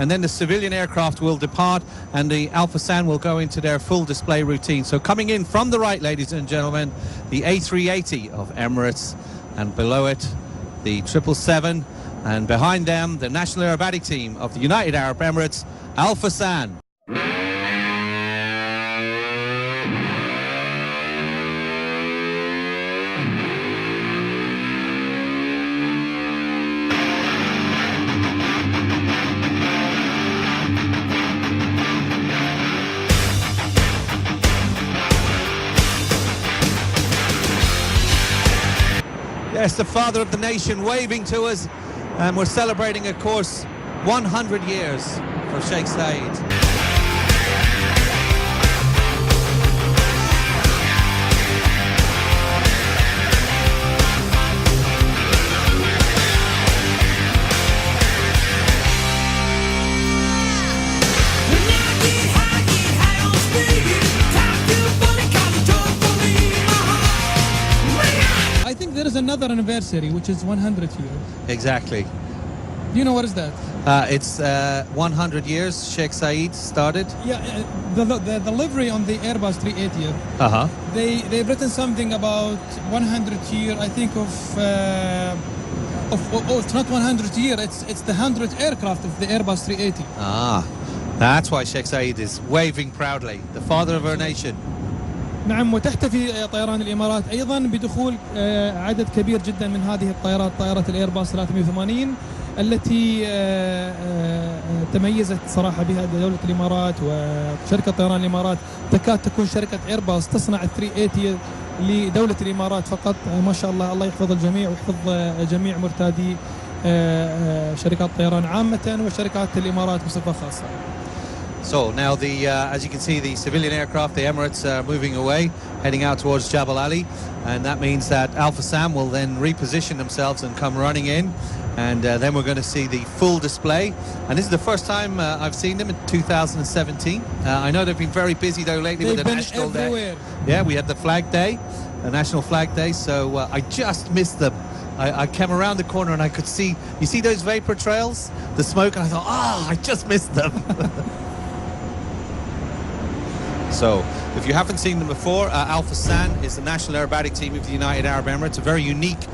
and then the civilian aircraft will depart and the Alpha San will go into their full display routine. So coming in from the right, ladies and gentlemen, the A380 of Emirates, and below it the 777, and behind them the National Aerobatic Team of the United Arab Emirates, Alpha San. Yes, the father of the nation waving to us, and we're celebrating, of course, 100 years for Sheikh Zayed. There is another anniversary, which is 100 years. Exactly. Do you know what is that? It's 100 years Sheikh Zayed started. Yeah, the livery on the Airbus 380. They've written something about 100 year. I think it's not 100 year. It's the 100th aircraft of the Airbus 380. That's why Sheikh Zayed is waving proudly, the father of our nation. نعم، وتحتفي طيران الإمارات أيضا بدخول عدد كبير جدا من هذه الطائرات، طائرة الإيرباص 380 التي تميزت صراحة بها دولة الإمارات، وشركة طيران الإمارات تكاد تكون شركة إيرباص تصنع ال 380 لدولة الإمارات فقط. ما شاء الله، الله يحفظ الجميع ويحفظ جميع مرتادي شركات الطيران عامة وشركات الإمارات بصفة خاصة. So now as you can see, the civilian aircraft, the Emirates, are moving away, heading out towards Jabal Ali, and that means that Alpha Sam will then reposition themselves and come running in, and then we're going to see the full display. And this is the first time I've seen them in 2017. I know they've been very busy though lately with the National Day. Yeah, we had the Flag Day, the National Flag Day, so I just missed them. I came around the corner and I could see, you see those vapor trails, the smoke, and I thought, I just missed them. So, if you haven't seen them before, Alpha San is the National Aerobatic Team of the United Arab Emirates. A very unique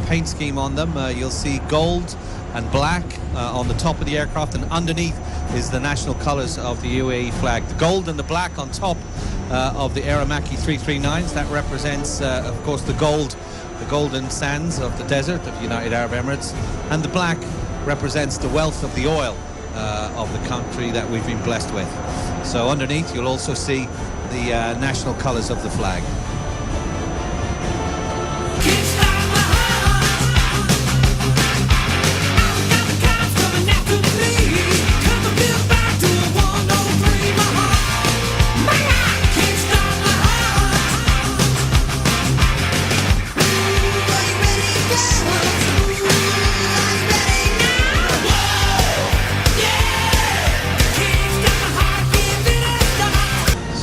paint scheme on them. You'll see gold and black on the top of the aircraft, and underneath is the national colours of the UAE flag. The gold and the black on top of the Aramaki 339s, that represents, of course, the golden sands of the desert of the United Arab Emirates, and the black represents the wealth of the oil of the country that we've been blessed with. So underneath you'll also see the national colours of the flag.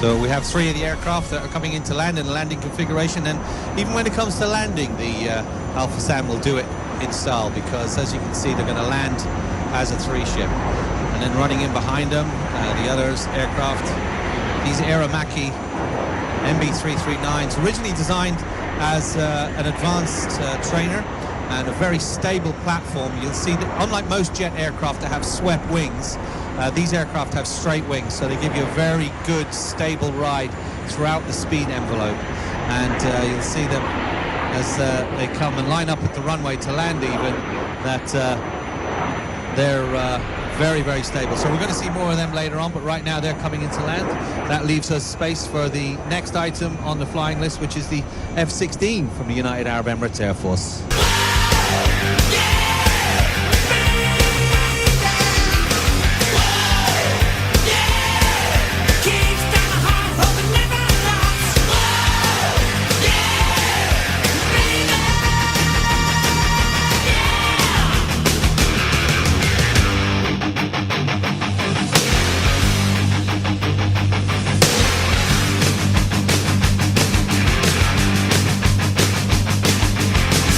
So we have three of the aircraft that are coming into land in the landing configuration, and even when it comes to landing, the Alpha Sam will do it in style, because as you can see, they're going to land as a three-ship. And then running in behind them, the others aircraft, these Aramaki MB339s, originally designed as an advanced trainer and a very stable platform. You'll see that unlike most jet aircraft that have swept wings, these aircraft have straight wings, so they give you a very good, stable ride throughout the speed envelope. And you'll see them as they come and line up at the runway to land even, that they're very, very stable. So we're going to see more of them later on, but right now they're coming into land. That leaves us space for the next item on the flying list, which is the F-16 from the United Arab Emirates Air Force.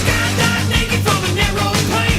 Skydive naked from a narrow plane.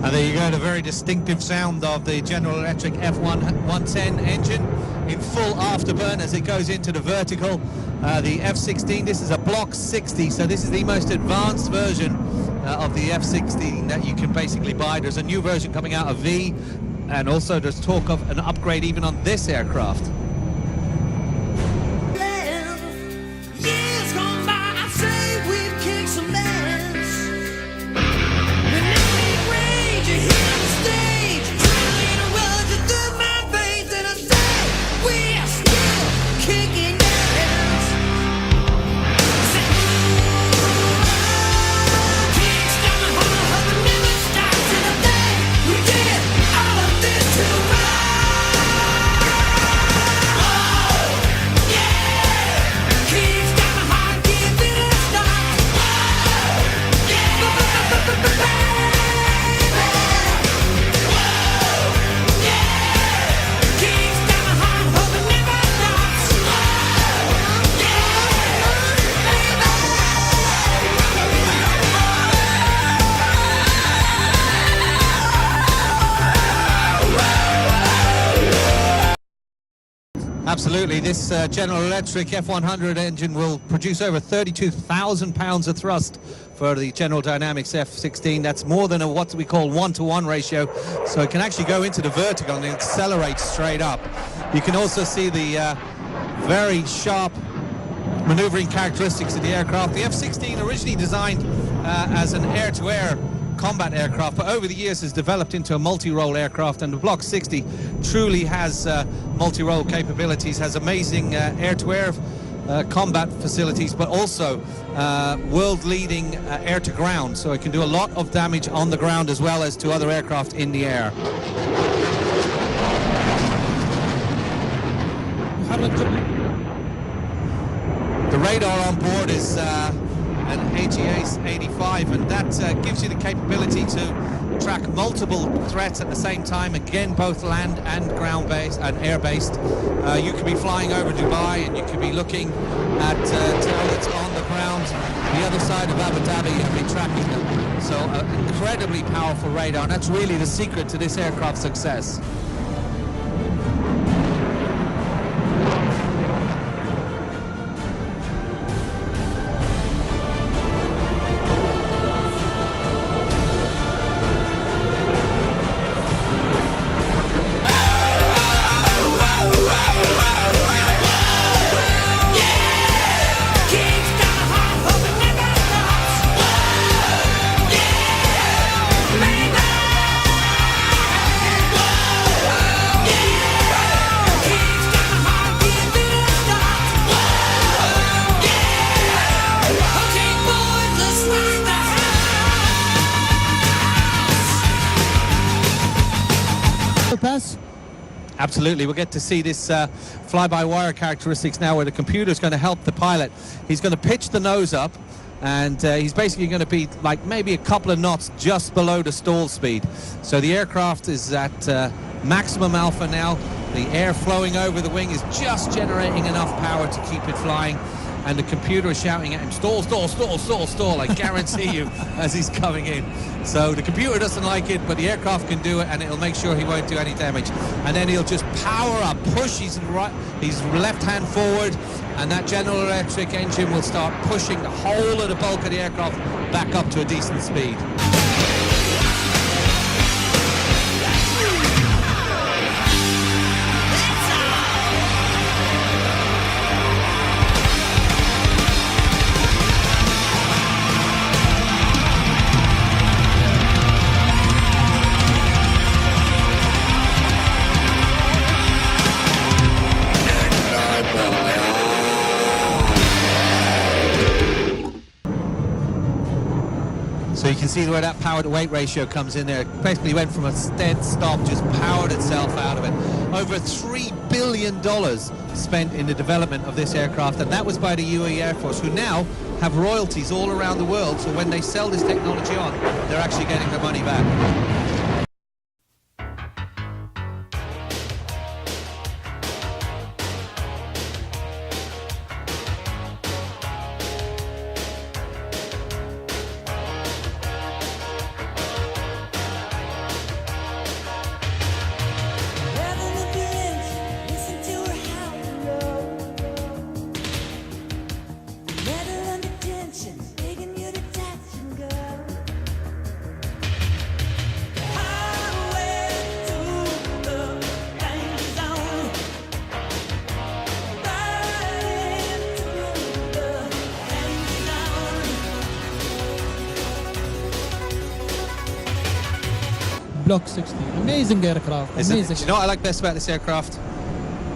And there you go, the very distinctive sound of the General Electric F110 engine in full afterburn as it goes into the vertical. The F16, this is a block 60, so this is the most advanced version of the F16 that you can basically buy. There's a new version coming out of V, and also there's talk of an upgrade even on this aircraft. Absolutely, this General Electric F100 engine will produce over 32,000 pounds of thrust for the General Dynamics F16. That's more than a what we call 1-to-1 ratio, so it can actually go into the vertical and accelerate straight up. You can also see the very sharp maneuvering characteristics of the aircraft. The F16 originally designed as an air-to-air combat aircraft, but over the years has developed into a multi-role aircraft, and the Block 60 truly has multi-role capabilities, has amazing air-to-air combat facilities, but also world-leading air-to-ground, so it can do a lot of damage on the ground as well as to other aircraft in the air. The radar on board is an AGA's 85, and that gives you the capability to track multiple threats at the same time, again both land and ground based and air based. You could be flying over Dubai and you could be looking at targets on the ground the other side of Abu Dhabi and be tracking them. So incredibly powerful radar, and that's really the secret to this aircraft's success. Absolutely, we'll get to see this fly-by-wire characteristics now, where the computer is going to help the pilot. He's going to pitch the nose up, and he's basically going to be like maybe a couple of knots just below the stall speed. So the aircraft is at maximum alpha now. The air flowing over the wing is just generating enough power to keep it flying, and the computer is shouting at him, stall, stall, stall, stall, stall, I guarantee you, as he's coming in. So the computer doesn't like it, but the aircraft can do it, and it'll make sure he won't do any damage. And then he'll just power up, push his left hand forward, and that General Electric engine will start pushing the whole of the bulk of the aircraft back up to a decent speed. So you can see where that power to weight ratio comes in there. It basically went from a dead stop, just powered itself out of it. Over $3 billion spent in the development of this aircraft, and that was by the UAE Air Force, who now have royalties all around the world. So when they sell this technology on, they're actually getting their money back. Block 60. Amazing aircraft. Amazing. Do you know what I like best about this aircraft?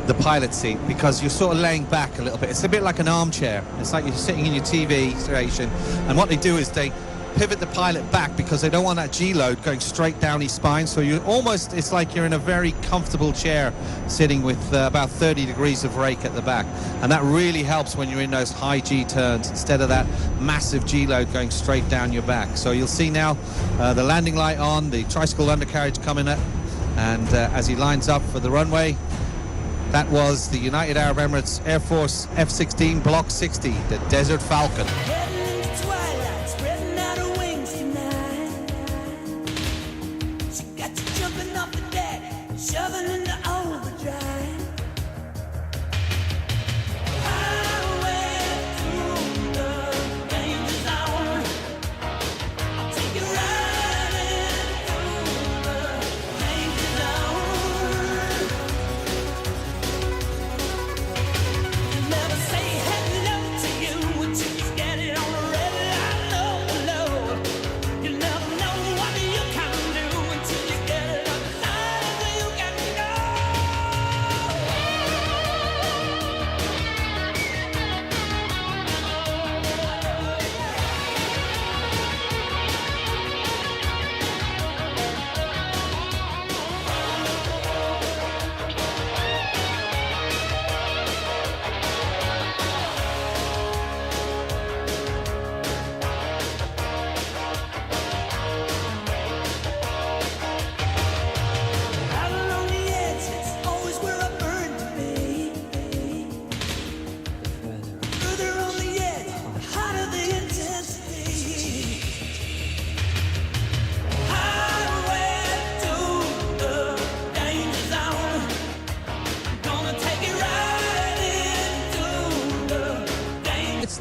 The pilot seat, because you're sort of laying back a little bit. It's a bit like an armchair. It's like you're sitting in your TV station, and what they do is they pivot the pilot back because they don't want that G-load going straight down his spine. So you almost, it's like you're in a very comfortable chair sitting with about 30 degrees of rake at the back, and that really helps when you're in those high G turns instead of that massive G-load going straight down your back. So you'll see now the landing light on, the tricycle undercarriage coming up, and as he lines up for the runway, that was the United Arab Emirates Air Force F-16 Block 60, the Desert Falcon.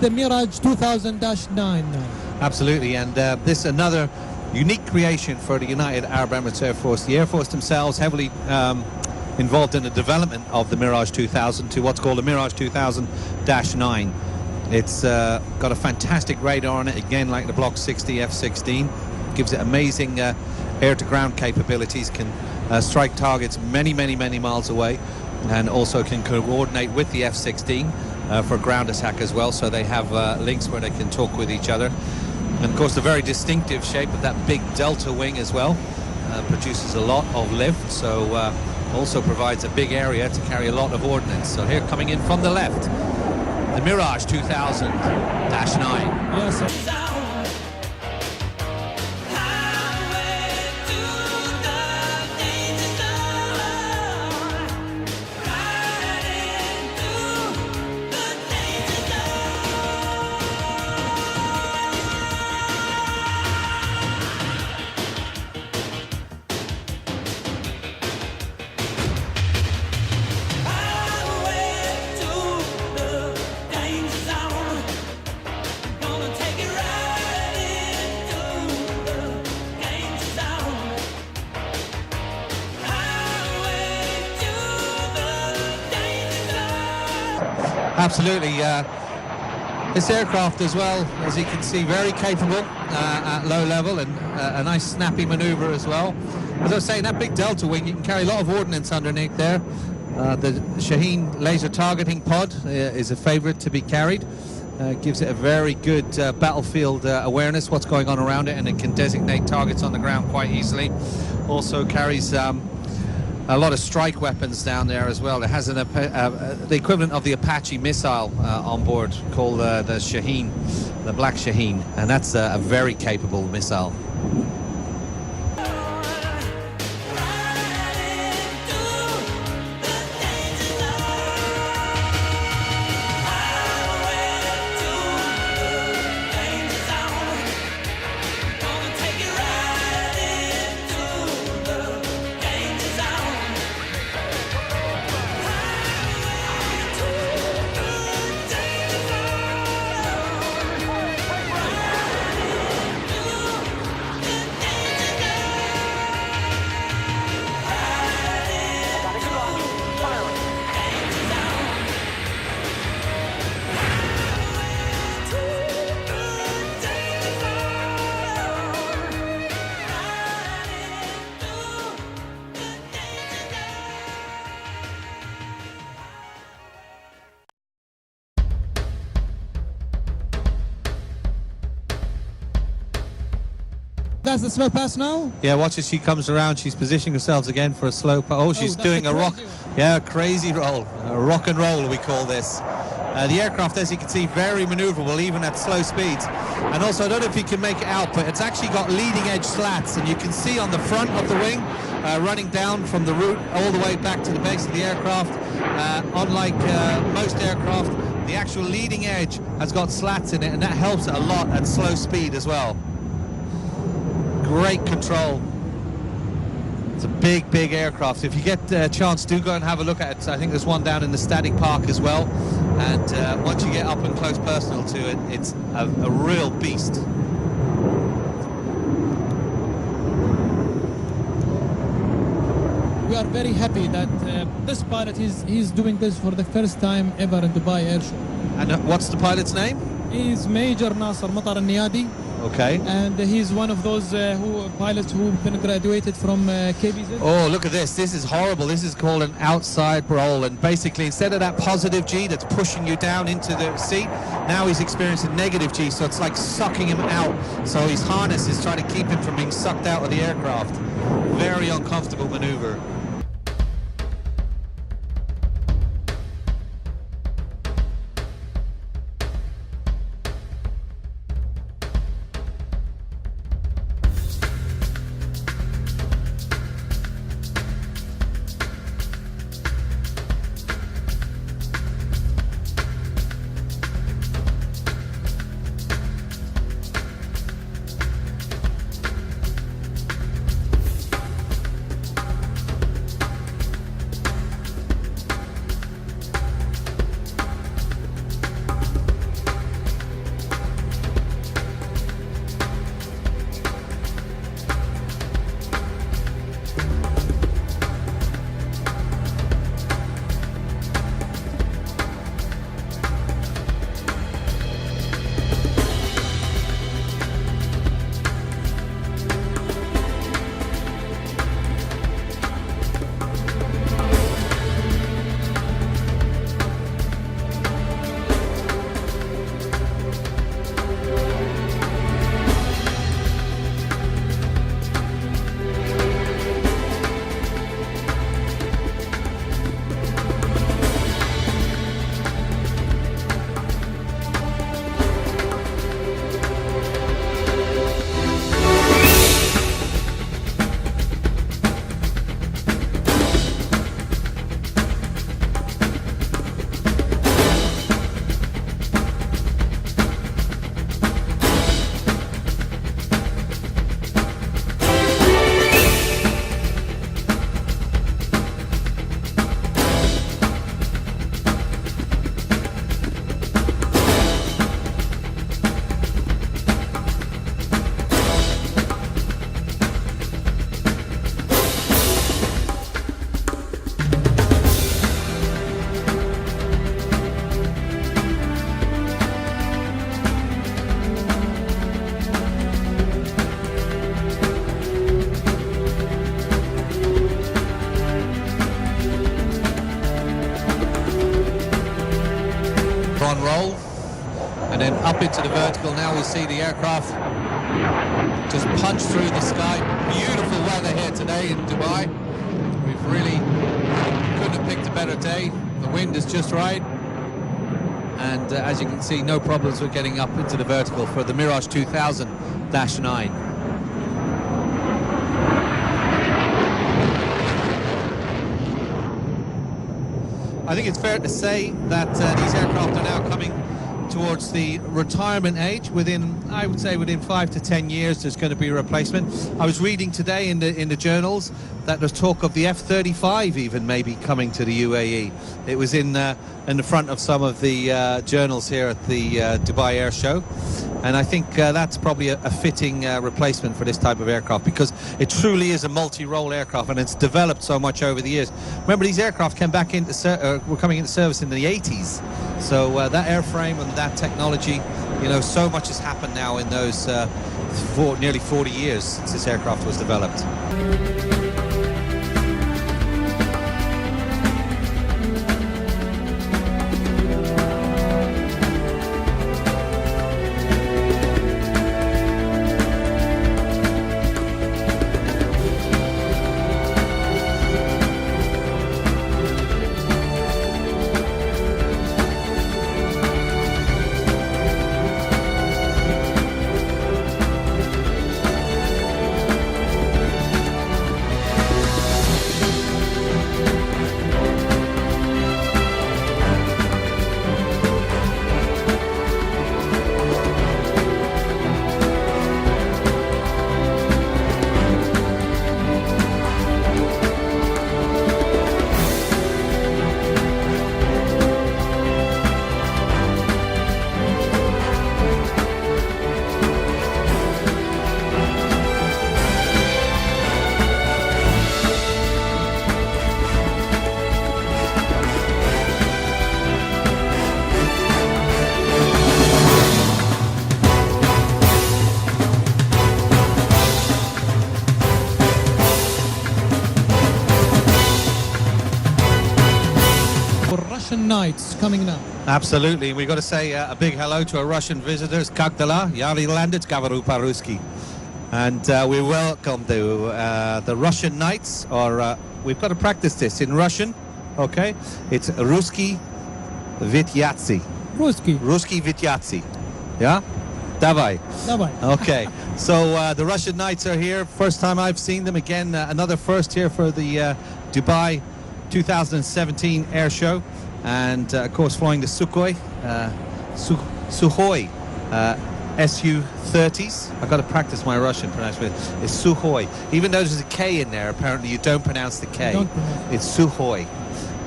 The Mirage 2000-9. Absolutely, and this is another unique creation for the United Arab Emirates Air Force. The Air Force themselves heavily involved in the development of the Mirage 2000 to what's called the Mirage 2000-9. It's got a fantastic radar on it, again like the Block 60 F-16. Gives it amazing air-to-ground capabilities, can strike targets many miles away, and also can coordinate with the F-16 for ground attack as well. So they have links where they can talk with each other. And of course the very distinctive shape of that big delta wing as well produces a lot of lift, so also provides a big area to carry a lot of ordnance. So here coming in from the left, the Mirage 2000-9. Yes, sir. Absolutely. This aircraft as well, as you can see, very capable at low level, and a nice snappy maneuver as well. As I was saying, that big delta wing, you can carry a lot of ordnance underneath there. The Shaheen laser targeting pod is a favorite to be carried. Gives it a very good battlefield awareness, what's going on around it, and it can designate targets on the ground quite easily. Also carries a lot of strike weapons down there as well. It has the equivalent of the Apache missile on board, called the Shaheen, the Black Shaheen, and that's a very capable missile. That's the slow pass now? Yeah, watch as she comes around. She's positioning herself again for a slow pass. Oh, she's doing a rock. Yeah, crazy roll. A rock and roll, we call this. The aircraft, as you can see, very maneuverable, even at slow speeds. And also, I don't know if you can make it out, but it's actually got leading edge slats. And you can see on the front of the wing, running down from the root all the way back to the base of the aircraft. Unlike most aircraft, the actual leading edge has got slats in it, and that helps it a lot at slow speed as well. Great control. It's a big, big aircraft. If you get a chance, do go and have a look at it. I think there's one down in the static park as well. And once you get up and close personal to it, it's a real beast. We are very happy that this pilot he's doing this for the first time ever in Dubai Air Show. And what's the pilot's name? He's Major Nasser Matar al-Niyadi. Okay. And he's one of those pilots who've been graduated from KBZ. Oh, look at this. This is horrible. This is called an outside roll. And basically, instead of that positive G that's pushing you down into the seat, now he's experiencing negative G. So it's like sucking him out. So his harness is trying to keep him from being sucked out of the aircraft. Very uncomfortable maneuver. Roll and then up into the vertical. Now we see the aircraft just punch through the sky. Beautiful weather here today in Dubai. We've really couldn't have picked a better day. The wind is just right, and as you can see, no problems with getting up into the vertical for the Mirage 2000-9. I think it's fair to say that these aircraft are now coming towards the retirement age. I would say within 5 to 10 years there's going to be a replacement. I was reading today in the journals that there's talk of the F-35 even maybe coming to the UAE. It was in the front of some of the journals here at the Dubai Air Show. And I think that's probably a fitting replacement for this type of aircraft, because it truly is a multi-role aircraft, and it's developed so much over the years. Remember, these aircraft came back were coming into service in the 80s. So that airframe and that technology, you know, so much has happened now in those nearly 40 years since this aircraft was developed. Russian Knights coming now. Absolutely. We've got to say a big hello to our Russian visitors. Как дела? Я ирландец, говорю по-русски. And we welcome the Russian Knights, or we've got to practice this in Russian, okay? It's Русский витятsi. Русский витятsi. Yeah? Давай. Okay. So the Russian Knights are here. First time I've seen them. Again, another first here for the Dubai 2017 air show. And of course flying the Sukhoi Su-30s. I've got to practice my Russian pronunciation. It's Sukhoi. Even though there's a K in there, apparently you don't pronounce the K. It's Sukhoi.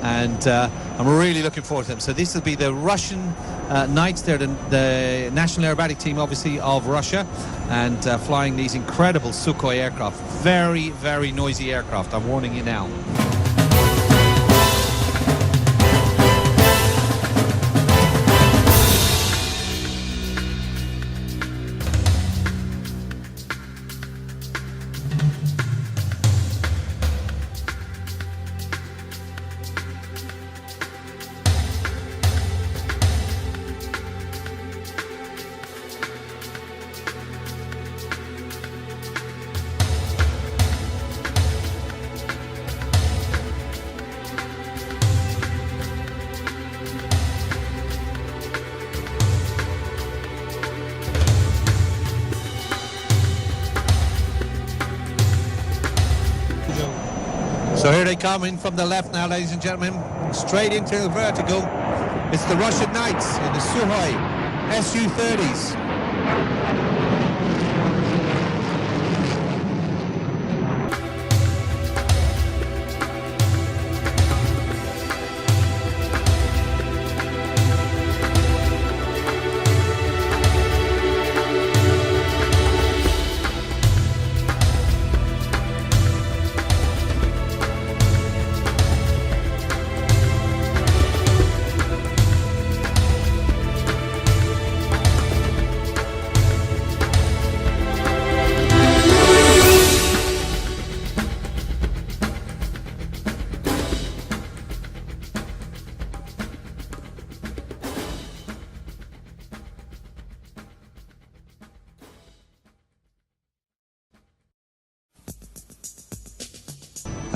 And I'm really looking forward to them. So this will be the Russian Knights. They're the national aerobatic team, obviously, of Russia, and flying these incredible Sukhoi aircraft. Very, very noisy aircraft. I'm warning you now. So here they come in from the left now, ladies and gentlemen, straight into the vertical. It's the Russian Knights in the Sukhoi Su-30s.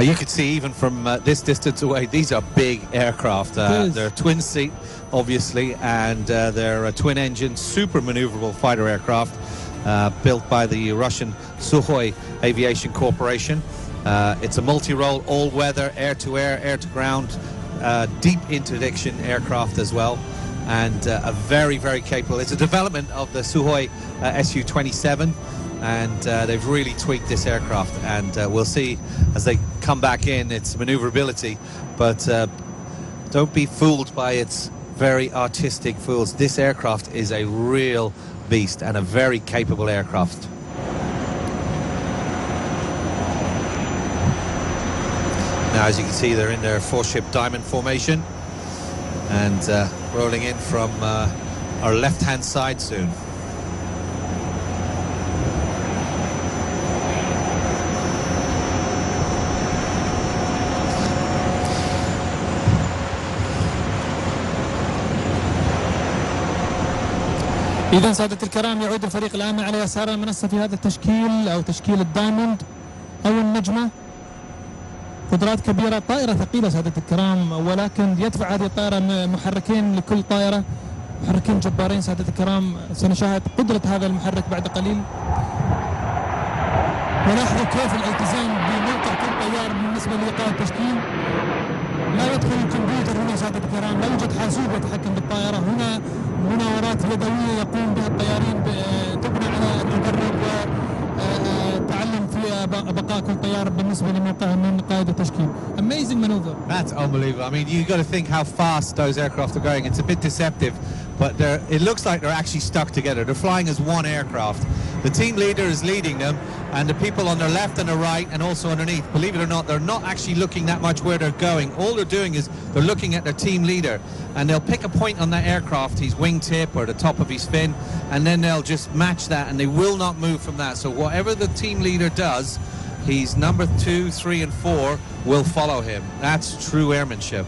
You can see even from this distance away, these are big aircraft. They're twin seat, obviously, and they're a twin engine, super maneuverable fighter aircraft built by the Russian Sukhoi Aviation Corporation. It's a multi-role, all-weather, air-to-air, air-to-ground, deep interdiction aircraft as well, and a very, very capable. It's a development of the Sukhoi Su-27. And they've really tweaked this aircraft, and we'll see as they come back in its maneuverability, but don't be fooled by its very artistic fools. This aircraft is a real beast and a very capable aircraft. Now, as you can see, they're in their four-ship diamond formation and rolling in from our left-hand side soon. إذا سادة الكرام، يعود الفريق الآن على يسار المنصة في هذا التشكيل أو تشكيل الدايموند أو النجمة. قدرات كبيرة، طائرة ثقيلة سادة الكرام، ولكن يدفع هذه الطائرة محركين لكل طائرة، محركين جبارين سادة الكرام. سنشاهد قدرة هذا المحرك بعد قليل. ولاحظوا كيف الالتزام بموقع كل طيار بالنسبة لإيقاع التشكيل. لا يدخل الكمبيوتر هنا سادة الكرام، لا يوجد حاسوب يتحكم بالطائرة. هنا مناورات يدوية يقوم بها الطيارين، تبنى على المدرب والتعلم في بقاء كل طيار بالنسبة لموقعه من قائد التشكيل. Amazing maneuver. That's unbelievable. I mean, you got to think how fast those aircraft are going. It's a bit deceptive, but it looks like they're actually stuck together. They're flying as one aircraft. The team leader is leading them, and the people on their left and their right and also underneath, believe it or not, they're not actually looking that much where they're going. All they're doing is they're looking at their team leader, and they'll pick a point on that aircraft, his wingtip or the top of his fin, and then they'll just match that, and they will not move from that. So whatever the team leader does, he's number 2, 3 and 4 will follow him. That's true airmanship.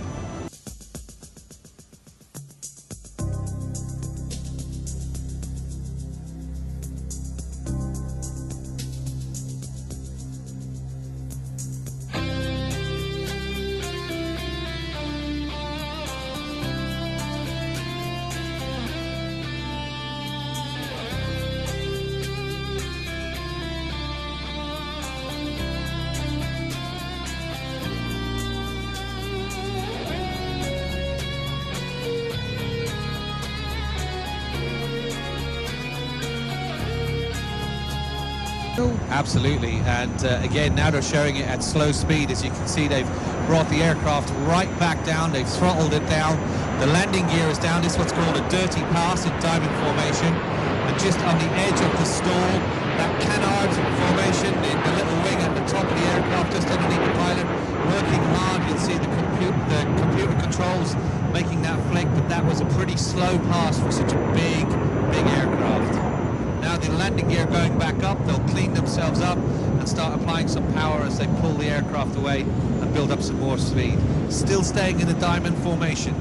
Absolutely, and again, now they're showing it at slow speed. As you can see, they've brought the aircraft right back down. They've throttled it down. The landing gear is down. This is what's called a dirty pass in diamond formation. And just on the edge of the stall, that canard formation, the little wing at the top of the aircraft, just underneath the pilot, working hard. You'll see the computer controls making that flick, but that was a pretty slow pass for such a big aircraft. Now the landing gear going back up, they'll clean themselves up and start applying some power as they pull the aircraft away and build up some more speed. Still staying in a diamond formation.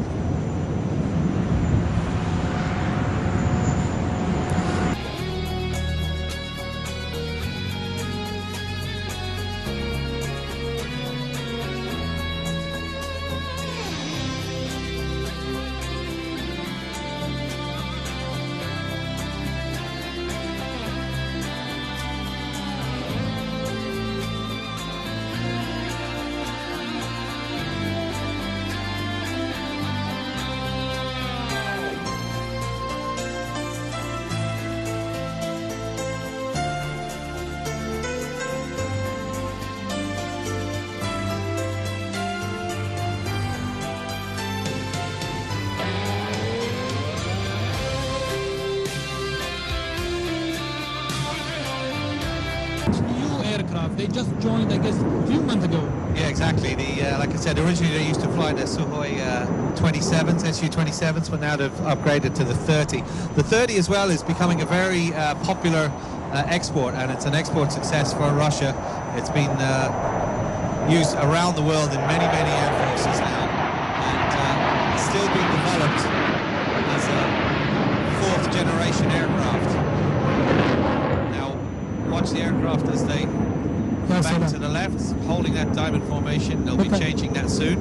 They just joined, I guess, a few months ago. Yeah, exactly. Like I said, originally they used to fly the Sukhoi 27s, Su-27s, but now they've upgraded to the 30. The 30 as well is becoming a very popular export, and it's an export success for Russia. It's been used around the world in many air forces now, and it's still being developed as a fourth generation aircraft. Now, watch the aircraft as they back to the left, holding that diamond formation. They'll be changing that soon.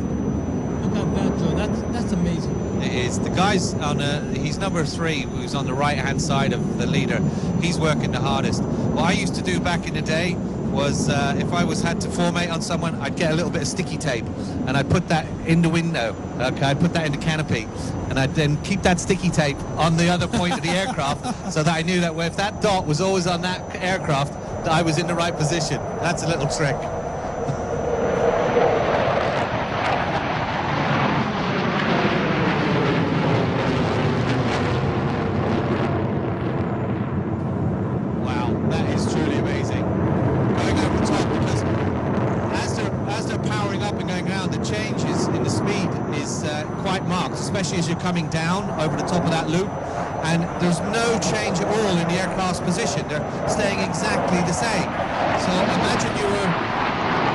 Look at that, Joe. That's amazing. It is. The guy's on he's number 3, who's on the right-hand side of the leader. He's working the hardest. What I used to do back in the day was if I had to formate on someone, I'd get a little bit of sticky tape and I'd put that in the window. Okay, I'd put that in the canopy, and I'd then keep that sticky tape on the other point of the aircraft so that I knew that if that dot was always on that aircraft, that I was in the right position. That's a little trick. Wow, that is truly amazing. Going over the top, because as they're powering up and going around, the changes in the speed is quite marked, especially as you're coming down over the top of that loop. And there's no change at all in the aircraft's position. They're staying exactly the same. So imagine you were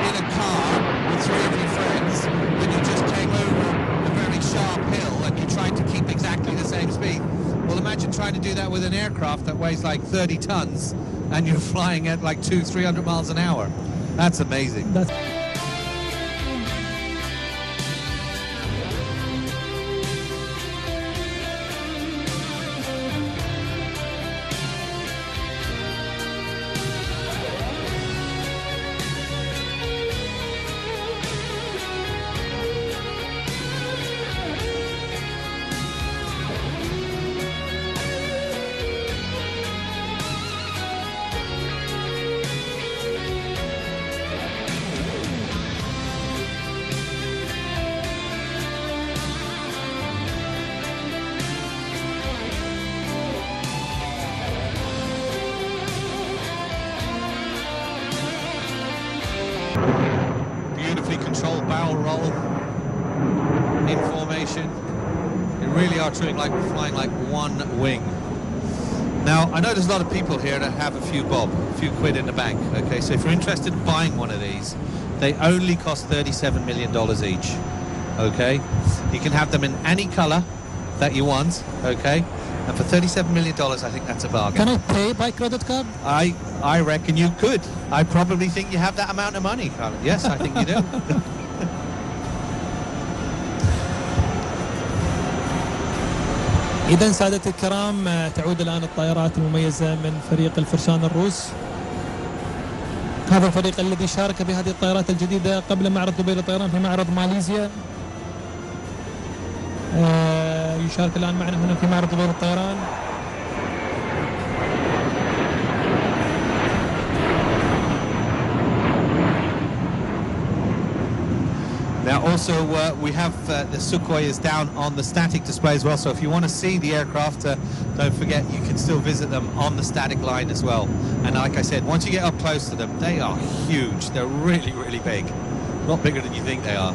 in a car with 3 of your friends and you just came over a very sharp hill and you tried to keep exactly the same speed. Well, imagine trying to do that with an aircraft that weighs like 30 tons and you're flying at like 200-300 miles an hour. That's amazing. Beautifully controlled barrel roll in formation. They really are flying like one wing. Now, I know there's a lot of people here that have a few quid in the bank. Okay, so if you're interested in buying one of these, they only cost $37 million each. Okay, you can have them in any color that you want. Okay, and for $37 million, I think that's a bargain. Can I pay by credit card? I reckon you could. I probably think you have that amount of money, Colin. Yes, I think you do. إذا سادتي الكرام، تعود الآن الطائرات المميزة من فريق الفرسان الروس. هذا الفريق الذي شارك بهذه الطائرات الجديدة قبل معرض دوبي للطيران في معرض ماليزيا. يشارك الآن معنا هنا في معرض دوبي للطيران. also we have the Sukhoi is down on the static display as well, so if you want to see the aircraft, don't forget you can still visit them on the static line as well. And like I said, once you get up close to them, they are huge. They're really, really big. A lot bigger than you think they are.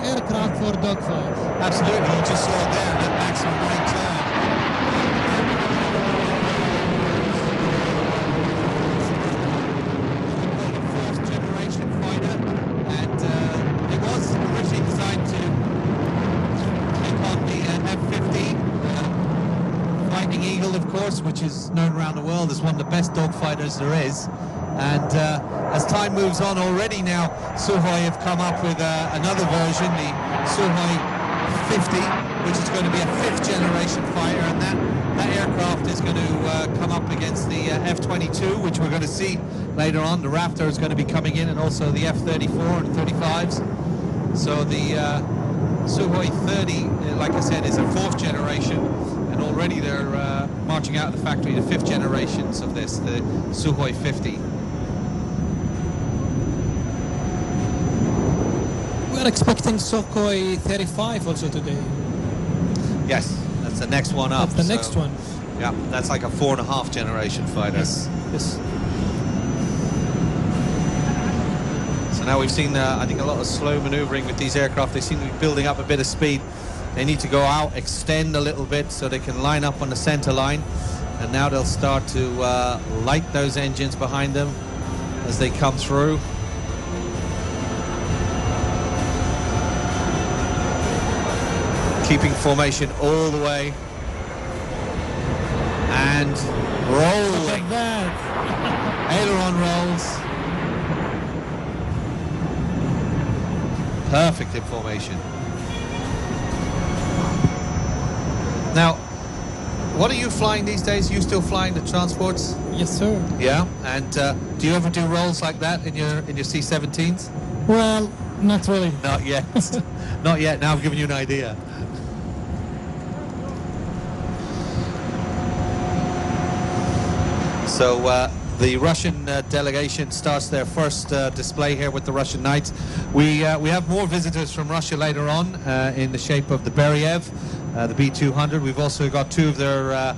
Aircraft for dogfight. Absolutely, you just saw it there, that maximum right turn. Fourth generation fighter, and it was originally designed to take on the F-15 Fighting Eagle, of course, which is known around the world as one of the best dogfighters there is. And as time moves on, already now Sukhoi have come up with another version, the Sukhoi 50, which is going to be a 5th generation fighter, and that aircraft is going to come up against the F-22, which we're going to see later on. The Raptor is going to be coming in, and also the F-34 and 35s. So the Sukhoi 30, like I said, is a 4th generation, and already they're marching out of the factory the 5th generations of this, the Sukhoi 50. We're expecting Sukhoi 35 also today. Yes, that's the next one up. That's the next one. Yeah, that's like a 4.5 generation fighter. Yes, yes. So now we've seen, I think, a lot of slow maneuvering with these aircraft. They seem to be building up a bit of speed. They need to go out, extend a little bit so they can line up on the center line. And now they'll start to light those engines behind them as they come through. Keeping formation all the way. And rolling. Look at that. Aileron rolls. Perfect in formation. Now, what are you flying these days? Are you still flying the transports? Yes, sir. Yeah. And do you ever do rolls like that in your C-17s? Well, not really. Not yet. Not yet. Now I've given you an idea. So the Russian delegation starts their first display here with the Russian Knights. We have more visitors from Russia later on in the shape of the Beriev, the B-200. We've also got 2 of their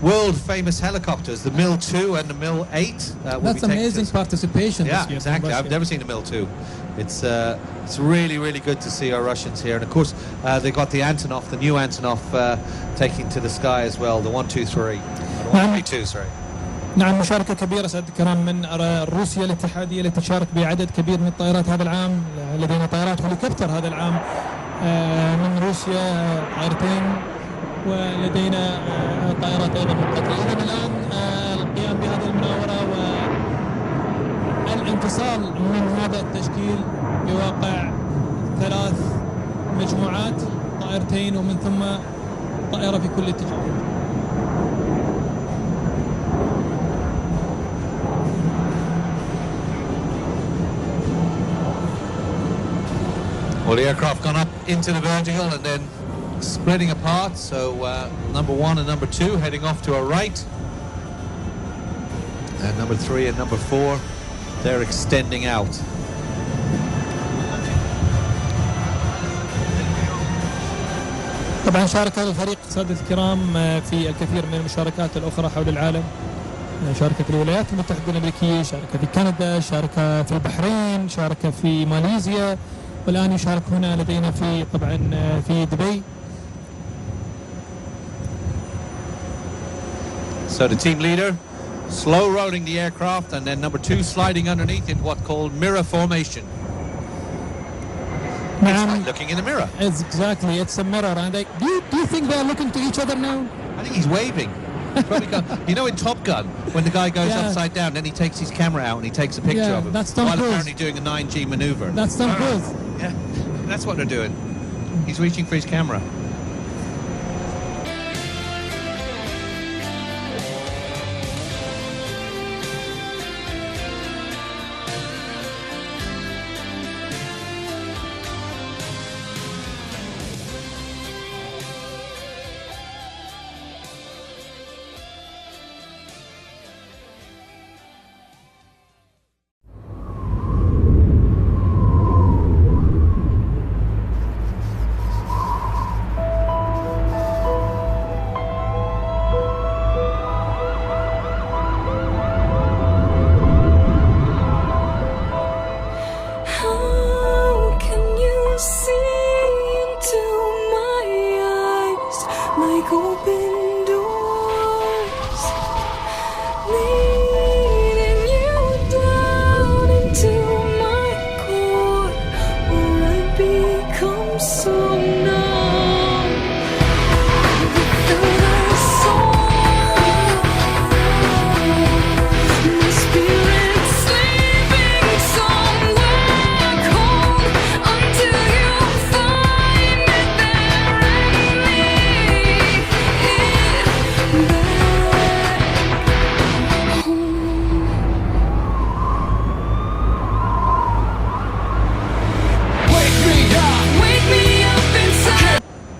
world-famous helicopters, the Mil-2 and the Mil-8. That's amazing participation. Yeah, exactly. I've never seen the Mil-2. It's really, really good to see our Russians here. And of course, they got the Antonov, the new Antonov, taking to the sky as well, the 123. The 132, sorry. نعم، مشاركة كبيرة سيادة الكرام من روسيا الاتحادية التي تشارك بعدد كبير من الطائرات هذا العام. لدينا طائرات هليكوبتر هذا العام من روسيا، طائرتين، ولدينا طائرات أيضا من قطعي. إذن الآن القيام بهذه المناورة والانفصال من هذا التشكيل بواقع 3 مجموعات، طائرتين ومن ثم طائرة في كل اتجاه. Well, the aircraft gone up into the vertical and then splitting apart. So number 1 and number 2 heading off to our right. And number 3 and number 4, they're extending out. طبعا شارك هذا الفريق سادة الكرام في الكثير من المشاركات الأخرى حول العالم. شارك في الولايات المتحدة الأمريكية، شارك في كندا، شارك في البحرين، شارك في ماليزيا، والآن يشارك هنا لدينا في طبعا في دبي. So the team leader slow rolling the aircraft, and then number 2 sliding underneath in what's called mirror formation. It's like looking in the mirror. Exactly, it's a mirror. And do you think they're looking to each other now? I think he's waving. You know, in Top Gun, when the guy goes upside down, then he takes his camera out and he takes a picture of him. That's Tom Cruise. While apparently doing a 9G maneuver. That's Tom Cruise. Yeah, that's what they're doing. He's reaching for his camera.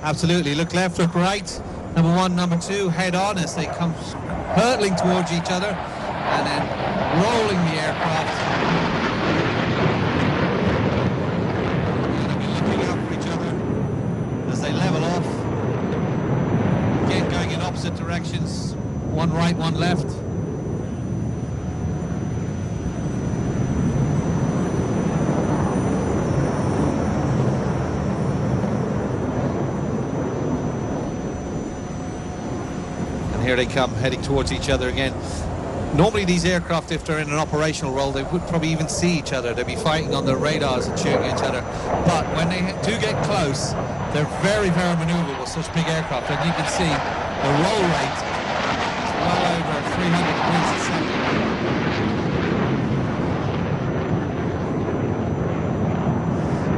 Absolutely. Look left, look right. Number 1, number 2 head on as they come hurtling towards each other and then rolling the aircraft. They'll be looking out for each other as they level off. Again, going in opposite directions. One right, one left. Here they come, heading towards each other again. Normally these aircraft, if they're in an operational role, they would probably even see each other. They'd be fighting on their radars and shooting at each other. But when they do get close, they're very, very maneuverable, such big aircraft. And you can see the roll rate is well over 300 degrees a second.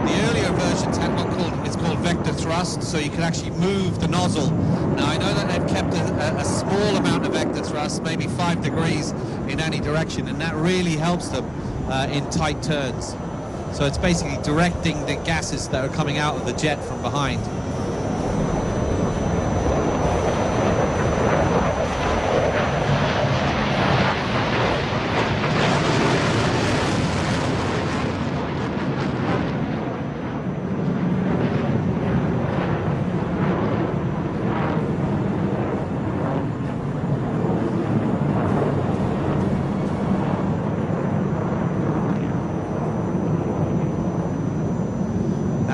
The earlier versions had it's called vector thrust, so you can actually move the nozzle. Now I know that they've kept a small amount of vector thrust, maybe 5 degrees in any direction, and that really helps them in tight turns. So it's basically directing the gases that are coming out of the jet from behind.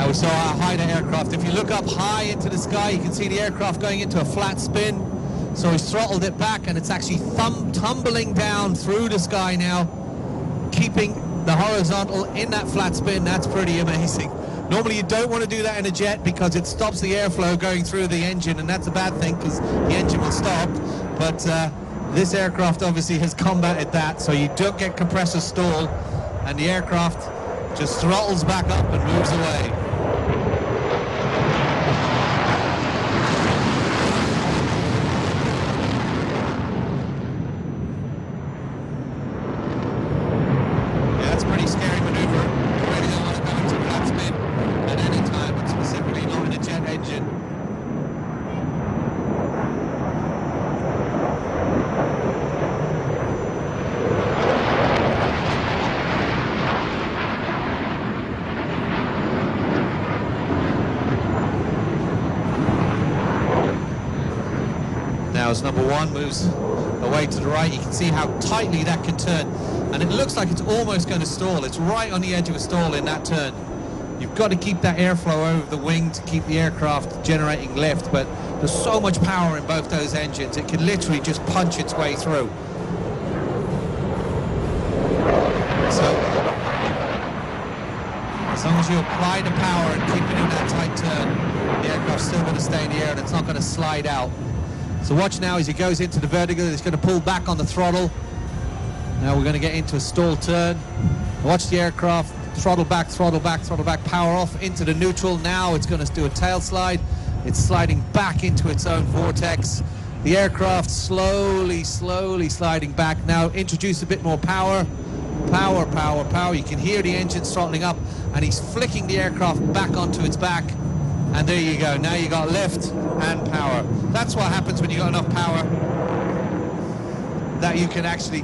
We saw our Haida aircraft. If you look up high into the sky, you can see the aircraft going into a flat spin. So he's throttled it back and it's actually tumbling down through the sky now, keeping the horizontal in that flat spin. That's pretty amazing. Normally you don't want to do that in a jet because it stops the airflow going through the engine, and that's a bad thing because the engine will stop. But this aircraft obviously has combated that, so you don't get compressor stall and the aircraft just throttles back up and moves away. Yeah, that's a pretty scary maneuver. You really don't want to go into flat spin and then now as number one moves away to the right. You can see how tightly that can turn, and it looks like it's almost going to stall. It's right on the edge of a stall in that turn. You've got to keep that airflow over the wing to keep the aircraft generating lift, but there's so much power in both those engines, it can literally just punch its way through. So, as long as you apply the power and keep it in that tight turn, the aircraft's still going to stay in the air and it's not going to slide out. So watch now as he goes into the vertical, it's going to pull back on the throttle. Now we're going to get into a stall turn. Watch the aircraft, throttle back, throttle back, throttle back, power off into the neutral. Now it's going to do a tail slide. It's sliding back into its own vortex. The aircraft slowly sliding back. Now introduce a bit more power. Power, power, power. You can hear the engines throttling up, and he's flicking the aircraft back onto its back. And there you go. Now you got lift and power. That's what happens when you got enough power that you can actually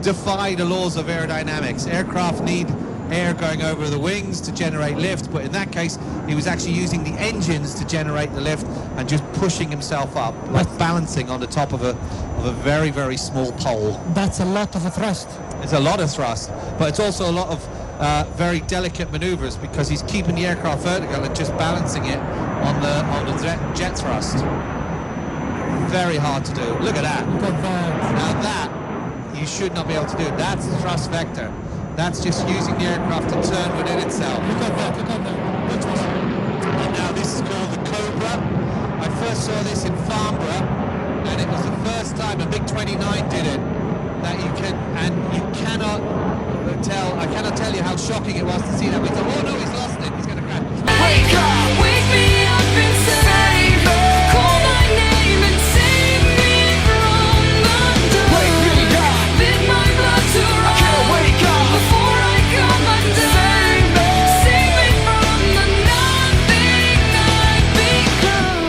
defy the laws of aerodynamics. Aircraft need air going over the wings to generate lift, but in that case he was actually using the engines to generate the lift and just pushing himself up, like balancing on the top of a very, very small pole. That's a lot of thrust. It's a lot of thrust, but it's also a lot of very delicate maneuvers, because he's keeping the aircraft vertical and just balancing it on the jet thrust. Very hard to do. Look at that. Look at that. Now that you should not be able to do. That's the thrust vector. That's just using the aircraft to turn within itself. Look at that, look at that. That's awesome. And now this is called the Cobra. I first saw this in Farnborough, and it was the first time a MiG-29 did it. That you can, and you cannot tell, I cannot tell you how shocking it was to see that. We thought, oh no, he's lost it, he's going to crash. Wake up, wake me up inside. Call my name and save me from the dark. Wake me up, bid my blood to run. I can't wake up before I come undone. Save me from the nothing I've become.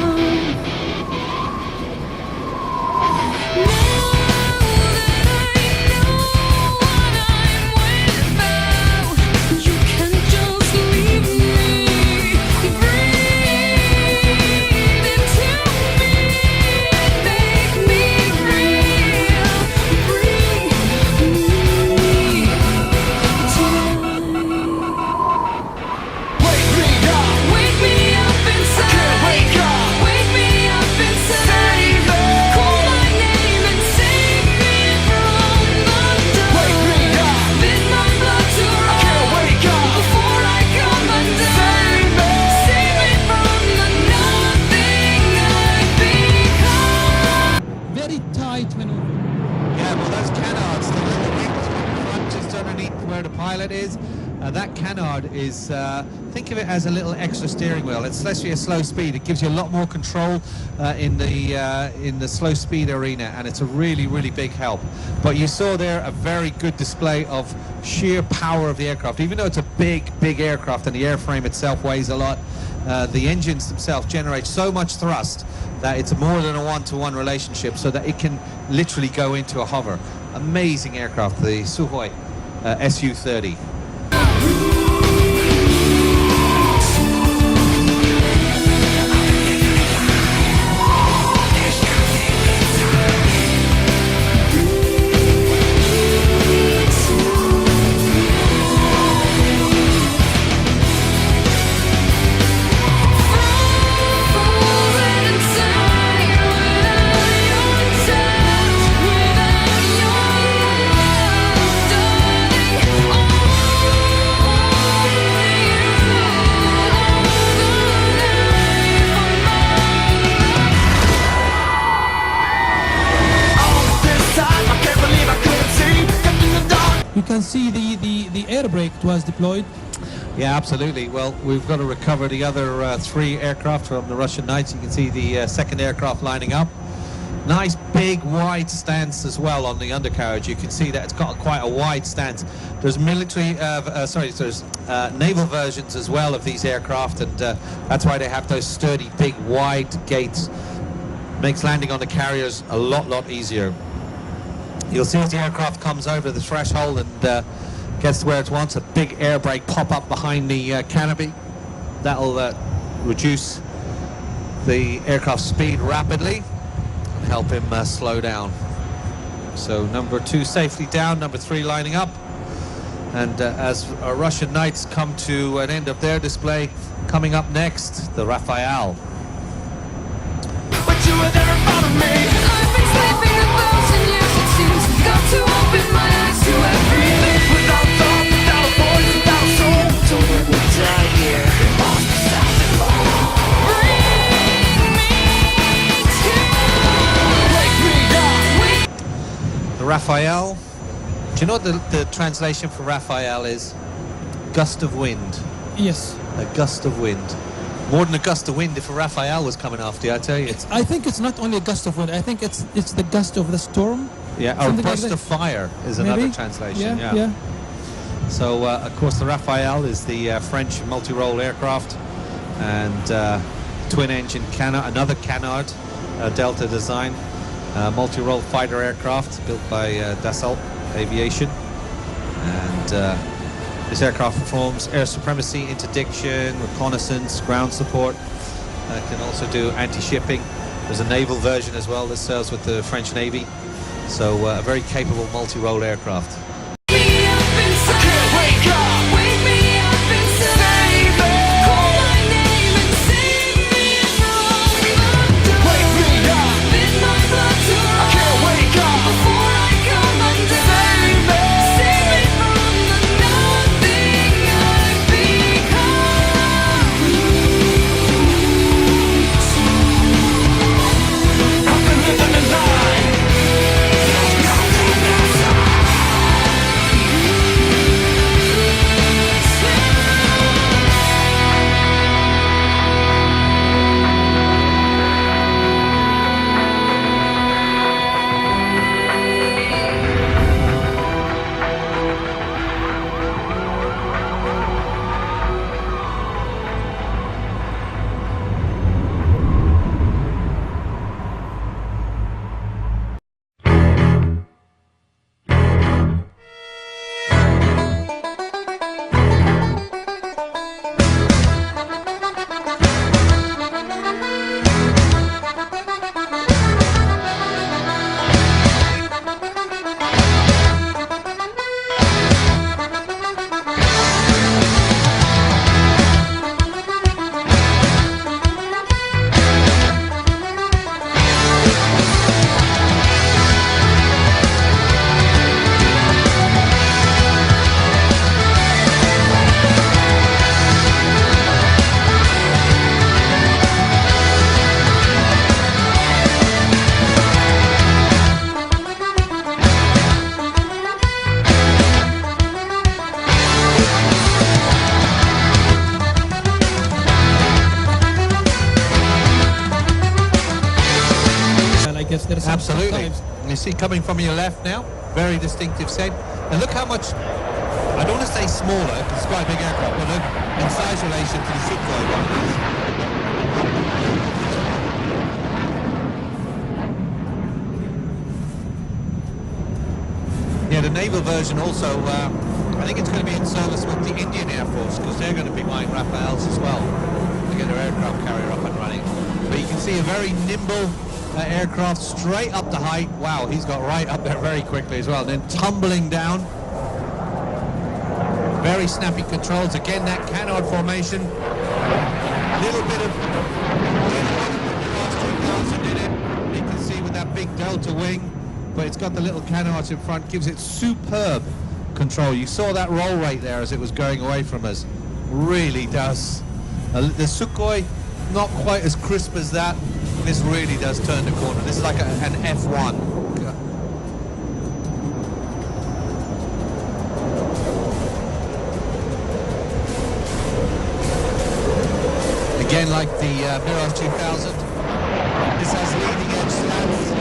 That canard is, think of it as a little extra steering wheel. It's especially a slow speed. It gives you a lot more control in the slow speed arena, and it's a really, really big help. But you saw there a very good display of sheer power of the aircraft. Even though it's a big, big aircraft and the airframe itself weighs a lot, the engines themselves generate so much thrust that it's more than a one-to-one relationship, so that it can literally go into a hover. Amazing aircraft, the Sukhoi Su-30. You can see the air brake was deployed. Yeah, absolutely. Well, we've got to recover the other three aircraft from the Russian Knights. You can see the second aircraft lining up. Nice big wide stance as well on the undercarriage. You can see that it's got quite a wide stance. There's military, there's naval versions as well of these aircraft, and that's why they have those sturdy, big, wide gates. Makes landing on the carriers a lot easier. You'll see as the aircraft comes over the threshold and gets to where it wants, a big air brake pop up behind the canopy. That'll reduce the aircraft speed rapidly. help him slow down. So number 2 safely down, number 3 lining up. And as our Russian knights come to an end of their display, coming up next, the Raphael. But you were there in front of me. I've been sleeping 1,000 years, it seems. Got to open my eyes to everything. Without thought, without a voice, without a soul. Don't let me die here. There must be something more. Bring me to. Wake me up. The Raphael. Do you know what the translation for Raphael is? Gust of wind. Yes. A gust of wind. More than a gust of wind if a Raphael was coming after you, I tell you. I think it's not only a gust of wind. I think it's the gust of the storm. Yeah, or Something burst like of fire is Maybe? another translation. Yeah. So, of course, the Raphael is the French multi-role aircraft, and twin-engine Canard, another Canard Delta design, multi-role fighter aircraft built by Dassault Aviation, and this aircraft performs air supremacy, interdiction, reconnaissance, ground support. Can also do anti-shipping. There's a naval version as well that serves with the French Navy. So a very capable multi-role aircraft. Absolutely. You see coming from your left now, very distinctive set. And look how much, I don't want to say smaller, because it's quite a big aircraft, but look, in size relation to the Sukhoi one it is. Yeah, the naval version also, I think it's going to be in service with the Indian Air Force, because they're going to be buying Rafales as well to get their aircraft carrier up and running. But you can see a very nimble aircraft straight up the height. Wow, he's got right up there very quickly as well. And then tumbling down. Very snappy controls. Again, that canard formation. Little bit of in it. You can see with that big delta wing, but it's got the little canards in front. Gives it superb control. You saw that roll rate there as it was going away from us. Really does. The Sukhoi, not quite as crisp as that. This really does turn the corner. This is like an F1. Again, like the Mirage 2000, this has leading edge slats.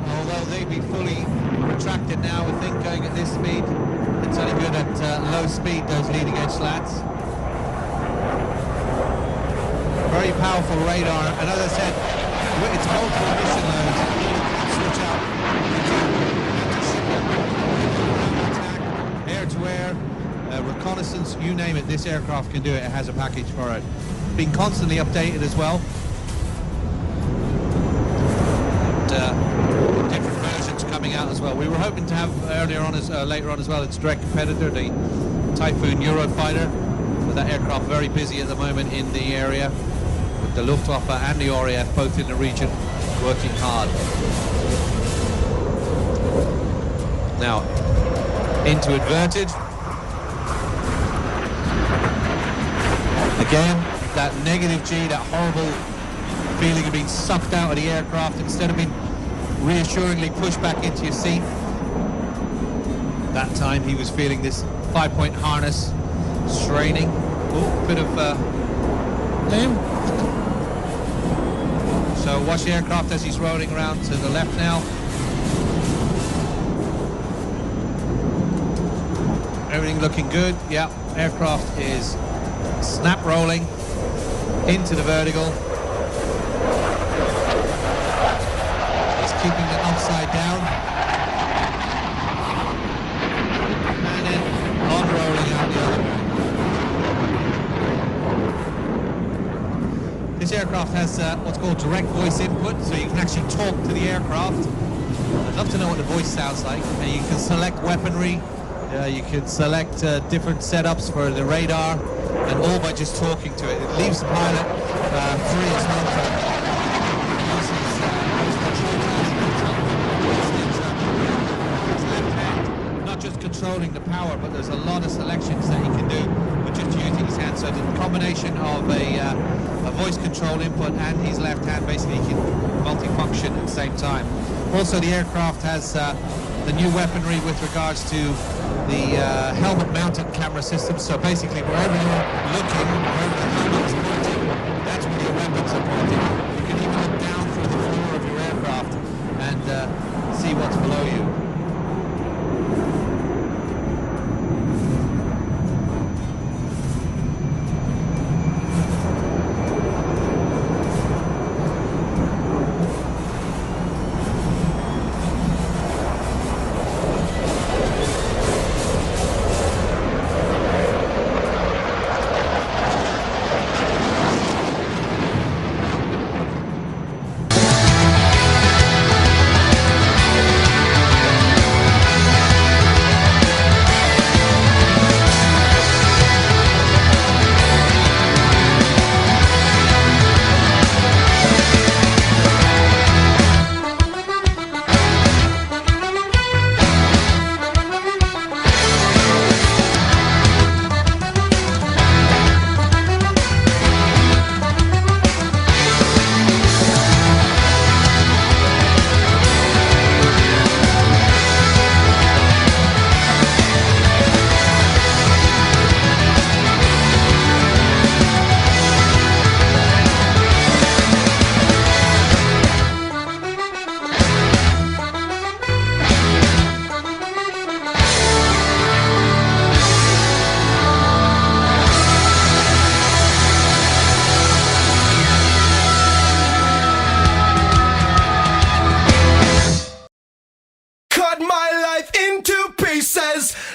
Although they'd be fully retracted now, I think, going at this speed. It's only good at low speed, those leading edge slats. Very powerful radar, and as I said, it's multiple mission loads. Switch out attack, air-to-air, reconnaissance, you name it, this aircraft can do it. It has a package for it. Being constantly updated as well. different versions coming out as well. We were hoping to have later on as well its direct competitor, the Typhoon Eurofighter, but that aircraft very busy at the moment in the area, with the Luftwaffe and the RAF both in the region working hard. Now into inverted. Again, that negative G, that horrible feeling of being sucked out of the aircraft instead of being reassuringly pushed back into your seat. That time he was feeling this 5-point harness straining. Oh, bit of lame. So watch the aircraft as he's rolling around to the left now. Everything looking good. Yeah, aircraft is snap rolling into the vertical. He's keeping it upside down. And then on rolling out the other way. This aircraft has what's called direct voice input, so you can actually talk to the aircraft. I'd love to know what the voice sounds like. And you can select weaponry. You can select different setups for the radar, and all by just talking to it. It leaves the pilot free as well. Not just controlling the power, but there's a lot of selections that he can do with just using his hand. So the combination of a voice control input and his left hand, basically he can multi-function at the same time. Also, the aircraft has the new weaponry with regards to the helmet-mounted camera system. So basically, wherever you're looking, wherever the helmet is pointing, that's where your weapons are pointing. You can even look down through the floor of your aircraft and see what's below you.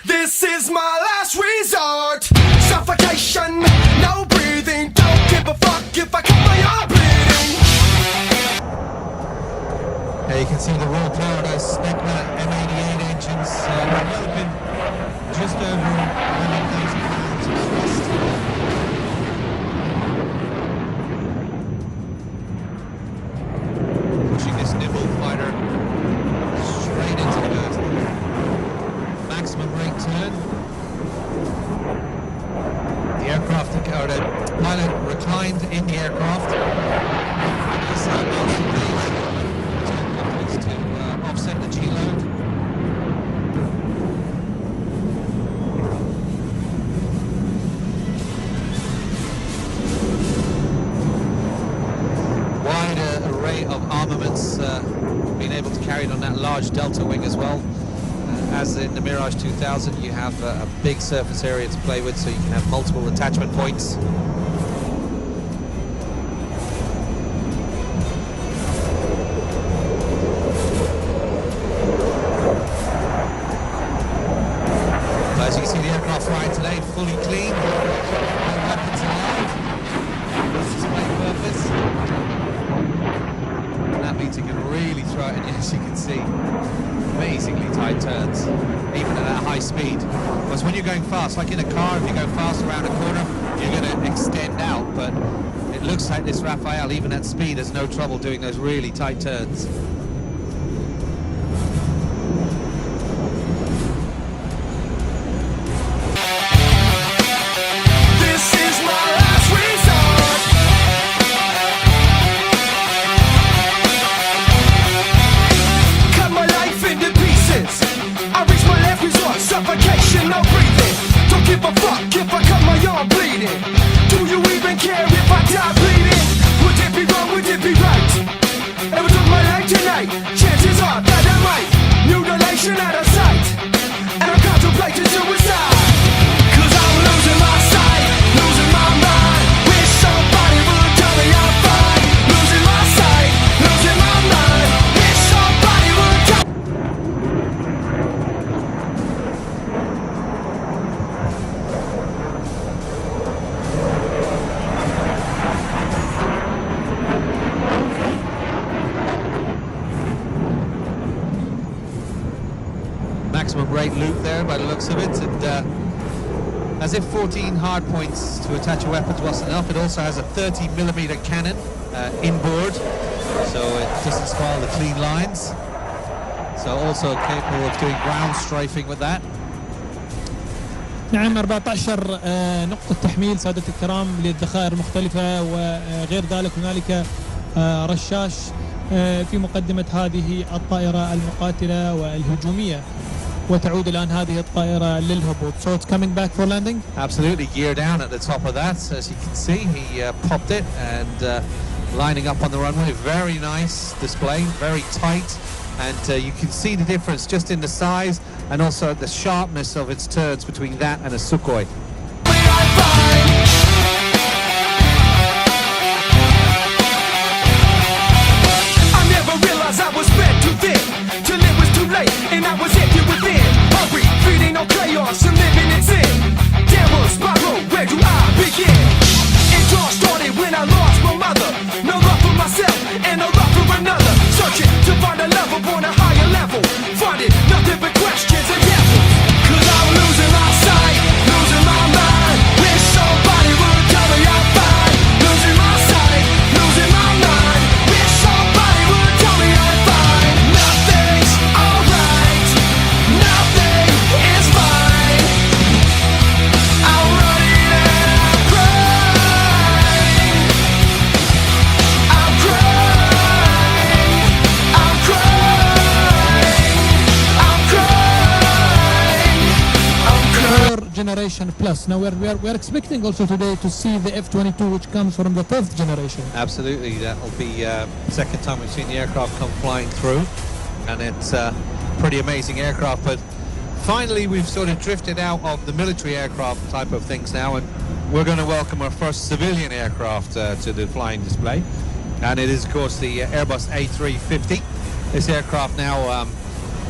This is my last resort. Suffocation, no breathing. Don't give a fuck if I cut my arm bleeding. You can see the raw power of those Snecma M88 engines developing just over 11,000 pounds of thrust. Pushing this nimble fighter straight into the earth. Maximum rate turn. The aircraft, or the pilot reclined in the aircraft. To offset the G-load. Wide array of armaments being able to carry it on that large delta wing as well. As in the Mirage 2000, you have a big surface area to play with, so you can have multiple attachment points. As you can see, the aircraft flying today fully clean, no weapons allowed. This display purpose. And that means you can really throw it as you can see, amazingly tight turns, even at that high speed. Whereas when you're going fast, like in a car, if you go fast around a corner, you're going to extend out. But it looks like this Raphael, even at speed, has no trouble doing those really tight turns. This is my last resort. Cut my life into pieces. I reach my last resort. Suffocation, no breathing. Don't give a fuck if I cut my arm bleeding. Do you even care if I die bleeding? Would it be wrong? Would it be right? Ever took my life tonight? Chances are that I might. Mutilation out of sight. And I'm contemplating suicide. Cause I'm losing my sight, losing my mind. Wish somebody would tell me I'm fine. Losing my sight, losing my mind. Wish somebody would tell me. Maximum rate loop there by the looks of it, and as if 14 hard points to attach a weapon wasn't enough, it also has a 30mm cannon inboard, so it doesn't spoil the clean lines. So also capable of doing ground strafing with that. نعم 14 نقطة تحميل سادة الكرام للذخائر المختلفة، وغير ذلك هنالك رشاش في مقدمة هذه الطائرة المقاتلة والهجومية، وتعود الآن هذه الطائرة للهبوط. So it's coming back for landing. Absolutely, gear down at the top of that. As you can see, he popped it and lining up on the runway. Very nice display, very tight, and you can see the difference just in the size and also the sharpness of its turns between that and a Sukhoi. I never realized I was spread too thin, till it was too late and I was empty within. Hungry, feeding on chaos and living in sin. Downward spiral, where do I begin? It all started when I lost my mother. No love for myself and no love for another. Searching to find a love on a higher level. Finding nothing but questions and devils. Cause I'm losing my sight, losing my mind. Wish somebody would tell me I'm fine. Losing my sight, losing my mind. Wish somebody would tell me I'm fine. Nothing's alright, nothing is fine. I'm running and I'm crying. I'm crying, I'm crying, I'm crying, I'm crying. Generation plus. Now we're expecting also today to see the F-22, which comes from the 5th generation. Absolutely, that'll be second time we've seen the aircraft come flying through, and it's a pretty amazing aircraft. But finally, we've sort of drifted out of the military aircraft type of things now, and we're going to welcome our first civilian aircraft to the flying display, and it is, of course, the Airbus A350. This aircraft now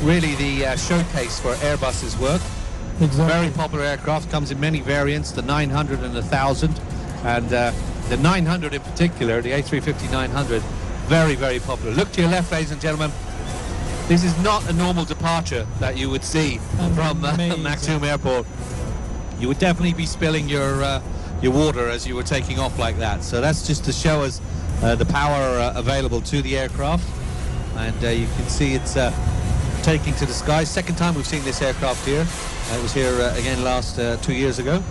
really the showcase for Airbus's work. Very popular aircraft, comes in many variants, the 900 and the 1000, and the 900 in particular, the A350-900, very, very popular. Look to your left, ladies and gentlemen. This is not a normal departure that you would see from Maktoum Airport. You would definitely be spilling your water as you were taking off like that. So that's just to show us the power available to the aircraft, and you can see it's taking to the sky. Second time we've seen this aircraft here. It was here again last 2 years ago,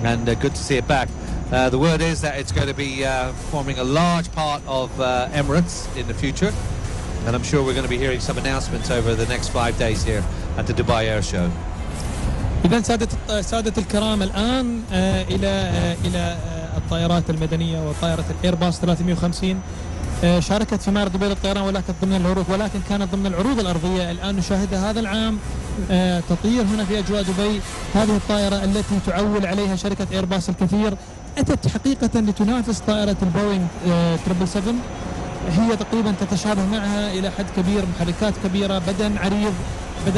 and good to see it back. The word is that it's going to be forming a large part of Emirates in the future, and I'm sure we're going to be hearing some announcements over the next 5 days here at the Dubai Air Show. إذا سادة الكرام الآن إلى الطائرات المدنية وطائرة الإيرباص 350 شاركت في معرض دبي للطيران، ولكن ضمن العروض، ولكن كانت ضمن العروض الأرضية. الآن نشاهدها هذا العام تطير هنا في أجواء دبي. هذه الطائرة التي تعول عليها شركة إيرباص الكثير أتت حقيقة لتنافس طائرة البوينغ 777. هي تقريبا تتشابه معها إلى حد كبير، محركات كبيرة، بدن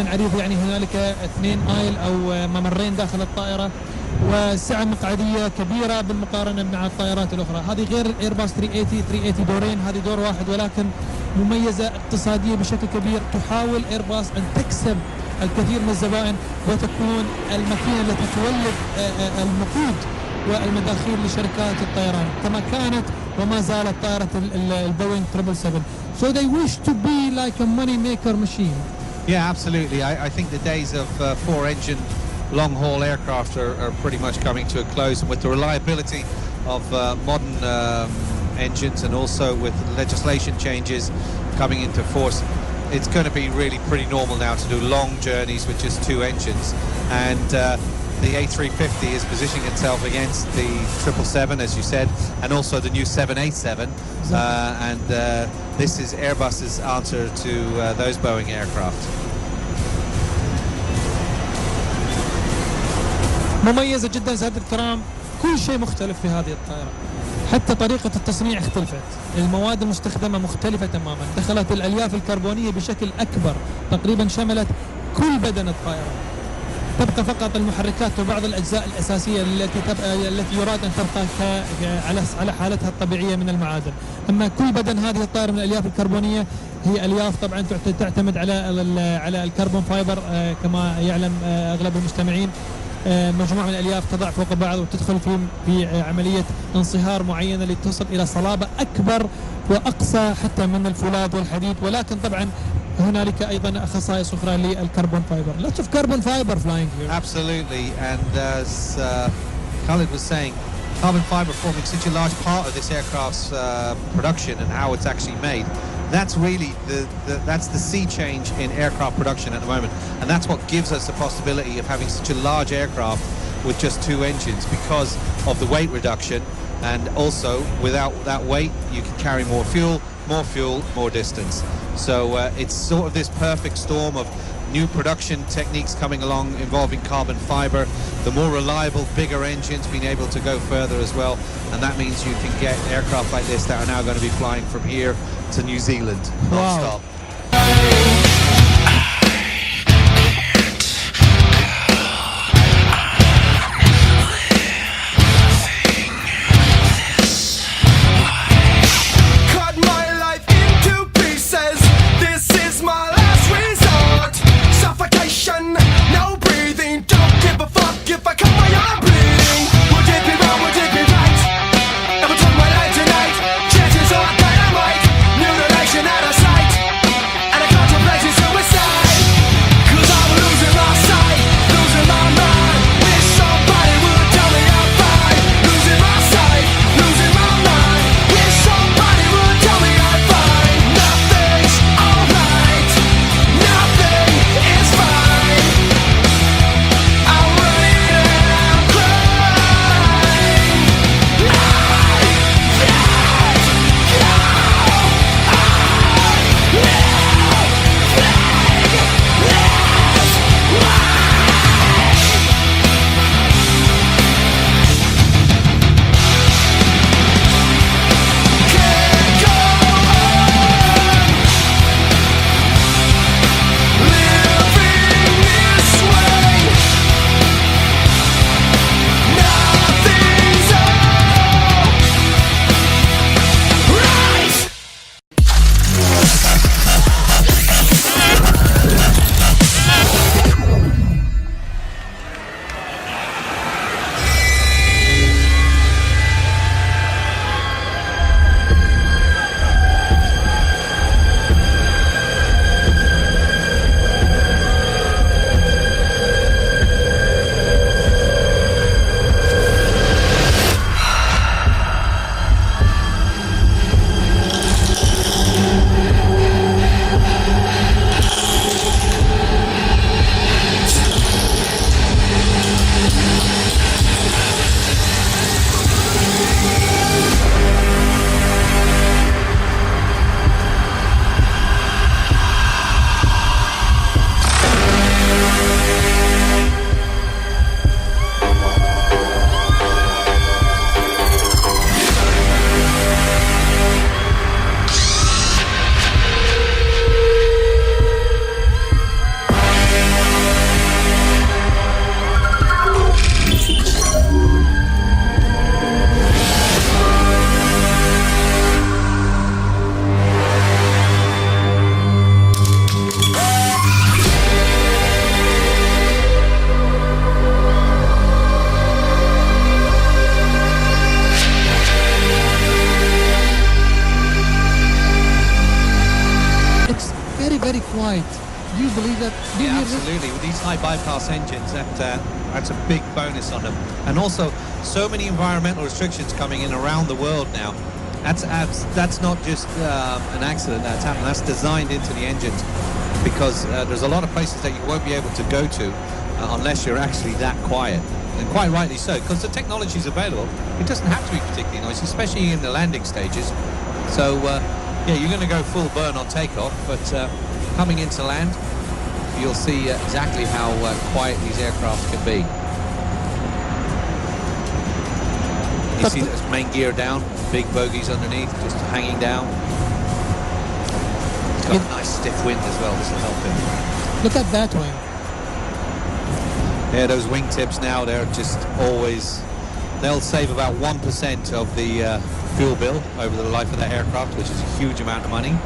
عريض يعني هنالك 2 آيل أو ممرين داخل الطائرة، وسعة مقعدية كبيرة بالمقارنة مع الطائرات الأخرى. هذه غير الإيرباص 380 دورين، هذه دور واحد، ولكن مميزة اقتصادية بشكل كبير. تحاول إيرباص أن تكسب الكثير من الزبائن وتكون الماكينة التي تولد النقود والمداخيل لشركات الطيران كما كانت وما زالت طائرة البوينغ 777. So they wish to be like a money maker machine. Yeah, absolutely. I think the days of four-engine long-haul aircraft are pretty much coming to a close, and with the reliability of modern engines, and also with legislation changes coming into force, it's going to be really pretty normal now to do long journeys with just two engines. And the A350 is positioning itself against the 777, as you said, and also the new 787. And this is Airbus's answer to those Boeing aircraft. مميزة جدا سادة الكرام، كل شيء مختلف في هذه الطائرة، حتى طريقة التصنيع اختلفت، المواد المستخدمة مختلفة تماما، دخلت الألياف الكربونية بشكل أكبر، تقريبا شملت كل بدن الطائرة. تبقى فقط المحركات وبعض الأجزاء الأساسية التي يراد أن تبقى على حالتها الطبيعية من المعادن. أما كل بدن هذه الطائرة من الألياف الكربونية هي ألياف طبعا تعتمد على الكربون فايبر، كما يعلم أغلب المستمعين. مجموعة من الألياف تضع فوق بعض وتدخل في عملية انصهار معينة لتصل إلى صلابة أكبر وأقصى حتى من الفولاذ والحديد، ولكن طبعا هنالك أيضا خصائص أخرى للكربون فايبر. Lots of carbon fiber flying here. Absolutely, and as Khalid was saying, carbon fiber forming such a large part of this aircraft's production and how it's actually made. That's really that's the sea change in aircraft production at the moment, and that's what gives us the possibility of having such a large aircraft with just two engines, because of the weight reduction, and also without that weight you can carry more fuel, more distance. So it's sort of this perfect storm of new production techniques coming along involving carbon fiber, the more reliable, bigger engines being able to go further as well, and that means you can get aircraft like this that are now going to be flying from here to New Zealand non-stop. Cut my life into pieces. This is my last resort. Suffocation, no breathing. Don't give a fuck if I cut my arm bleeding. Would it be wrong? Would it be right? If I took my life tonight, chances are that I might. Mutilation out of sight, and I contemplate quiet. Do you believe that? Do Yeah, you absolutely. With these high bypass engines, that's a big bonus on them. And also, so many environmental restrictions coming in around the world now. That's not just an accident that's happened. That's designed into the engines because there's a lot of places that you won't be able to go to unless you're actually that quiet. And quite rightly so, because the technology is available. It doesn't have to be particularly noisy, especially in the landing stages. So, yeah, you're going to go full burn on takeoff, but coming into land, you'll see exactly how quiet these aircraft can be. You see this main gear down, big bogies underneath, just hanging down. It's got a nice stiff wind as well, this will help him. Look at that wing. Yeah, those wingtips now, they're just always, they'll save about 1% of the fuel bill over the life of the aircraft, which is a huge amount of money.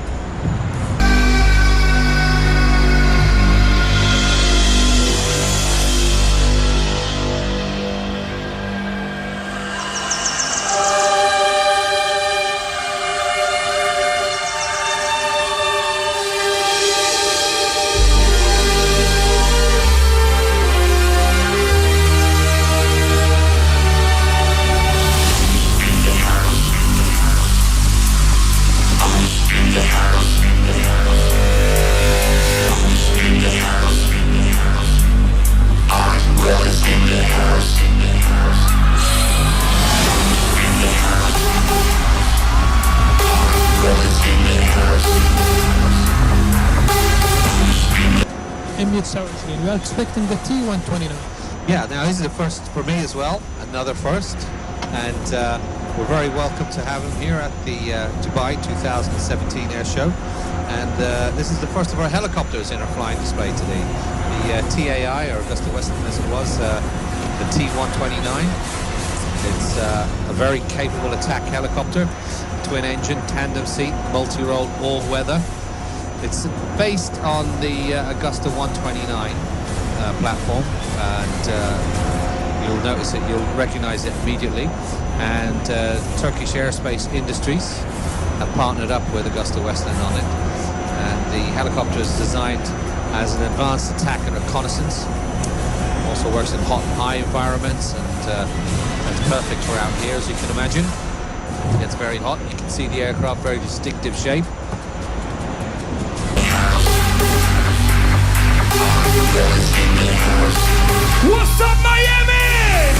We are expecting the T129. Yeah, now this is a first for me as well, another first, and we're very welcome to have him here at the Dubai 2017 Air Show. And this is the first of our helicopters in our flying display today. The TAI, or Augusta Western as it was, the T129. It's a very capable attack helicopter, twin engine, tandem seat, multi-role, all-weather. It's based on the Augusta 129 platform, and you'll notice it, you'll recognize it immediately. And Turkish Aerospace Industries have partnered up with Augusta Western on it. And the helicopter is designed as an advanced attack and reconnaissance. Also works in hot and high environments, and that's perfect for out here, as you can imagine. It gets very hot. You can see the aircraft, very distinctive shape. What's up, Miami?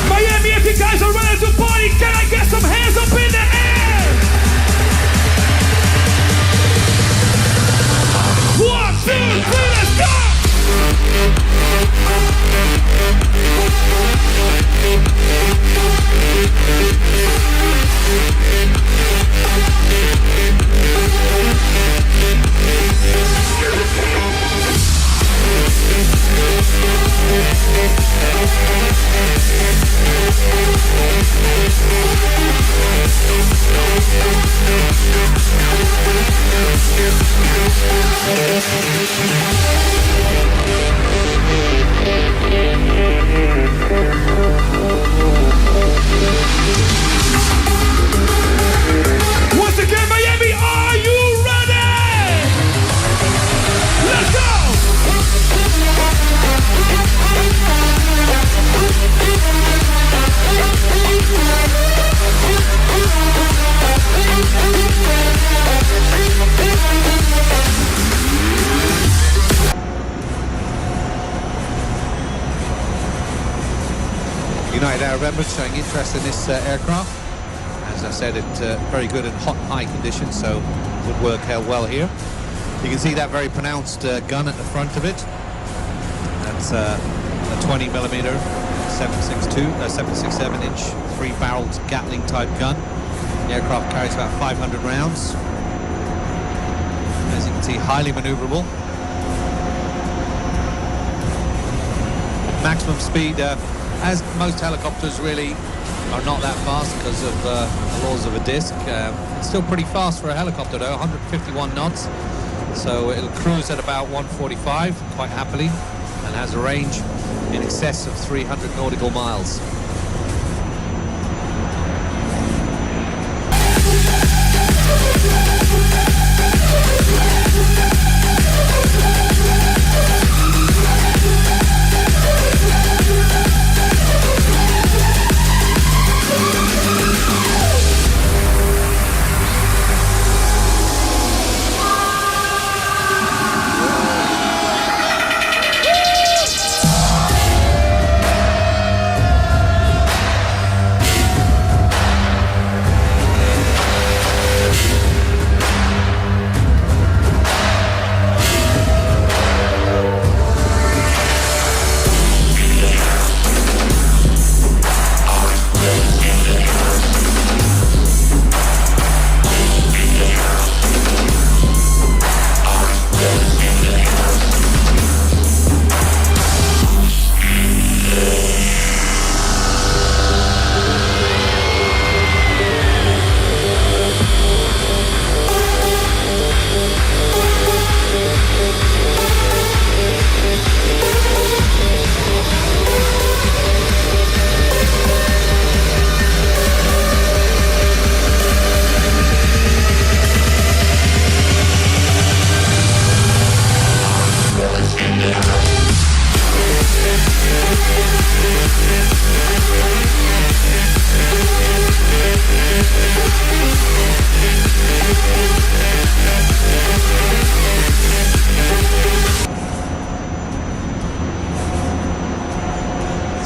Miami, if you guys are ready to party, can I get some hands up in the air? 1, 2, 3, let's go! Once again, Miami, are you ready? Let's go! United Arab Emirates showing interest in this aircraft. As I said, it's very good in hot and high conditions, so would work well here. You can see that very pronounced gun at the front of it. That's a 20mm 7.67-inch three-barreled Gatling type gun. The aircraft carries about 500 rounds. As you can see, highly maneuverable. Maximum speed, as most helicopters really are not that fast because of the laws of a disc. It's still pretty fast for a helicopter though, 151 knots. So it'll cruise at about 145 quite happily, and has a range in excess of 300 nautical miles.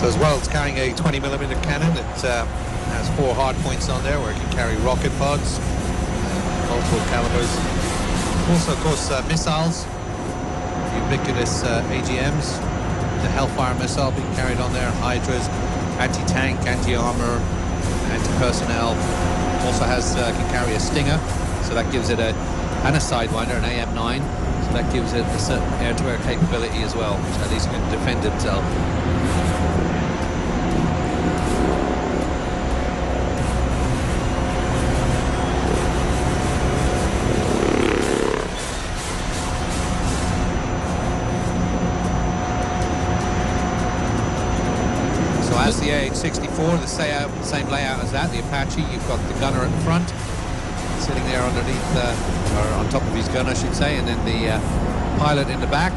So as well, it's carrying a 20mm cannon that has 4 hard points on there where it can carry rocket pods, multiple calibers. Also, of course, missiles, ubiquitous AGMs, the Hellfire missile being carried on there, Hydras, anti-tank, anti-armor, anti-personnel. Also has can carry a Stinger, so that gives it and a Sidewinder, an AM-9, so that gives it a certain air-to-air capability as well, so at least it can defend itself. As the AH-64, the same layout as that, the Apache, you've got the gunner at the front, sitting there underneath, or on top of his gun, I should say, and then the pilot in the back.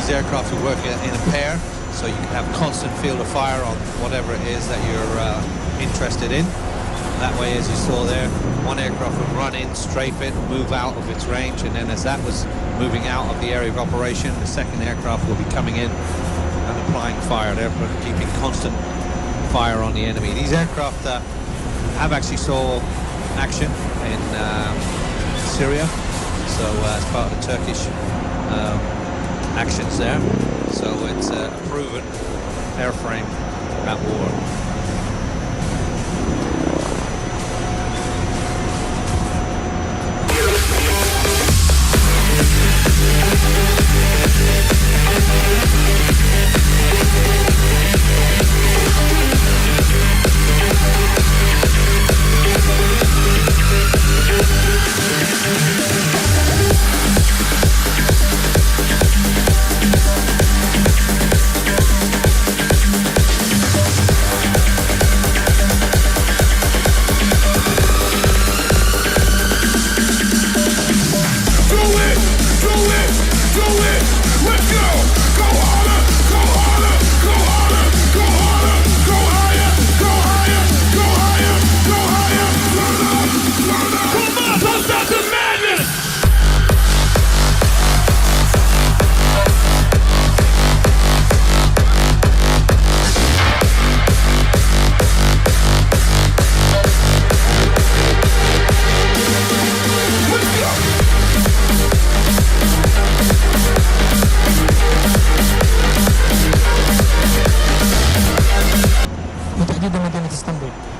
Aircraft will work in a pair, so you can have constant field of fire on whatever it is that you're interested in. That way, as you saw there, one aircraft would run in, strafe it, move out of its range, and then as that was moving out of the area of operation, the second aircraft will be coming in and applying fire. They're keeping constant fire on the enemy. These aircraft have actually saw action in Syria, so as part of the Turkish actions there, so it's a proven airframe at war.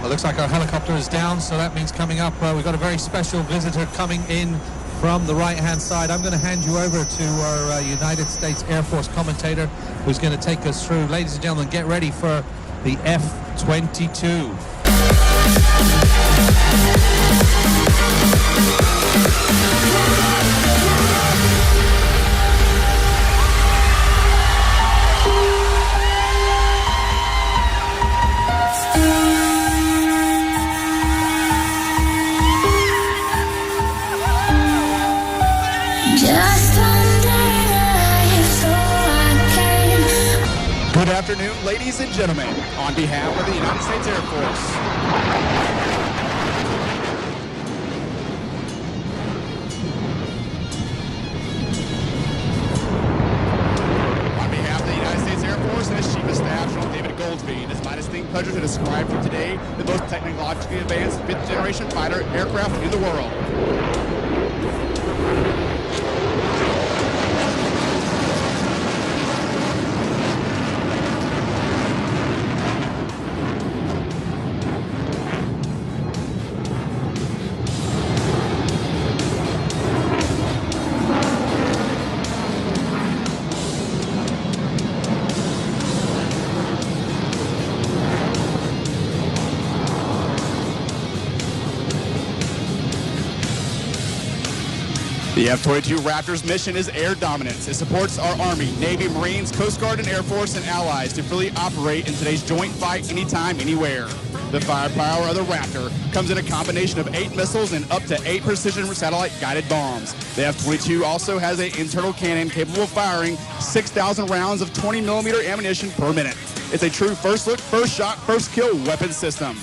Looks like our helicopter is down, so that means coming up, we've got a very special visitor coming in from the right-hand side. I'm going to hand you over to our United States Air Force commentator, who's going to take us through. Ladies and gentlemen, get ready for the F-22. ladies and gentlemen, on behalf of the United States Air Force. And its Chief of Staff, General David Goldsby. It's my distinct pleasure to describe for today the most technologically advanced fifth-generation fighter aircraft in the world. The F-22 Raptor's mission is air dominance. It supports our Army, Navy, Marines, Coast Guard, and Air Force and allies to freely operate in today's joint fight anytime, anywhere. The firepower of the Raptor comes in a combination of 8 missiles and up to 8 precision satellite-guided bombs. The F-22 also has an internal cannon capable of firing 6,000 rounds of 20mm ammunition per minute. It's a true first look, first shot, first kill weapon system.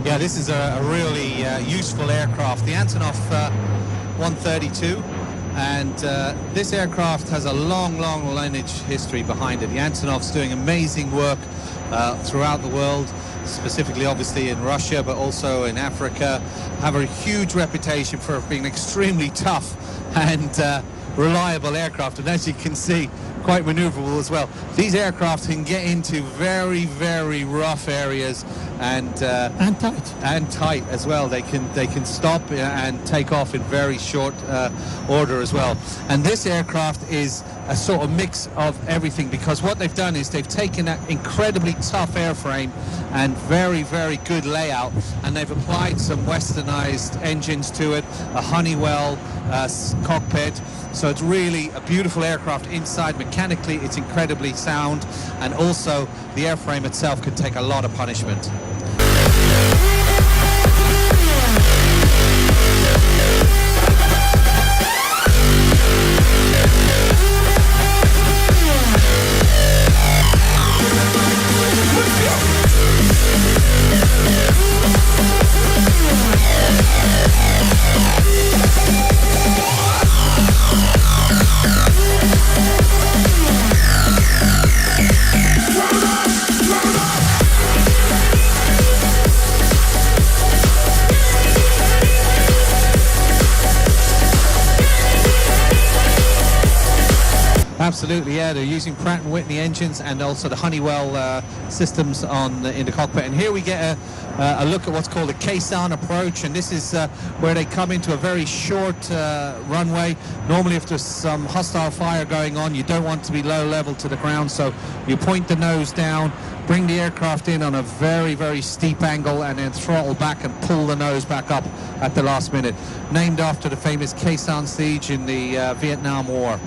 Yeah, this is a really useful aircraft, the Antonov 132, and this aircraft has a long lineage history behind it. The Antonov's doing amazing work throughout the world, specifically obviously in Russia, but also in Africa, have a huge reputation for being extremely tough and reliable aircraft, and as you can see, quite maneuverable as well. These aircraft can get into very, very rough areas and tight as well. They can stop and take off in very short order as well. And this aircraft is a sort of mix of everything, because what they've done is they've taken that incredibly tough airframe and very, very good layout, and they've applied some westernized engines to it, a Honeywell cockpit. So it's really a beautiful aircraft inside. Mechanically, it's incredibly sound, and also the airframe itself can take a lot of punishment. Absolutely, yeah. They're using Pratt & Whitney engines and also the Honeywell systems in the cockpit. And here we get a look at what's called a caisson approach, and this is where they come into a very short runway. Normally, if there's some hostile fire going on, you don't want to be low level to the ground, so you point the nose down, bring the aircraft in on a very, very steep angle, and then throttle back and pull the nose back up at the last minute. Named after the famous caisson siege in the Vietnam War.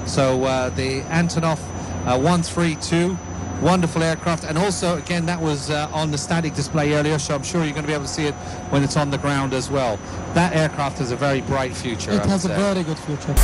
So the Antonov 132, wonderful aircraft, and also again that was on the static display earlier, so I'm sure you're going to be able to see it when it's on the ground as well. That aircraft has a very bright future. It has a very good future.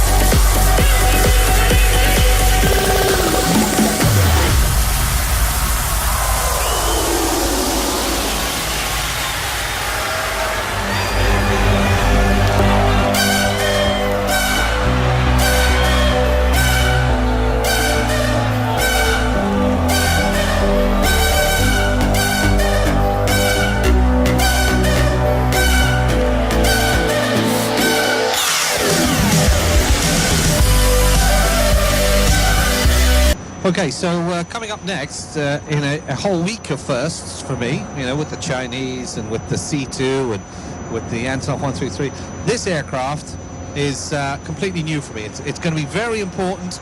Okay, so coming up next in a whole week of firsts for me, you know, with the Chinese and with the C2 and with the Antonov 133, this aircraft is completely new for me. It's going to be very important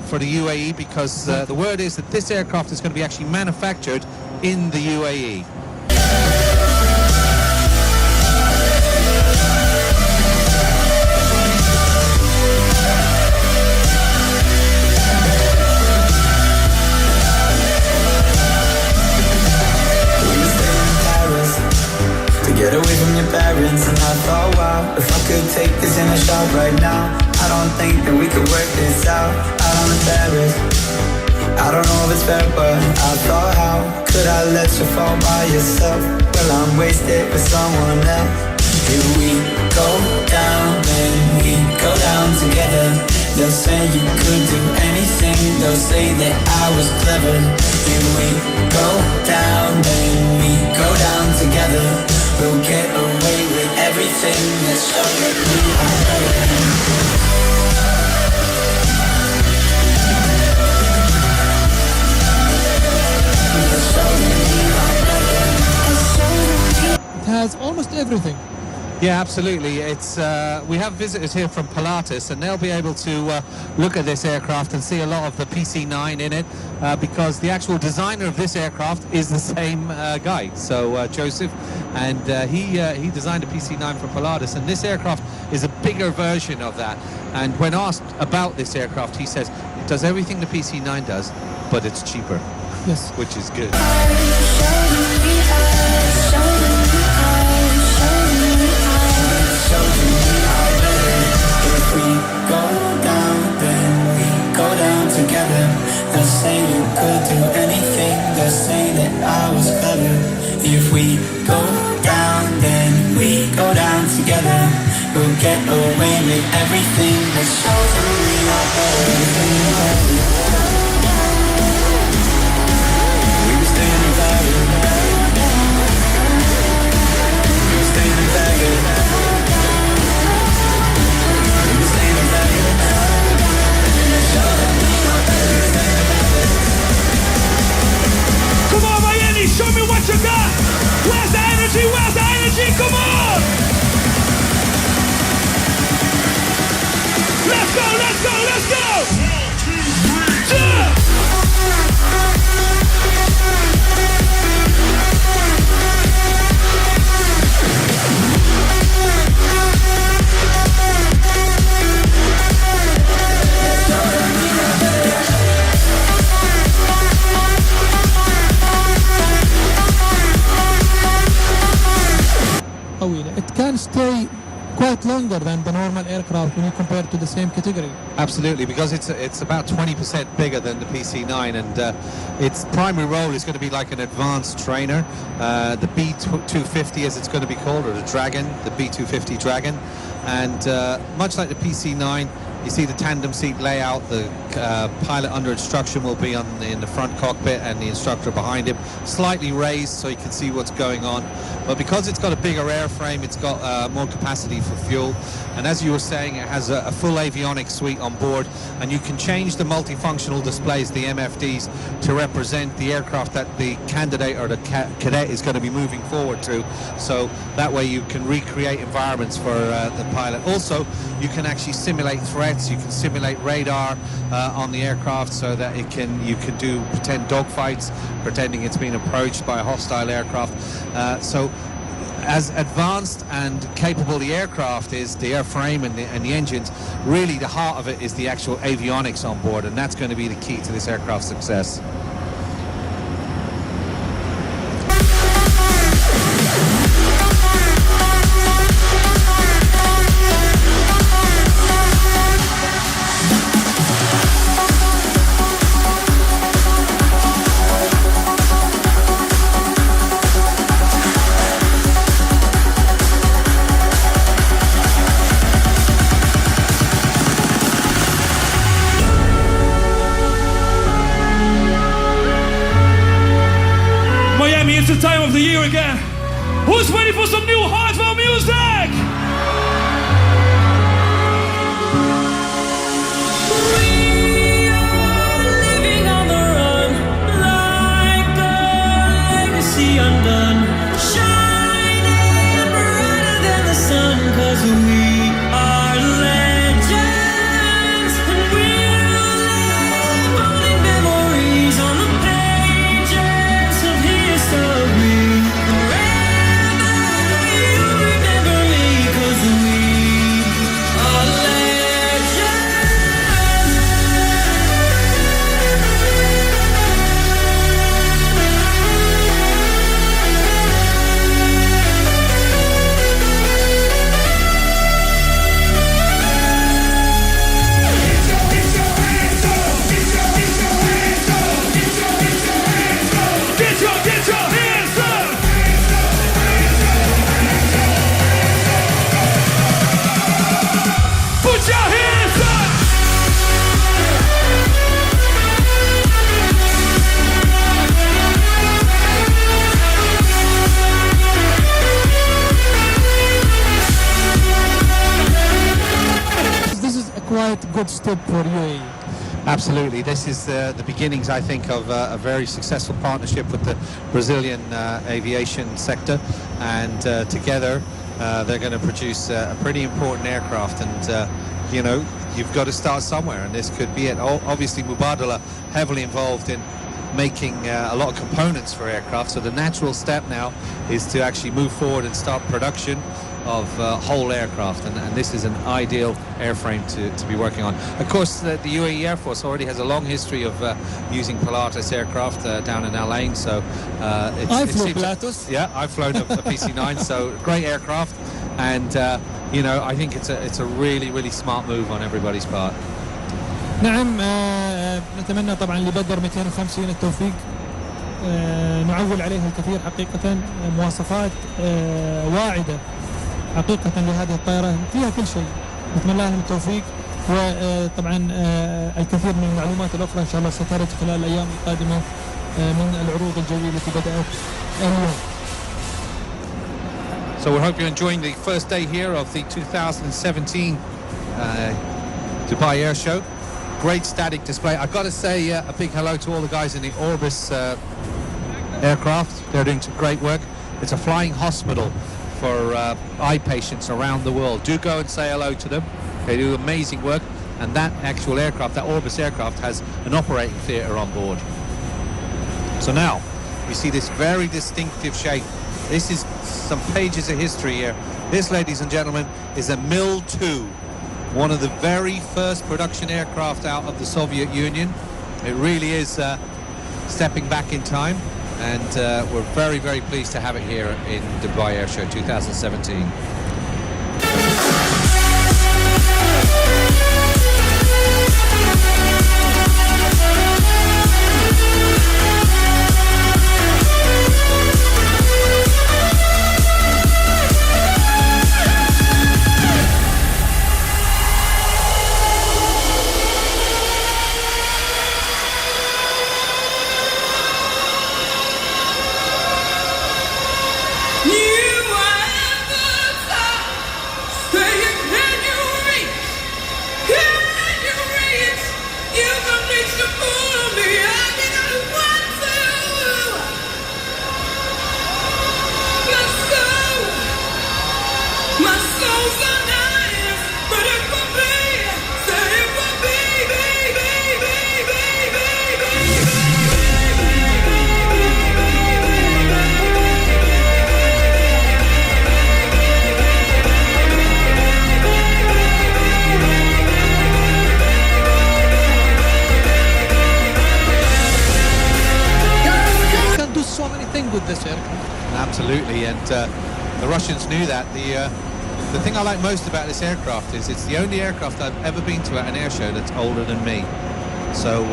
for the UAE, because the word is that this aircraft is going to be actually manufactured in the UAE. Get away from your parents, and I thought, wow, if I could take this in a shot right now, I don't think that we could work this out on the terrace. I don't know if it's fair, but I thought, how could I let you fall by yourself? Well, I'm wasted with someone else. Here we go down, then we go down together. They'll say you could do anything, they'll say that I was clever. Here we go down, then we go down together. We'll get away with everything. Let's show that we are better. Let's show that we are better. It has almost everything. Yeah, absolutely. It's we have visitors here from Pilatus, and they'll be able to look at this aircraft and see a lot of the PC-9 in it, because the actual designer of this aircraft is the same guy, so Joseph, and he designed a PC-9 for Pilatus, and this aircraft is a bigger version of that. And when asked about this aircraft, he says it does everything the PC-9 does, but it's cheaper. Yes. Which is good. If we go down, then we go down together. They'll say you could do anything, they'll say that I was clever. If we go down, then we go down together. We'll get away with everything. Let's show them we are better. We were staying in Vegas. We were staying in Vegas. We were staying in Vegas. Let's show them we are better. طويلة. It can stay quite longer than the normal aircraft when you compare to the same category. Absolutely, because it's about 20% bigger than the PC-9, and its primary role is going to be like an advanced trainer. The B250, as it's going to be called, or the Dragon, the B250 Dragon, and much like the PC-9, you see the tandem seat layout. The pilot under instruction will be in the front cockpit, and the instructor behind him, slightly raised so you can see what's going on. But because it's got a bigger airframe, it's got more capacity for fuel. And as you were saying, it has a full avionics suite on board, and you can change the multifunctional displays, the MFDs, to represent the aircraft that the candidate or the cadet is going to be moving forward to. So that way you can recreate environments for the pilot. Also, you can actually simulate threats. You can simulate radar on the aircraft, so that you can do pretend dogfights, pretending it's being approached by a hostile aircraft. So as advanced and capable the aircraft is, the airframe and the engines, really the heart of it is the actual avionics on board, and that's going to be the key to this aircraft's success. It's the time of the year again. Who's ready for some new hardcore music? We are living on the run, like a legacy undone, shining brighter than the sun, 'cause we are legends, and we'll live on in memories on the pages of history. Forever you remember me, 'cause we are Get your hands up! Put your hands up! This is a quite good step for UAE. Absolutely. This is the beginnings, I think, of a very successful partnership with the Brazilian aviation sector, and together they're going to produce a pretty important aircraft, and you know, you've got to start somewhere, and this could be it. Obviously, Mubadala heavily involved in making a lot of components for aircraft, so the natural step now is to actually move forward and start production of whole aircraft, and this is an ideal airframe to be working on. Of course, the UAE Air Force already has a long history of using Pilatus aircraft down in Al Ain, so I flew Pilatus. Yeah, I've flown a PC-9, so great aircraft, and you know, I think it's a really smart move on everybody's part. نعم، نتمنى طبعا لبدر 250 التوفيق. نعول عليها الكثير حقيقة. مواصفات واعدة حقيقة لهذه الطائرة، فيها كل شيء. نتمنى لهم التوفيق، وطبعا الكثير من المعلومات الأخرى إن شاء الله سترد خلال الأيام القادمة من العروض الجوية التي بدأت اليوم. So we hope you're enjoying the first day here of the 2017 Dubai Air Show. Great static display. I've got to say a big hello to all the guys in the Orbis aircraft. They're doing some great work. It's a flying hospital for eye patients around the world. Do go and say hello to them. They do amazing work, and that actual aircraft, that Orbis aircraft, has an operating theatre on board. So now you see this very distinctive shape. This is some pages of history here. This, ladies and gentlemen, is a Mil-2, one of the very first production aircraft out of the Soviet Union. It really is stepping back in time. and we're very, very pleased to have it here in Dubai Air Show 2017. Absolutely, and the Russians knew that. The thing I like most about this aircraft is it's the only aircraft I've ever been to at an air show that's older than me. So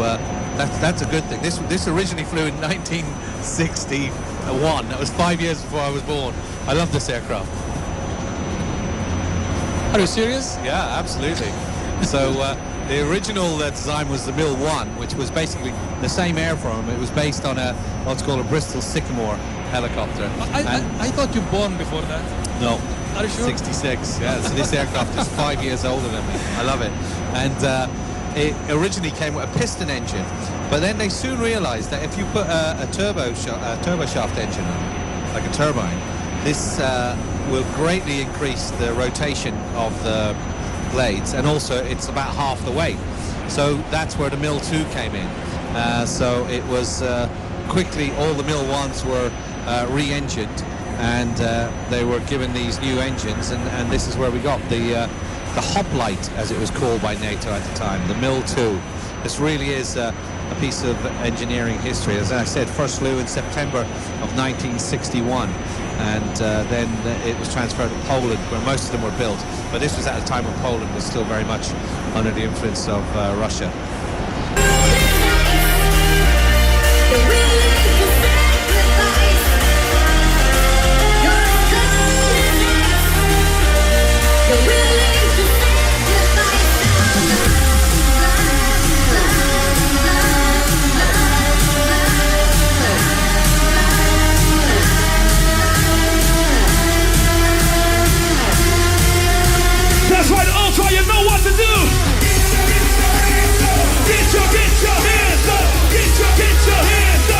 that's a good thing. This originally flew in 1961. That was 5 years before I was born. I love this aircraft. Are you serious? Yeah, absolutely. So the original design was the Mill 1, which was basically the same airframe. It was based on what's called a Bristol Sycamore helicopter. I thought you were born before that. No. Are you sure? 66, yeah. So this aircraft is 5 years older than me. I love it. And it originally came with a piston engine, but then they soon realized that if you put a turbo shaft engine on, like a turbine, this will greatly increase the rotation of the blades, and also it's about half the weight. So that's where the Mill 2 came in. So it was quickly all the Mill 1s were re-engined, and they were given these new engines, and this is where we got the hoplite, as it was called by NATO at the time, the Mill 2. This really is a piece of engineering history. As I said, first flew in September of 1961, and then it was transferred to Poland, where most of them were built. But this was at a time when Poland was still very much under the influence of Russia. That's right, Ultra, you know what to do. Get your hands up. Get your hands up.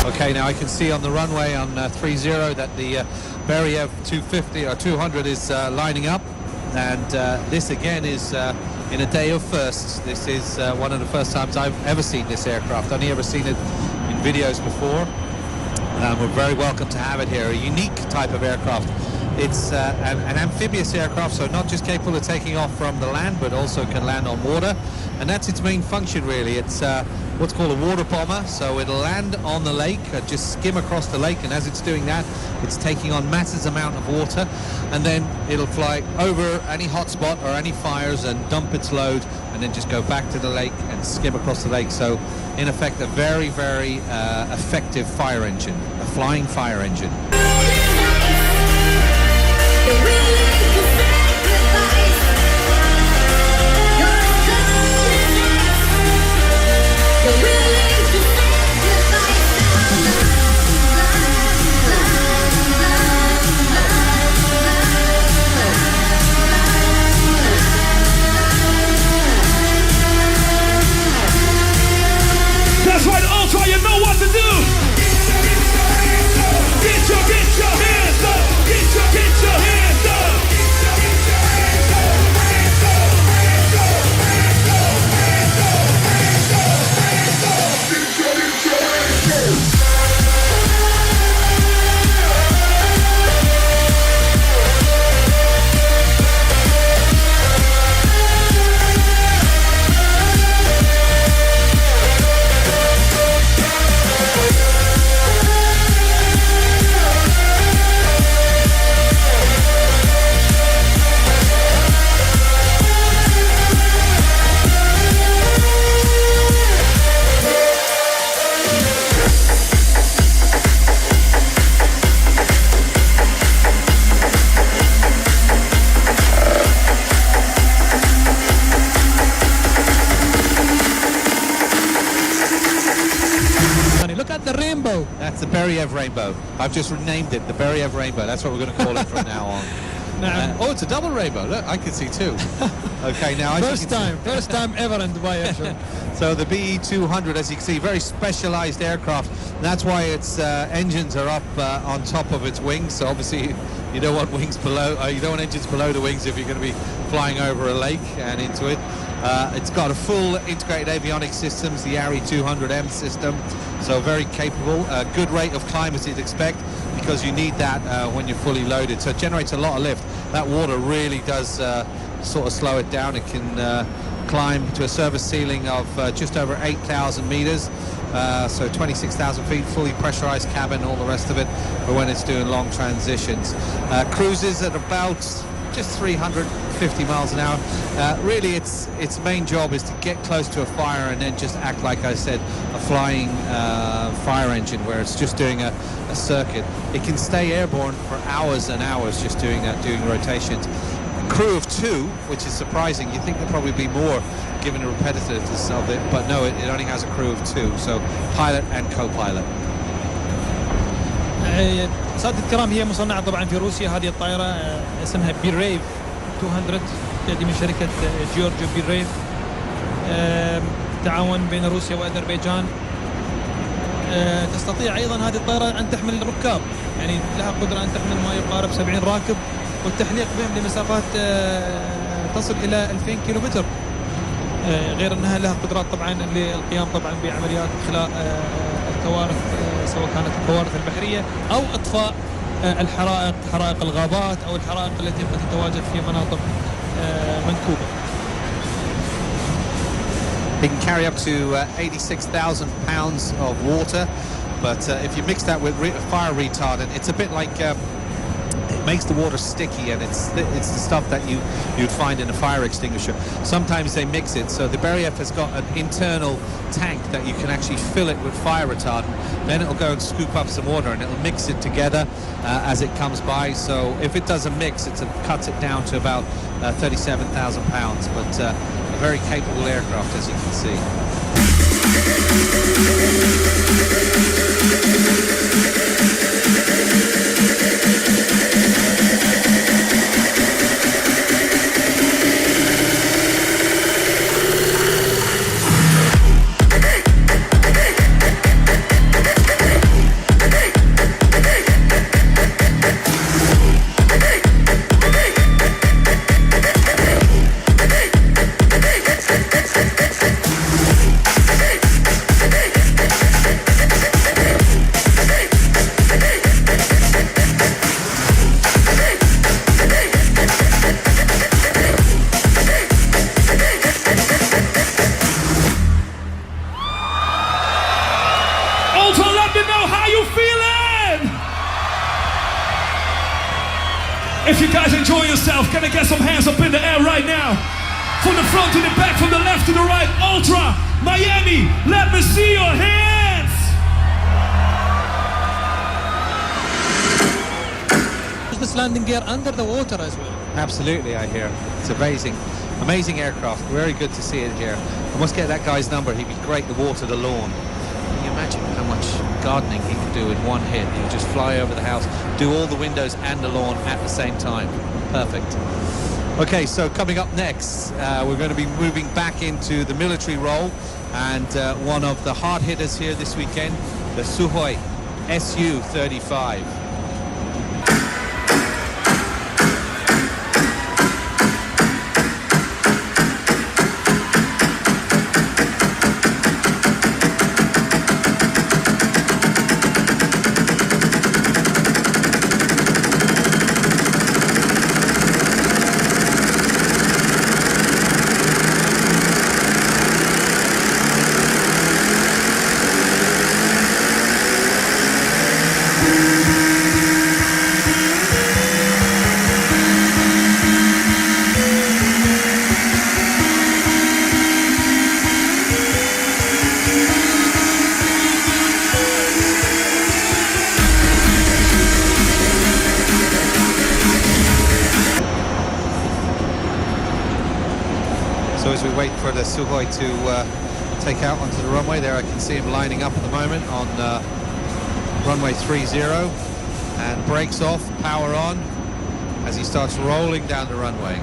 Okay, now I can see on the runway on 30 that the Beriev 250 or 200 is lining up, and this again is in a day of firsts. This is one of the first times I've ever seen this aircraft. Only ever seen it in videos before. We're very welcome to have it here. A unique type of aircraft. It's an amphibious aircraft, so not just capable of taking off from the land, but also can land on water, and that's its main function really. It's what's called a water bomber, so it'll land on the lake, just skim across the lake, and as it's doing that, it's taking on massive amount of water, and then it'll fly over any hotspot or any fires and dump its load, and then just go back to the lake and skim across the lake. So in effect, a very, very effective fire engine, a flying fire engine. That's right, Ultra, you know what to do. Get your hands up. Get your hands up. the Beriev Rainbow. I've just renamed it the Beriev Rainbow. That's what we're going to call it from now on. Oh, it's a double rainbow. Look, I can see two. Okay, now first time ever in Dubai actually. So the BE200, as you can see, very specialized aircraft. That's why its engines are up on top of its wings. So obviously you don't want wings below. You don't want engines below the wings if you're going to be flying over a lake and into it. It's got a full integrated avionics systems, the ARI 200M system. So very capable, good rate of climb as you'd expect, because you need that when you're fully loaded. So it generates a lot of lift. That water really does sort of slow it down. It can climb to a service ceiling of just over 8,000 meters. So 26,000 feet, fully pressurized cabin, all the rest of it, for when it's doing long transitions. Cruises at about just 350 miles an hour. Really, its main job is to get close to a fire and then just act like I said, a flying fire engine, where it's just doing a circuit. It can stay airborne for hours and hours just doing that, doing rotations. Crew of two, which is surprising. You think there'd probably be more given the repetitiveness of it, but no, it only has a crew of two, so pilot and co-pilot. سادة الكرام، هي مصنعة طبعا في روسيا. هذه الطائرة اسمها بيريف 200، تأتي من شركة جيورجيو بيريف. تعاون بين روسيا وأذربيجان. تستطيع أيضا هذه الطائرة أن تحمل الركاب، يعني لها قدرة أن تحمل ما يقارب 70 راكب، والتحليق بهم لمسافات تصل إلى 2000 كيلومتر. غير أنها لها قدرات طبعا للقيام طبعا بعمليات إخلاء الكوارث، سواء كانت الكوارث البحرية أو إطفاء الحرائق، حرائق الغابات أو الحرائق التي قد تتواجد في مناطق منكوبة. It can carry up to 86,000 pounds of water, but if you mix that with fire retardant, it's a bit like it makes the water sticky, and it's the stuff that you'd find in a fire extinguisher. Sometimes they mix it, so the Beriev has got an internal tank that you can actually fill it with fire retardant. Then it'll go and scoop up some water and it'll mix it together as it comes by. So if it doesn't mix, it cuts it down to about 37,000 pounds, but a very capable aircraft, as you can see. If you guys enjoy yourself, can I get some hands up in the air right now? From the front to the back, from the left to the right, Ultra, Miami, let me see your hands! This landing gear under the water as well. Absolutely, I hear. It's amazing. Amazing aircraft. Very good to see it here. I must get that guy's number. He'd be great to water the lawn. Can you imagine how much gardening he could do in one hit? He would just fly over the house, do all the windows and the lawn at the same time. Perfect. Okay, so coming up next, we're going to be moving back into the military role, and one of the hard hitters here this weekend, the Sukhoi Su-35. So as we wait for the Sukhoi to take out onto the runway, there I can see him lining up at the moment on runway 30 and brakes off, power on, as he starts rolling down the runway.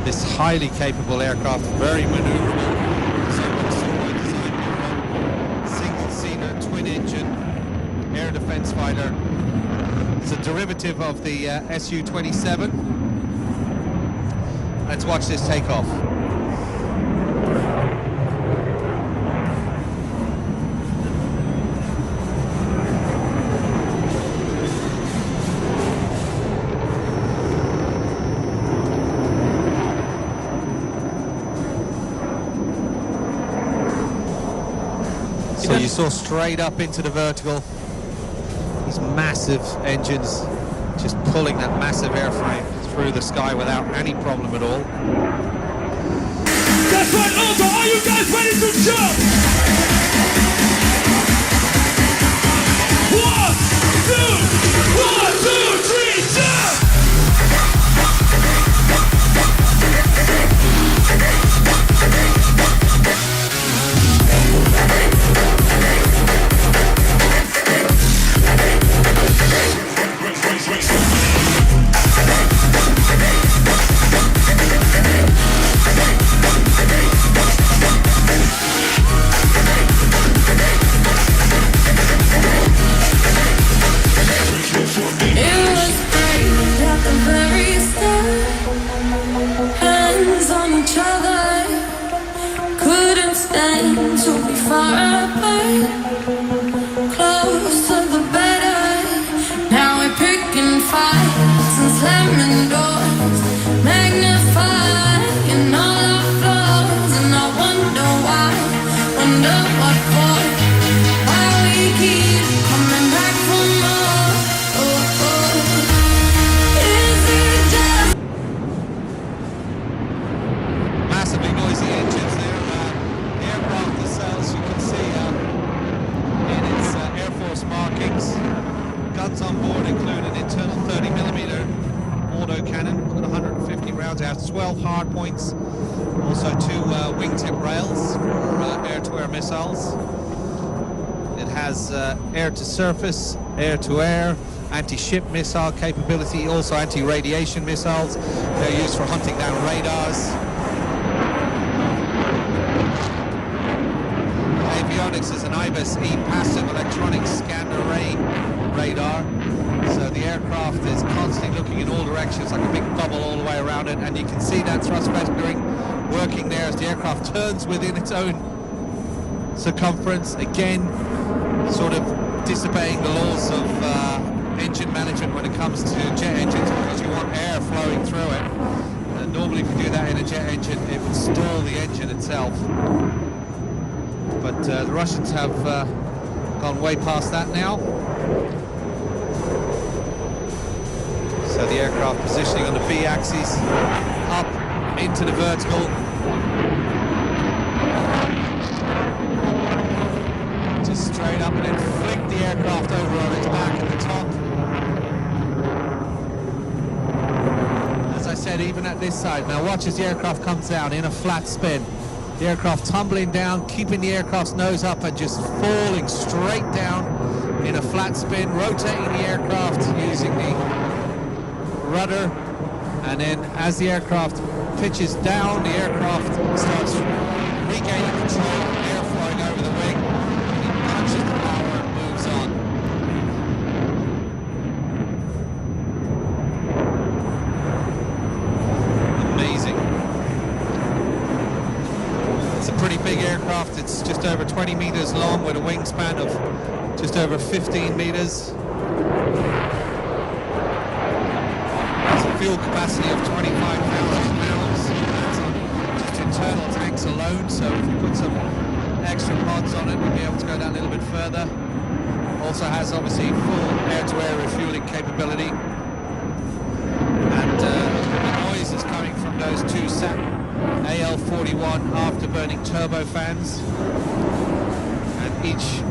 This highly capable aircraft, very maneuverable, single-seater, twin-engine air defense fighter. It's a derivative of the Su-27. Let's watch this takeoff. So you saw straight up into the vertical. These massive engines just pulling that massive airframe through the sky without any problem at all. That's right, Aldo, are you guys ready to jump? 1, 2, 3, jump! Massively noisy engines there. Aircraft themselves, you can see in its Air Force markings. Guns on board include an internal 30mm auto cannon with 150 rounds. It has 12 hard points. Also 2 wingtip rails for air-to-air missiles. It has air-to-surface, air-to-air, anti-ship missile capability, also anti-radiation missiles. They're used for hunting down radars. Avionics is an IBIS E passive electronic scan array radar. So the aircraft is constantly looking in all directions like a big bubble all the way around it, and you can see that thrust vectoring working there as the aircraft turns within its own circumference, again sort of disobeying the laws of engine management when it comes to jet engines, because you want air flowing through it. Normally if you do that in a jet engine, it would stall the engine itself. But the Russians have gone way past that now. So the aircraft positioning on the B axis, up into the vertical. Just straight up and then flick the aircraft over on its back at the top. As I said, even at this side. Now watch as the aircraft comes down in a flat spin. The aircraft tumbling down, keeping the aircraft's nose up and just falling straight down in a flat spin, rotating the aircraft using the rudder, and then as the aircraft pitches down, the aircraft starts regaining control, air flowing over the wing, and it punches the power and moves on. Amazing. It's a pretty big aircraft. It's just over 20 meters long with a wingspan of just over 15 meters. Fuel capacity of 25,000 pounds. That's on just internal tanks alone, so if you put some extra pods on it, we'll be able to go down a little bit further. Also has obviously full air-to-air refueling capability. And the noise is coming from those 2 SAP AL41 afterburning turbofans. And each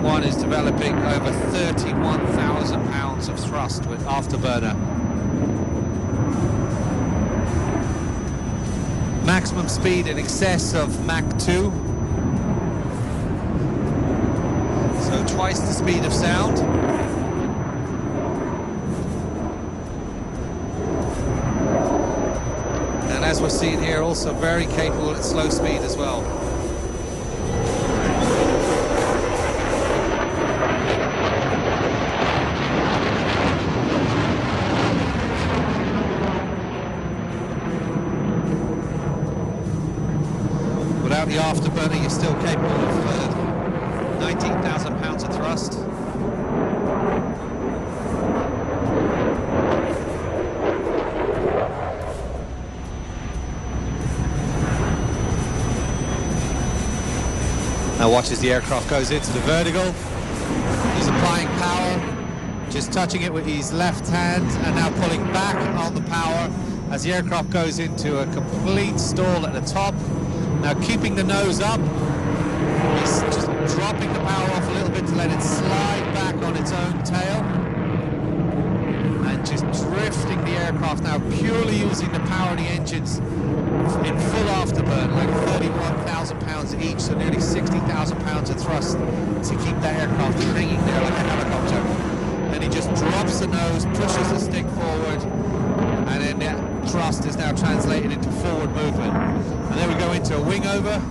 one is developing over 31,000 pounds of thrust with afterburner. Maximum speed in excess of Mach 2. So twice the speed of sound. And as we're seeing here, also very capable at slow speed as well. Without the afterburner, you're still capable of 19,000 pounds of thrust. Now watch as the aircraft goes into the vertical. He's applying power, just touching it with his left hand and now pulling back on the power as the aircraft goes into a complete stall at the top. Now keeping the nose up, he's just dropping the power off a little bit to let it slide back on its own tail. And just drifting the aircraft now, purely using the power of the engines in full afterburn, like 31,000 pounds each, so nearly 60,000 pounds of thrust to keep that aircraft hanging there like a helicopter. Then he just drops the nose, pushes the stick forward, and then that thrust is now translated into forward movement. And then we go into a wing over.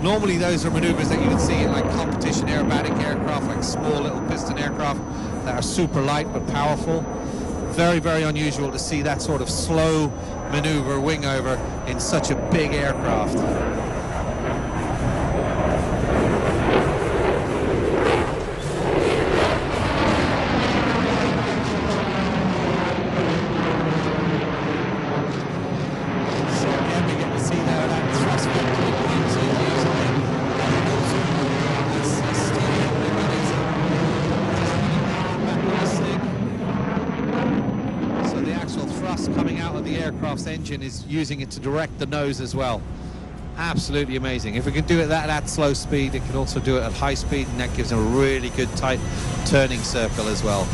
Normally those are maneuvers that you would see in like competition aerobatic aircraft, like small little piston aircraft that are super light but powerful. Very, very unusual to see that sort of slow maneuver wing over in such a big aircraft. Coming out of the aircraft's engine is using it to direct the nose as well. Absolutely amazing. If we can do it at that slow speed, it can also do it at high speed, and that gives them a really good tight turning circle as well.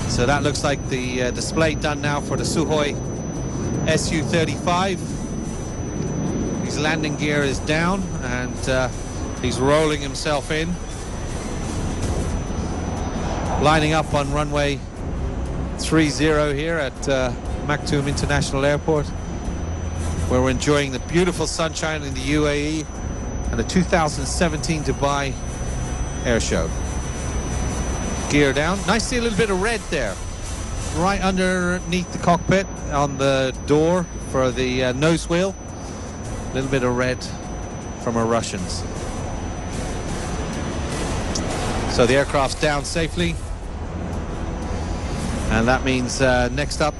So that looks like the display done now for the Sukhoi Su-35. His landing gear is down and he's rolling himself in, lining up on runway 30 here at Maktoum International Airport, where we're enjoying the beautiful sunshine in the UAE and the 2017 Dubai Air Show. Gear down. Nice to see a little bit of red there, right underneath the cockpit on the door for the nose wheel. A little bit of red from our Russians. So the aircraft's down safely. And that means next up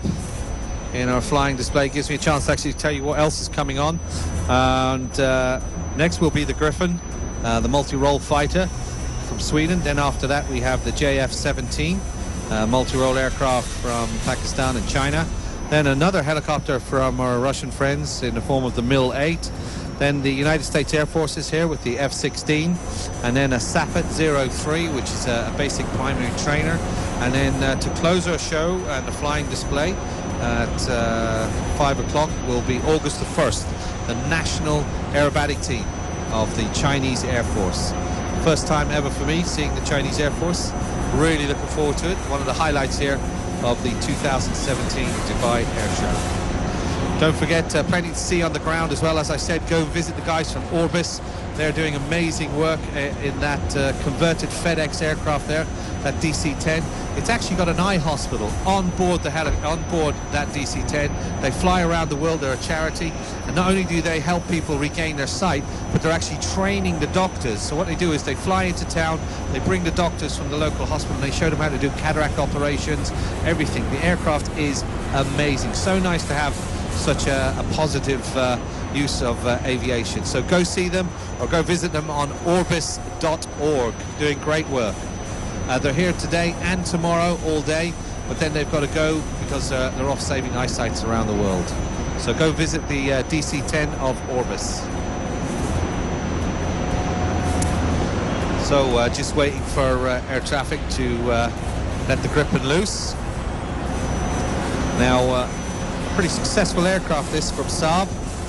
in our flying display gives me a chance to actually tell you what else is coming on. And next will be the Griffin, the multi-role fighter from Sweden. Then after that we have the JF-17, multi-role aircraft from Pakistan and China. Then another helicopter from our Russian friends in the form of the Mil-8. Then the United States Air Force is here with the F-16. And then a Safet 03, which is a basic primary trainer. And then to close our show and the flying display at 5 o'clock will be August the 1st, the national aerobatic team of the Chinese Air Force. First time ever for me seeing the Chinese Air Force. Really looking forward to it. One of the highlights here of the 2017 Dubai Air Show. Don't forget, plenty to see on the ground as well. As I said, go visit the guys from Orbis. They're doing amazing work in that converted FedEx aircraft there, that DC-10. It's actually got an eye hospital on board that DC-10. They fly around the world. They're a charity, and not only do they help people regain their sight, but they're actually training the doctors. So what they do is they fly into town, they bring the doctors from the local hospital, and they show them how to do cataract operations, everything. The aircraft is amazing. So nice to have such a positive use of aviation. So go see them or go visit them on orbis.org, doing great work. They're here today and tomorrow all day, but then they've got to go because they're off saving eyesights around the world. So go visit the DC-10 of Orbis. So just waiting for air traffic to let the Griffin loose. Now, pretty successful aircraft this from Saab,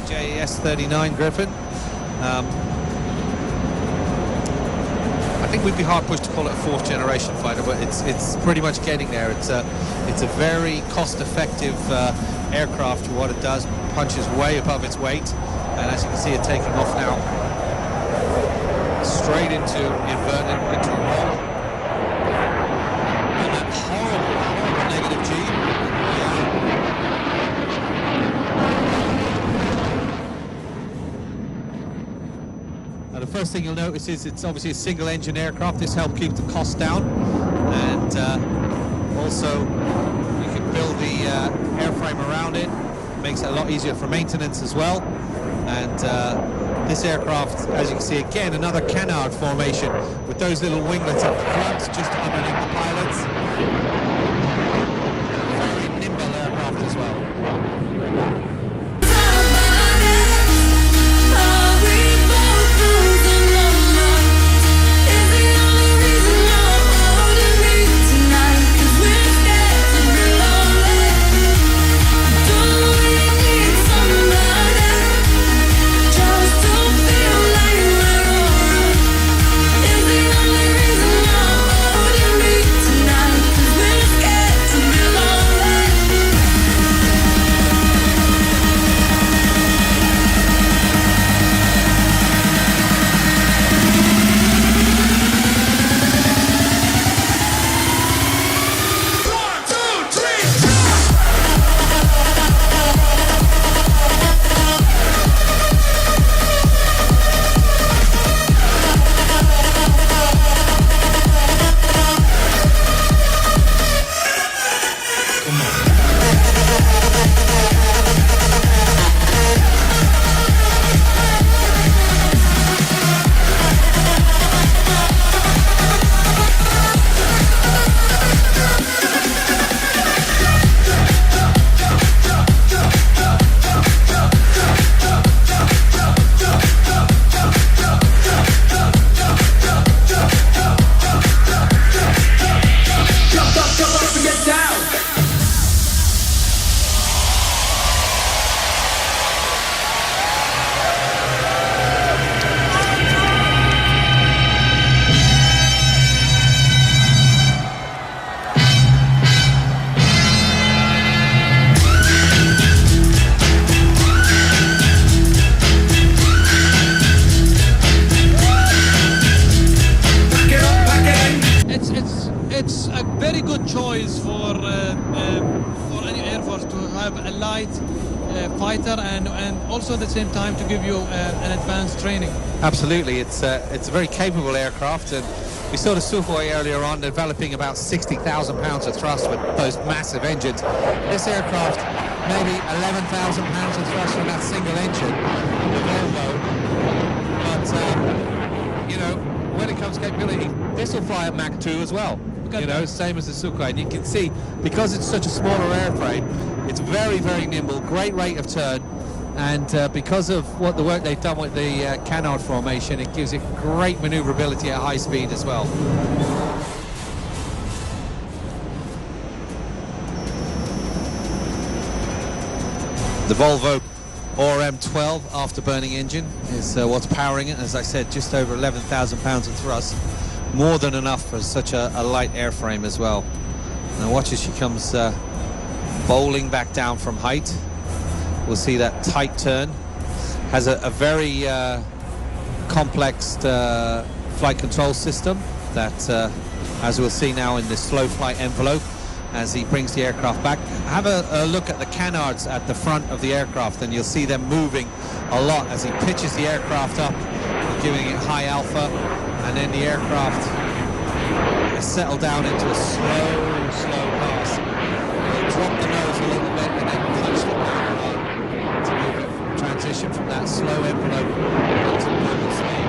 JS-39 Griffin. I think we'd be hard pushed to call it a fourth generation fighter, but it's pretty much getting there. It's a very cost-effective aircraft for what it does. Punches way above its weight, and as you can see, it taking off now straight into inverted into a roll. And that horrible negative G. The first thing you'll notice is it's obviously a single engine aircraft. This helped keep the cost down, and also you can build the airframe around it. Makes it a lot easier for maintenance as well. And this aircraft, as you can see, again another canard formation with those little winglets up front just underneath the pilots. Very nimble aircraft as well. And also at the same time to give you an advanced training. Absolutely, it's a very capable aircraft, and we saw the Hooایی earlier on developing about 60,000 pounds of thrust with those massive engines. This aircraft, maybe 11,000 pounds of thrust from that single engine, but you know, when it comes to capability, this will fly at Mach 2 as well. You know, same as the Sukhoi, and you can see because it's such a smaller airframe, it's very, very nimble, great rate of turn, and because of what the work they've done with the canard formation, it gives it great maneuverability at high speed as well. The Volvo RM12 afterburning engine is what's powering it. As I said, just over 11,000 pounds of thrust. More than enough for such a light airframe as well. Now watch as she comes bowling back down from height. We'll see that tight turn. Has a very complex flight control system that, as we'll see now in the slow flight envelope, as he brings the aircraft back. Have a look at the canards at the front of the aircraft, and you'll see them moving a lot as he pitches the aircraft up, giving it high alpha. And then the aircraft settle down into a slow pass. We'll drop the nose a little bit and then punch the power to move it, transition from that slow envelope to normal speed.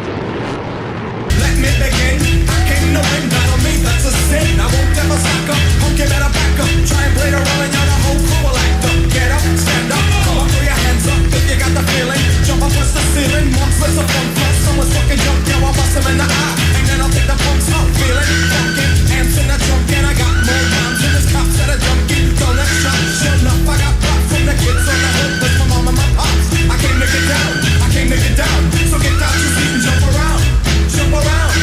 Let me begin. I came to win, battle me, that's a sin. I won't ever slack up, okay, better back up. Try and play the role and you're the whole crew will act up. Get up, stand up, come on, throw your hands up if you got the feeling. Jump up, push the ceiling, monsters of fun plus. Someone's fucking jump, yo, I'll bust him in the eye. And then I'll take the punks out, feeling funky. Amps in the trunk and I got more rounds in this cops that are junkie. Don't let shot, shut up, I got props from the kids on the hood with my mom and my pops. I came to get down, I came to get down. So get out your seat and jump around, jump around.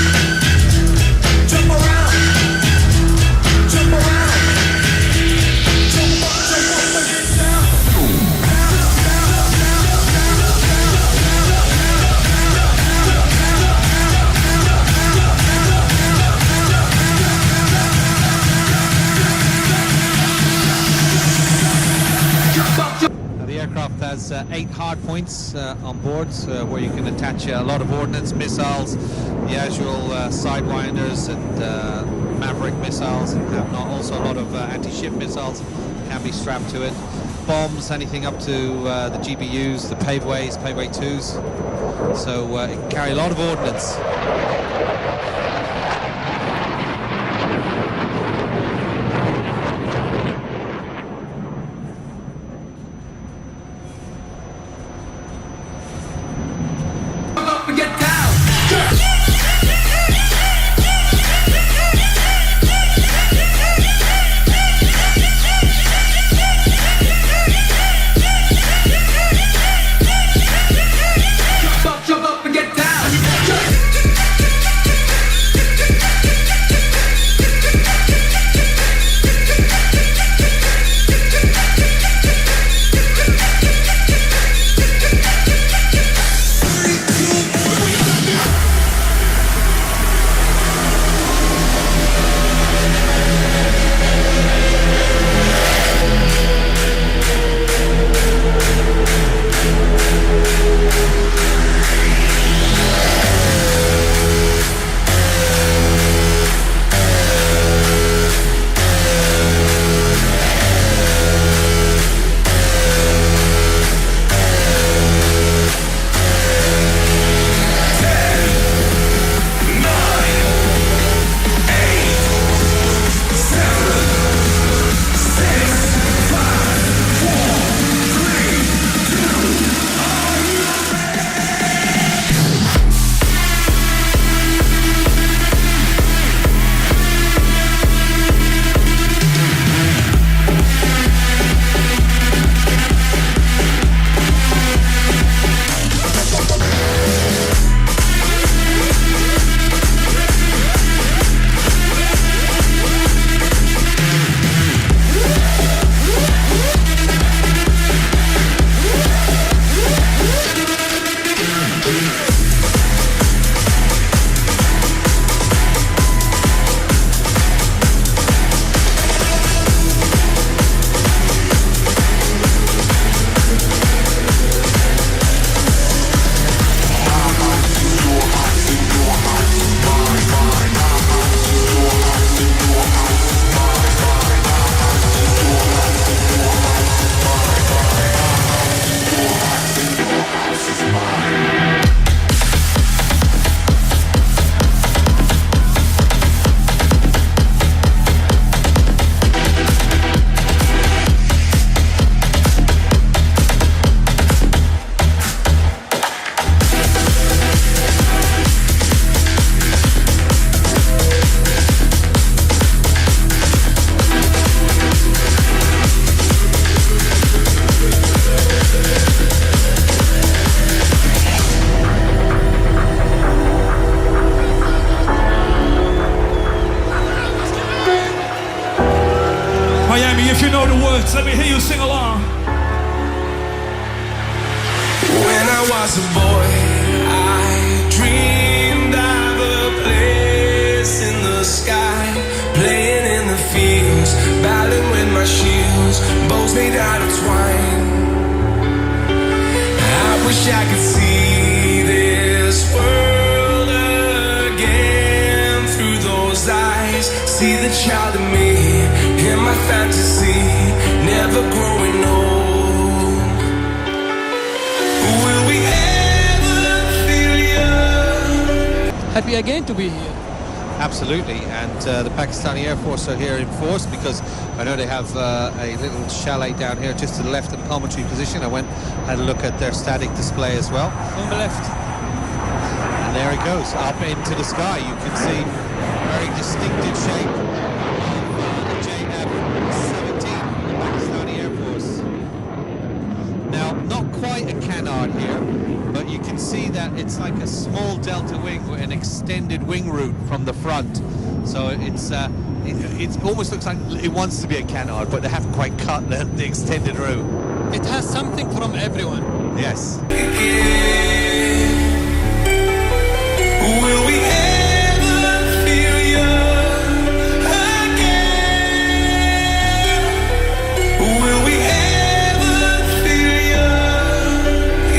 hard points on board where you can attach a lot of ordnance, missiles, the usual sidewinders and Maverick missiles, and also a lot of anti-ship missiles can be strapped to it. Bombs, anything up to the GBUs, the paveway 2s. So it can carry a lot of ordnance. If you know the words, let me hear you sing along. When I was a boy, I dreamed of a place in the sky, playing in the fields, battling with my shields, bows made out of twine. I wish I could see this world again through those eyes, see the child in me, in my fantasy, never growing old. Will we ever feel young? Happy again to be here. Absolutely, and the Pakistani Air Force are here in force because I know they have a little chalet down here just to the left in commentary position. I went, had a look at their static display as well. On the left. And there it goes, up into the sky. You can see very distinctive shape. A canard here, but you can see that it's like a small delta wing with an extended wing route from the front, so it almost looks like it wants to be a canard, but they haven't quite cut the extended route. It has something from everyone. Yes. Will we ever feel young again? Will we ever feel young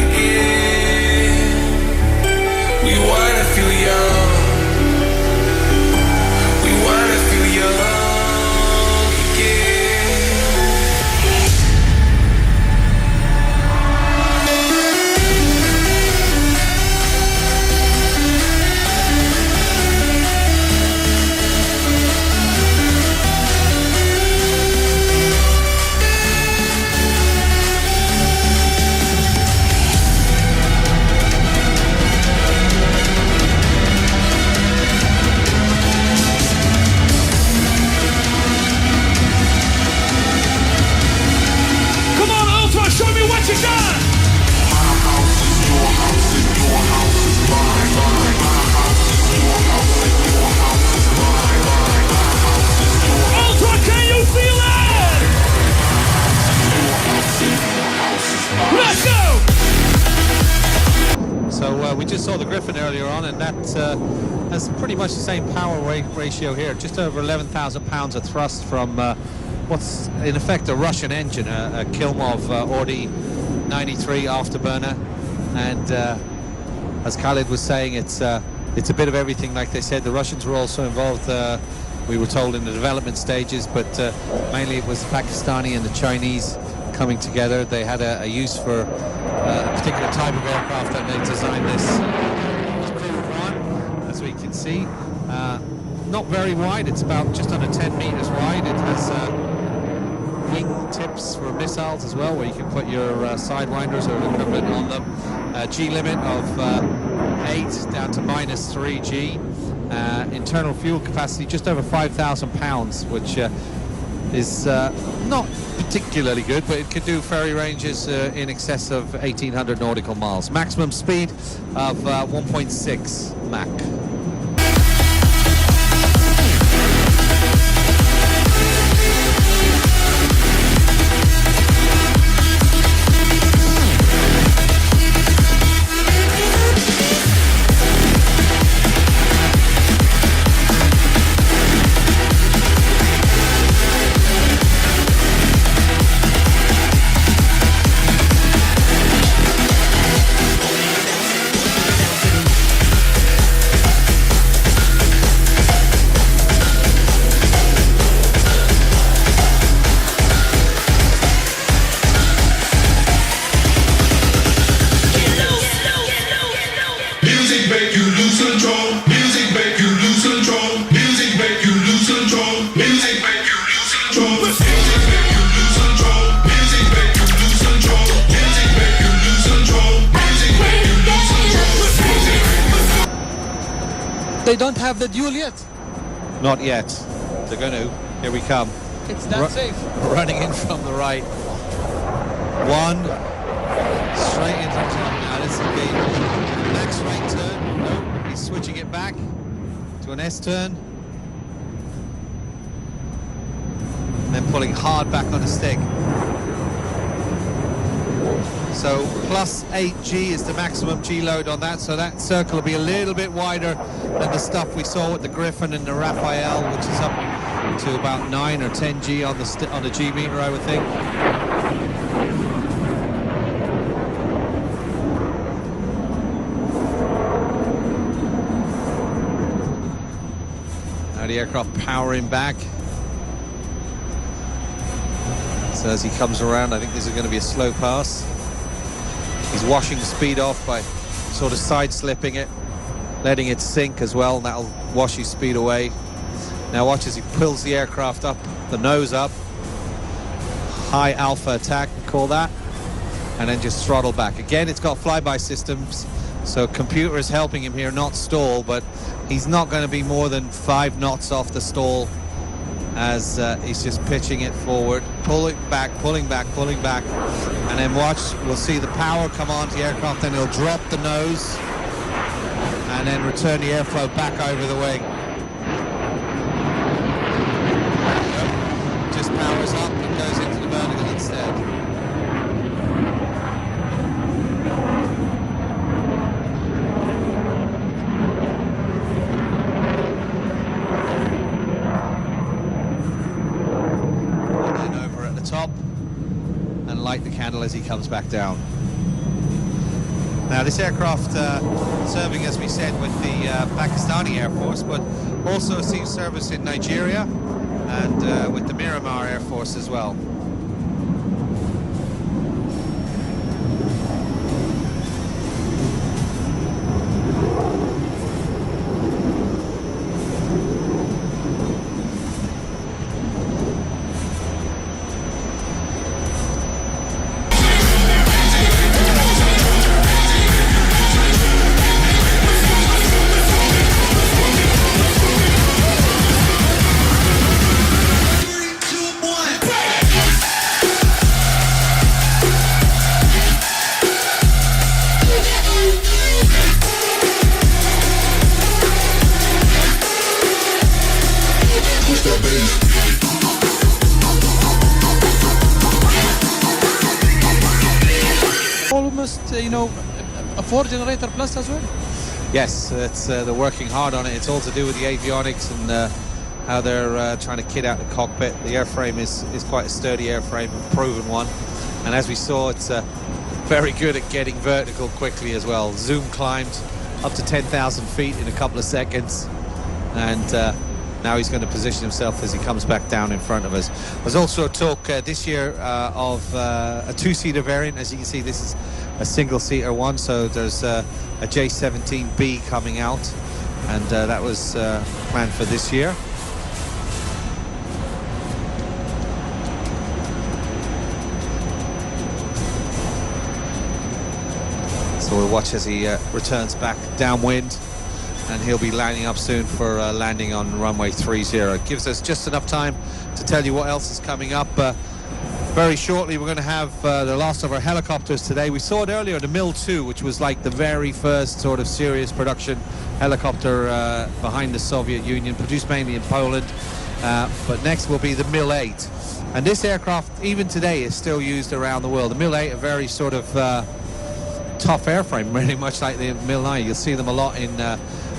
we just saw the Griffin earlier on, and that has pretty much the same power ratio here. Just over 11,000 pounds of thrust from what's in effect a Russian engine, a Kilmov Audi 93 afterburner. And as Khalid was saying, it's a bit of everything. Like they said, the Russians were also involved, we were told, in the development stages, but mainly it was Pakistani and the Chinese coming together. They had a use for a particular type of aircraft that they designed this crude one, as we can see. Not very wide, it's about just under 10 meters wide. It has wing tips for missiles as well, where you can put your sidewinders or equipment on them. G limit of 8 down to -3 G. Internal fuel capacity just over 5,000 pounds, which is not particularly good, but it can do ferry ranges in excess of 1,800 nautical miles. Maximum speed of 1.6 Mach. They don't have the duel yet. Not yet. They're going to. Here we come. It's that safe. Running in from the right. One. Straight into the top now. This will be the next right turn. No, he's switching it back to an S turn. And then pulling hard back on the stick. So plus 8G is the maximum G load on that, so that circle will be a little bit wider than the stuff we saw with the Griffin and the Raphael, which is up to about 9 or 10G on the G meter, I would think. Now the aircraft powering back. So as he comes around, I think this is going to be a slow pass. He's washing the speed off by sort of side-slipping it, letting it sink as well, and that'll wash his speed away. Now watch as he pulls the aircraft up, the nose up. High alpha attack, we call that. And then just throttle back. Again, it's got flyby systems, so computer is helping him here not stall, but he's not going to be more than 5 knots off the stall as he's just pitching it forward, pulling back, and then watch, we'll see the power come onto the aircraft, then he'll drop the nose and then return the airflow back over the wing. Just powers up and goes into the vertical instead. Top and light the candle as he comes back down. Now this aircraft serving, as we said, with the Pakistani Air Force, but also receives service in Nigeria and with the Miramar Air Force as well. Almost, you know, a 4-generator plus as well? Yes, they're working hard on it. It's all to do with the avionics and how they're trying to kit out the cockpit. The airframe is quite a sturdy airframe, a proven one. And as we saw, it's very good at getting vertical quickly as well. Zoom climbed up to 10,000 feet in a couple of seconds. And now he's going to position himself as he comes back down in front of us. There's also talk this year of a two-seater variant. As you can see, this is a single-seater one, so there's a J17B coming out, and that was planned for this year. So we'll watch as he returns back downwind, and he'll be lining up soon for landing on runway 30. It gives us just enough time to tell you what else is coming up. Very shortly we're going to have the last of our helicopters today. We saw it earlier, the Mil-2, which was like the very first sort of serious production helicopter behind the Soviet Union, produced mainly in Poland. But next will be the Mil-8. And this aircraft, even today, is still used around the world. The Mil-8, a very sort of tough airframe, really much like the Mil-9. You'll see them a lot in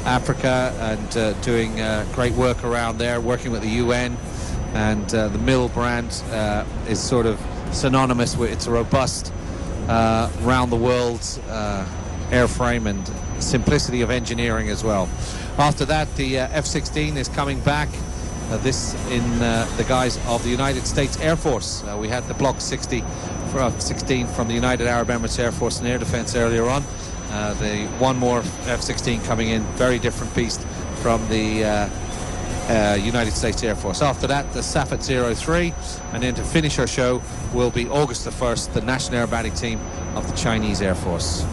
Africa and doing great work around there, working with the UN. And the Mil brand is sort of synonymous with its robust, round-the-world airframe and simplicity of engineering as well. After that, the F-16 is coming back, this in the guise of the United States Air Force. We had the Block 16 from the United Arab Emirates Air Force and Air Defense earlier on. The one more F-16 coming in, very different beast from the United States Air Force. After that, the Safet 03, and then to finish our show will be August the 1st, the National Aerobatic Team of the Chinese Air Force.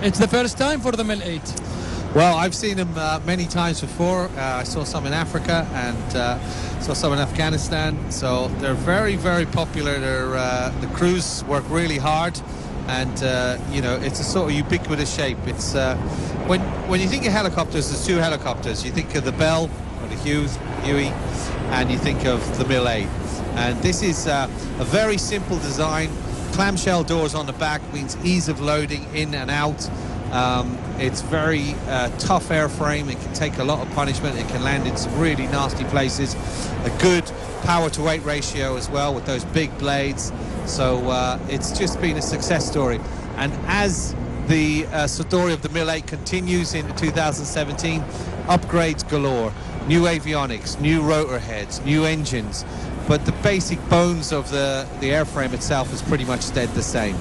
It's the first time for the Mil-8. Well, I've seen them many times before. I saw some in Africa and saw some in Afghanistan. So they're very, very popular. The crews work really hard, and you know, it's a sort of ubiquitous shape. It's when you think of helicopters, there's two helicopters. You think of the Bell or the Huey, and you think of the Mil-8. And this is a very simple design. Clamshell doors on the back means ease of loading in and out. It's very tough airframe. It can take a lot of punishment. It can land in some really nasty places. A good power to weight ratio as well with those big blades. So it's just been a success story. And as the story of the Mil-8 continues into 2017, upgrades galore, new avionics, new rotor heads, new engines. But the basic bones of the airframe itself has pretty much stayed the same.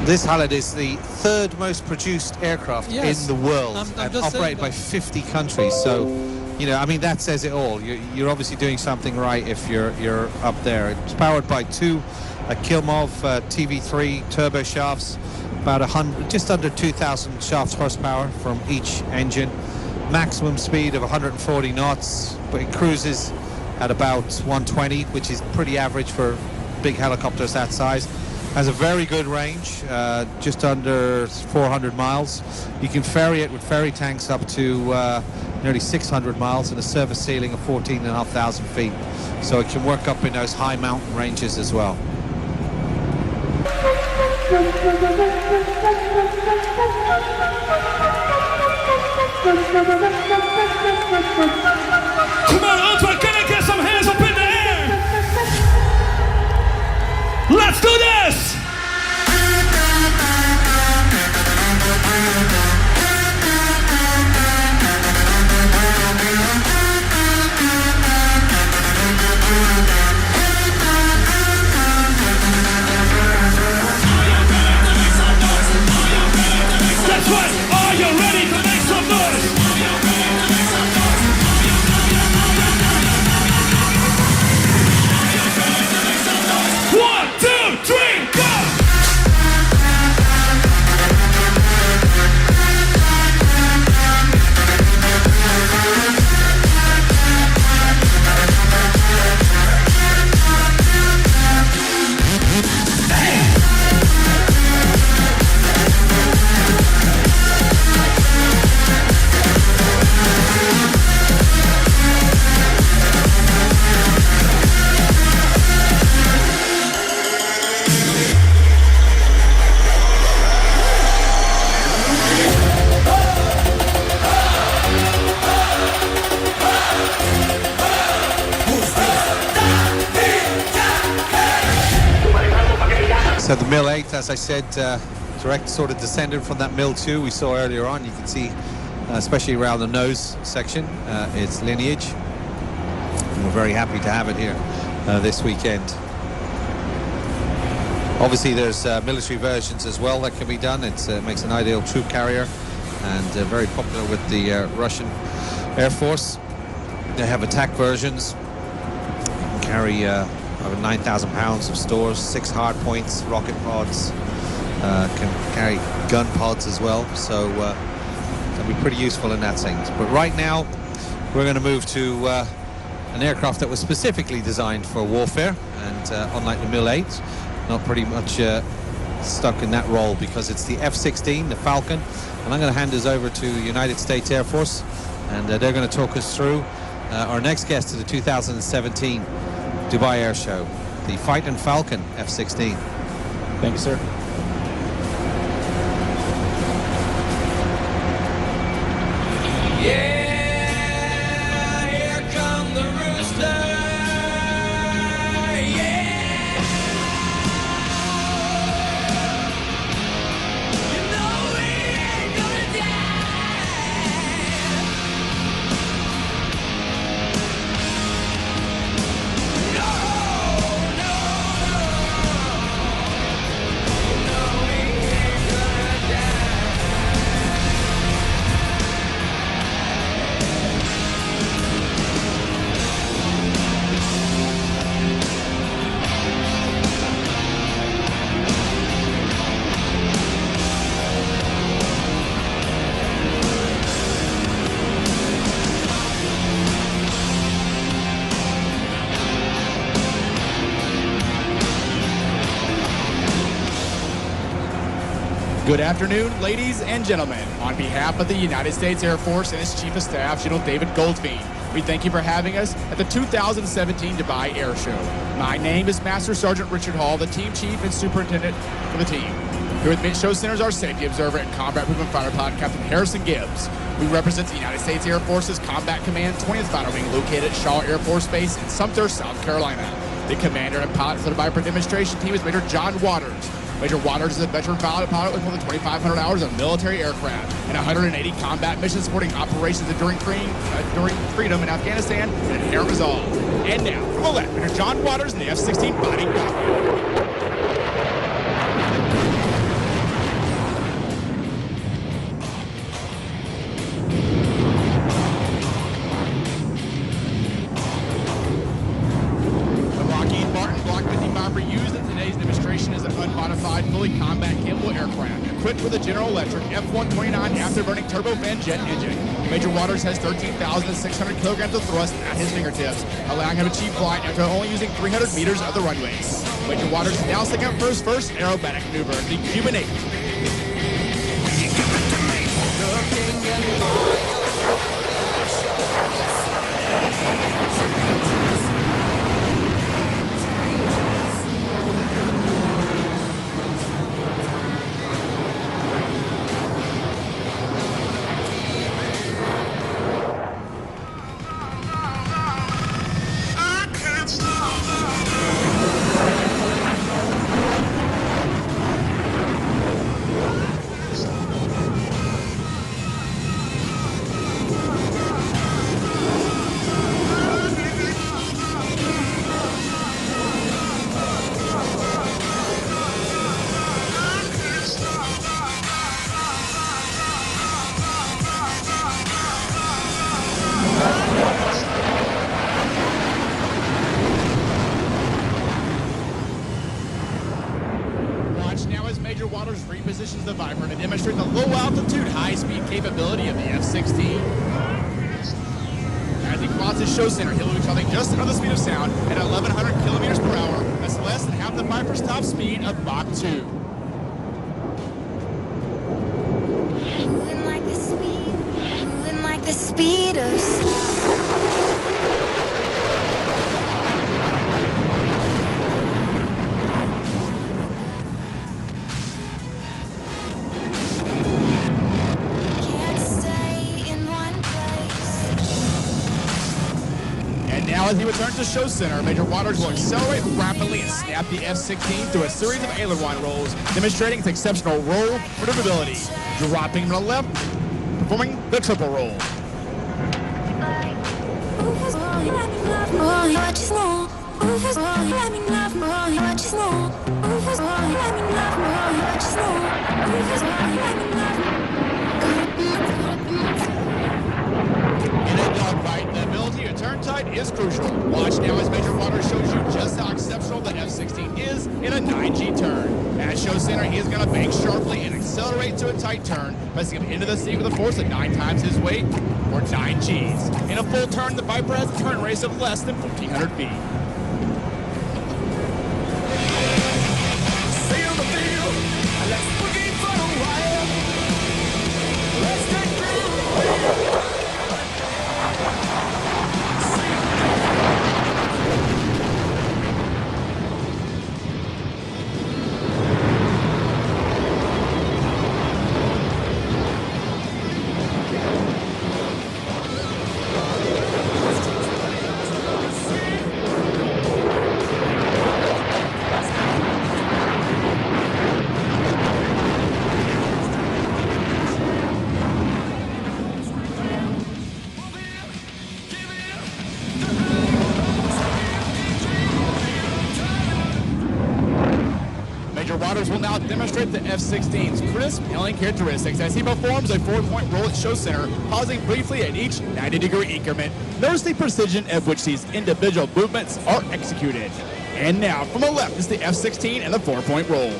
This Khalid is the third most produced aircraft Yes. in the world I'm and just saying operated by that. 50 countries. So, you know, I mean, that says it all. You're obviously doing something right if you're up there. It's powered by two Kilmov TV3 turbo shafts, about 100, just under 2,000 shaft horsepower from each engine. Maximum speed of 140 knots, but it cruises at about 120, which is pretty average for big helicopters that size. Has a very good range, just under 400 miles. You can ferry it with ferry tanks up to nearly 600 miles and a service ceiling of 14,500 feet. So it can work up in those high mountain ranges as well. Come on, Ultra, can I get some hands up in the air? Let's do this! That's right, are you ready to make some noise? One, two, three, go! So the Mil 8, as I said, direct sort of descended from that Mil 2 we saw earlier on. You can see, especially around the nose section, its lineage. And we're very happy to have it here this weekend. Obviously there's military versions as well that can be done. It makes an ideal troop carrier and very popular with the Russian Air Force. They have attack versions. You can carry over 9,000 pounds of stores, 6 hard points, rocket pods, can carry gun pods as well, so can be pretty useful in that sense. But right now we're going to move to an aircraft that was specifically designed for warfare, and unlike the Mil 8, not pretty much stuck in that role, because it's the F-16, the Falcon. And I'm going to hand this over to United States Air Force, and they're going to talk us through our next guest to the 2017 Dubai Air Show, the Fighting Falcon F-16. Thank you, sir. Yeah, here come the rooster. Yeah. You know we ain't gonna die. No, no, no, we ain't gonna die. Good afternoon, ladies and gentlemen. On behalf of the United States Air Force and its Chief of Staff, General David Goldfein, we thank you for having us at the 2017 Dubai Air Show. My name is Master Sergeant Richard Hall, the Team Chief and Superintendent for the team. Here with me at Show Center is our Safety Observer and Combat Proven Fighter Pilot, Captain Harrison Gibbs. We represent the United States Air Force's Combat Command 20th Fighter Wing, located at Shaw Air Force Base in Sumter, South Carolina. The commander and pilot for the Viper demonstration team is Major John Waters. Major Waters is a veteran pilot with more than 2,500 hours of military aircraft and 180 combat missions supporting operations enduring freedom in Afghanistan and inherent resolve. And now, from the left, Major John Waters in the F-16 fighting cockpit. certified fully combat capable aircraft equipped with a General Electric F-129 afterburning turbofan jet engine. Major Waters has 13,600 kilograms of thrust at his fingertips, allowing him to achieve flight after only using 300 meters of the runway. Major Waters now setting up for his first aerobatic maneuver, the Cuban 8. Repositions the Viper to demonstrate the low altitude, high speed capability of the F-16. As he crosses show center, he'll be traveling just under the speed of sound at 1,100 kilometers per hour. That's less than half the Viper's top speed of Mach 2. Moving like the speed of sound. Now, as he returns to show center, Major Waters will accelerate rapidly and snap the F-16 through a series of aileron rolls, demonstrating its exceptional roll maneuverability, dropping him to the left, performing the triple roll. In a dogfight, the ability to turn tight is crucial. Watch now as Major Waters shows you just how exceptional the F-16 is in a 9G turn. At show center, he is going to bank sharply and accelerate to a tight turn, pressing him into the seat with a force of 9 times his weight, or 9 Gs. In a full turn, the Viper has a turn radius of less than 1,500 feet. Seal the field, let's boogie for a while. Let's take through. Waters will now demonstrate the F-16's crisp hailing characteristics as he performs a 4-point roll at show center, pausing briefly at each 90-degree increment. Notice the precision at which these individual movements are executed. And now, from the left is the F-16 and the 4-point roll.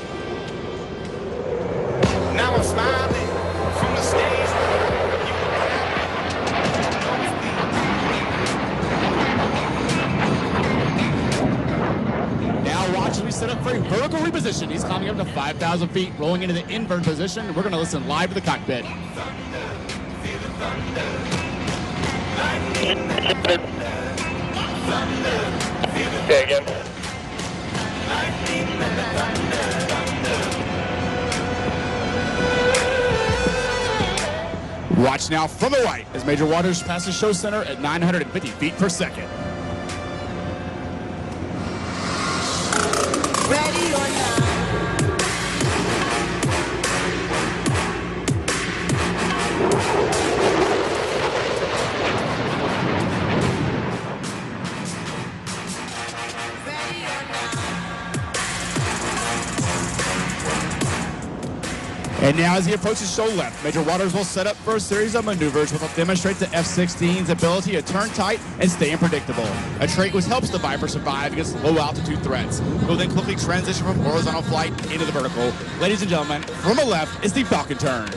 Now I'm smiling from the stage. As we set up for a vertical reposition, he's climbing up to 5,000 feet, rolling into the invert position. We're going to listen live to the cockpit. Okay, again. Watch now from the right as Major Waters passes show center at 950 feet per second. Ready or not. And now as he approaches show left, Major Waters will set up for a series of maneuvers which will demonstrate the F-16's ability to turn tight and stay unpredictable, a trait which helps the Viper survive against low-altitude threats. We'll then quickly transition from horizontal flight into the vertical. Ladies and gentlemen, from the left is the Falcon turn.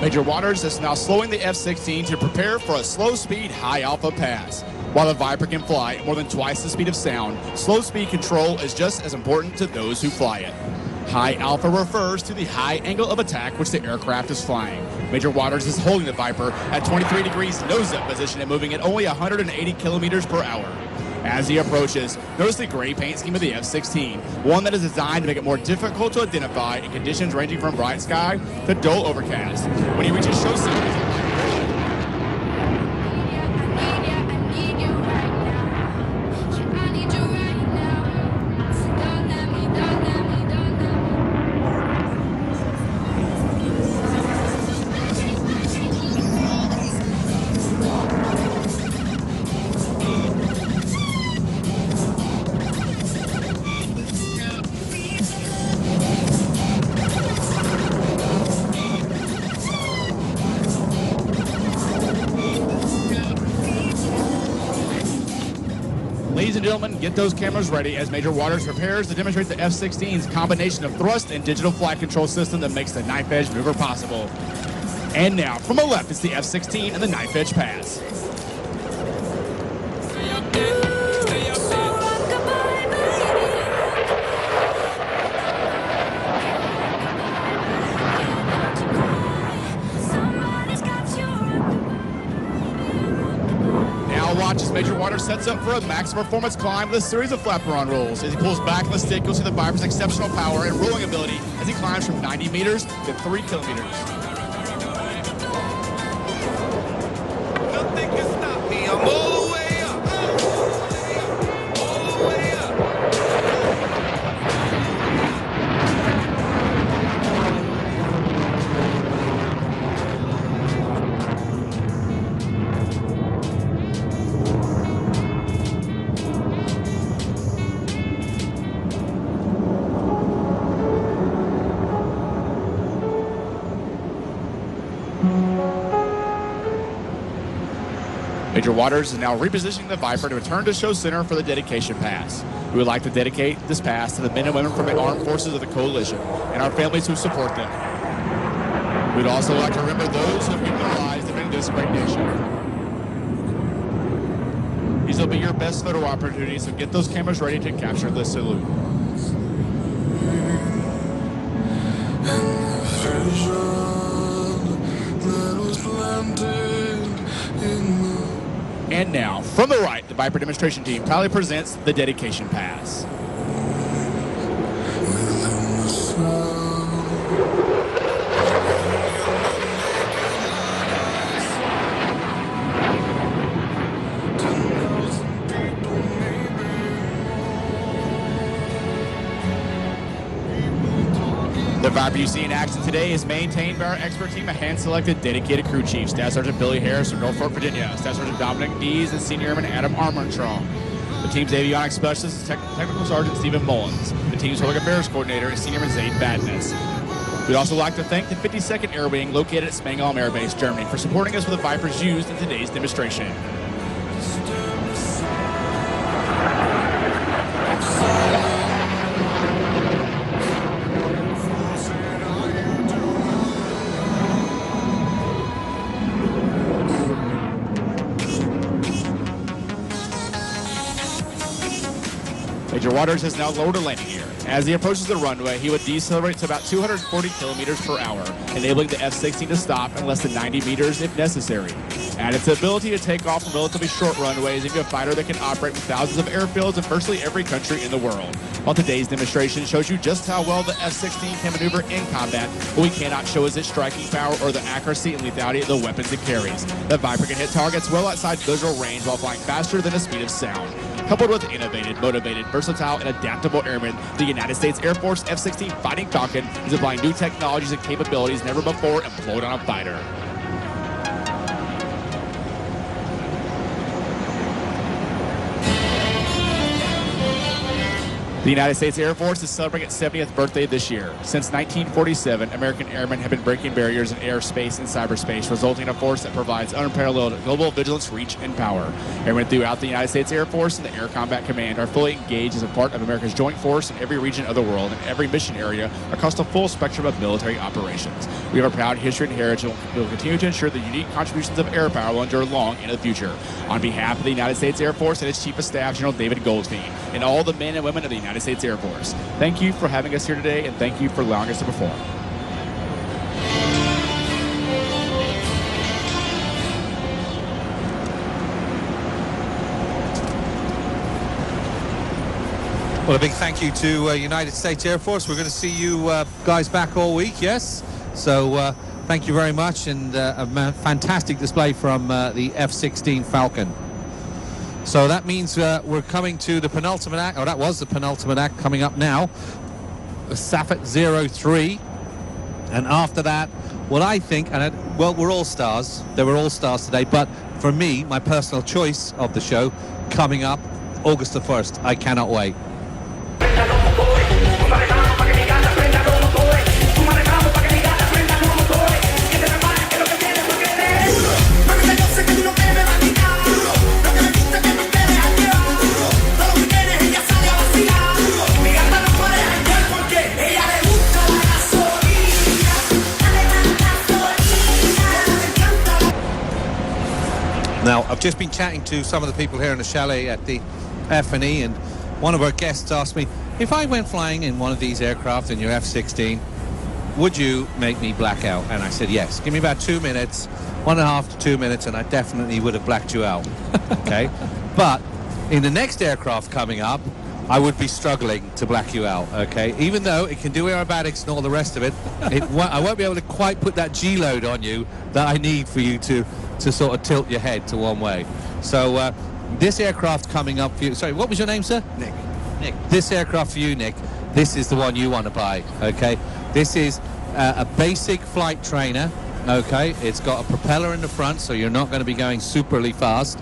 Major Waters is now slowing the F-16 to prepare for a slow-speed, high-alpha pass. While the Viper can fly at more than twice the speed of sound, slow-speed control is just as important to those who fly it. High alpha refers to the high angle of attack which the aircraft is flying. Major Waters is holding the Viper at 23 degrees nose-up position and moving at only 180 kilometers per hour. As he approaches, notice the gray paint scheme of the F-16, one that is designed to make it more difficult to identify in conditions ranging from bright sky to dull overcast. When he reaches show signals, ladies and gentlemen, get those cameras ready as Major Waters prepares to demonstrate the F-16's combination of thrust and digital flight control system that makes the knife edge maneuver possible. And now, from the left, is the F-16 and the knife edge pass. Watch as Major Waters sets up for a max performance climb with a series of flaperon rolls. As he pulls back on the stick, you'll see the Viper's exceptional power and rolling ability as he climbs from 90 meters to 3 kilometers. Nothing can stop me. I'm all the way up. All the way up. Major Waters is now repositioning the Viper to return to show center for the dedication pass. We would like to dedicate this pass to the men and women from the armed forces of the coalition and our families who support them. We'd also like to remember those who have given their lives defending this great nation. These will be your best photo opportunities, so get those cameras ready to capture this salute. And now, from the right, the Viper demonstration team proudly presents the dedication pass. The Viper you see in action today is maintained by our expert team of hand-selected dedicated crew chiefs, Staff Sergeant Billy Harris from Norfolk, Virginia, Staff Sergeant Dominic Dees, and Senior Airman Adam Armstrong. The team's avionics specialist is Technical Sergeant Stephen Mullins. The team's public affairs coordinator is Senior Airman Zaid Badness. We'd also like to thank the 52nd Air Wing located at Spangdahlem Air Base, Germany, for supporting us with the Vipers used in today's demonstration. Major Waters has now lowered a landing gear. As he approaches the runway, he would decelerate to about 240 kilometers per hour, enabling the F-16 to stop in less than 90 meters if necessary. And its ability to take off from relatively short runways gives you a fighter that can operate with thousands of airfields in virtually every country in the world. While today's demonstration shows you just how well the F-16 can maneuver in combat, what we cannot show is its striking power or the accuracy and lethality of the weapons it carries. The Viper can hit targets well outside visual range while flying faster than the speed of sound. Coupled with innovative, motivated, versatile, and adaptable airmen, the United States Air Force F-16 Fighting Falcon is applying new technologies and capabilities never before employed on a fighter. The United States Air Force is celebrating its 70th birthday this year. Since 1947, American airmen have been breaking barriers in airspace and cyberspace, resulting in a force that provides unparalleled global vigilance, reach, and power. Airmen throughout the United States Air Force and the Air Combat Command are fully engaged as a part of America's joint force in every region of the world and every mission area across the full spectrum of military operations. We have a proud history and heritage and will continue to ensure the unique contributions of air power will endure long into the future. On behalf of the United States Air Force and its Chief of Staff, General David Goldfein, and all the men and women of the United States Air Force, thank you for having us here today, and thank you for allowing us to perform. Well, a big thank you to United States Air Force. We're going to see you guys back all week, yes? So thank you very much, and a fantastic display from the F-16 Falcon. So that means we're coming to the penultimate act, or that was the penultimate act coming up now, Safet 03. And after that, what I think, well, we're all stars. They were all stars today, but for me, my personal choice of the show coming up August the 1st. I cannot wait. Now, I've just been chatting to some of the people here in the chalet at the F&E, and one of our guests asked me, if I went flying in one of these aircraft in your F-16, would you make me black out? And I said, yes. Give me about 2 minutes, 1.5 to 2 minutes, and I definitely would have blacked you out. Okay? But in the next aircraft coming up, I would be struggling to black you out, okay? Even though it can do aerobatics and all the rest of it, I won't be able to quite put that G-load on you that I need for you to sort of tilt your head to one way. So this aircraft coming up for you, sorry, what was your name, sir? Nick. Nick. This aircraft for you, Nick, this is the one you want to buy, okay? This is a basic flight trainer, okay? It's got a propeller in the front, so you're not going to be going superly fast.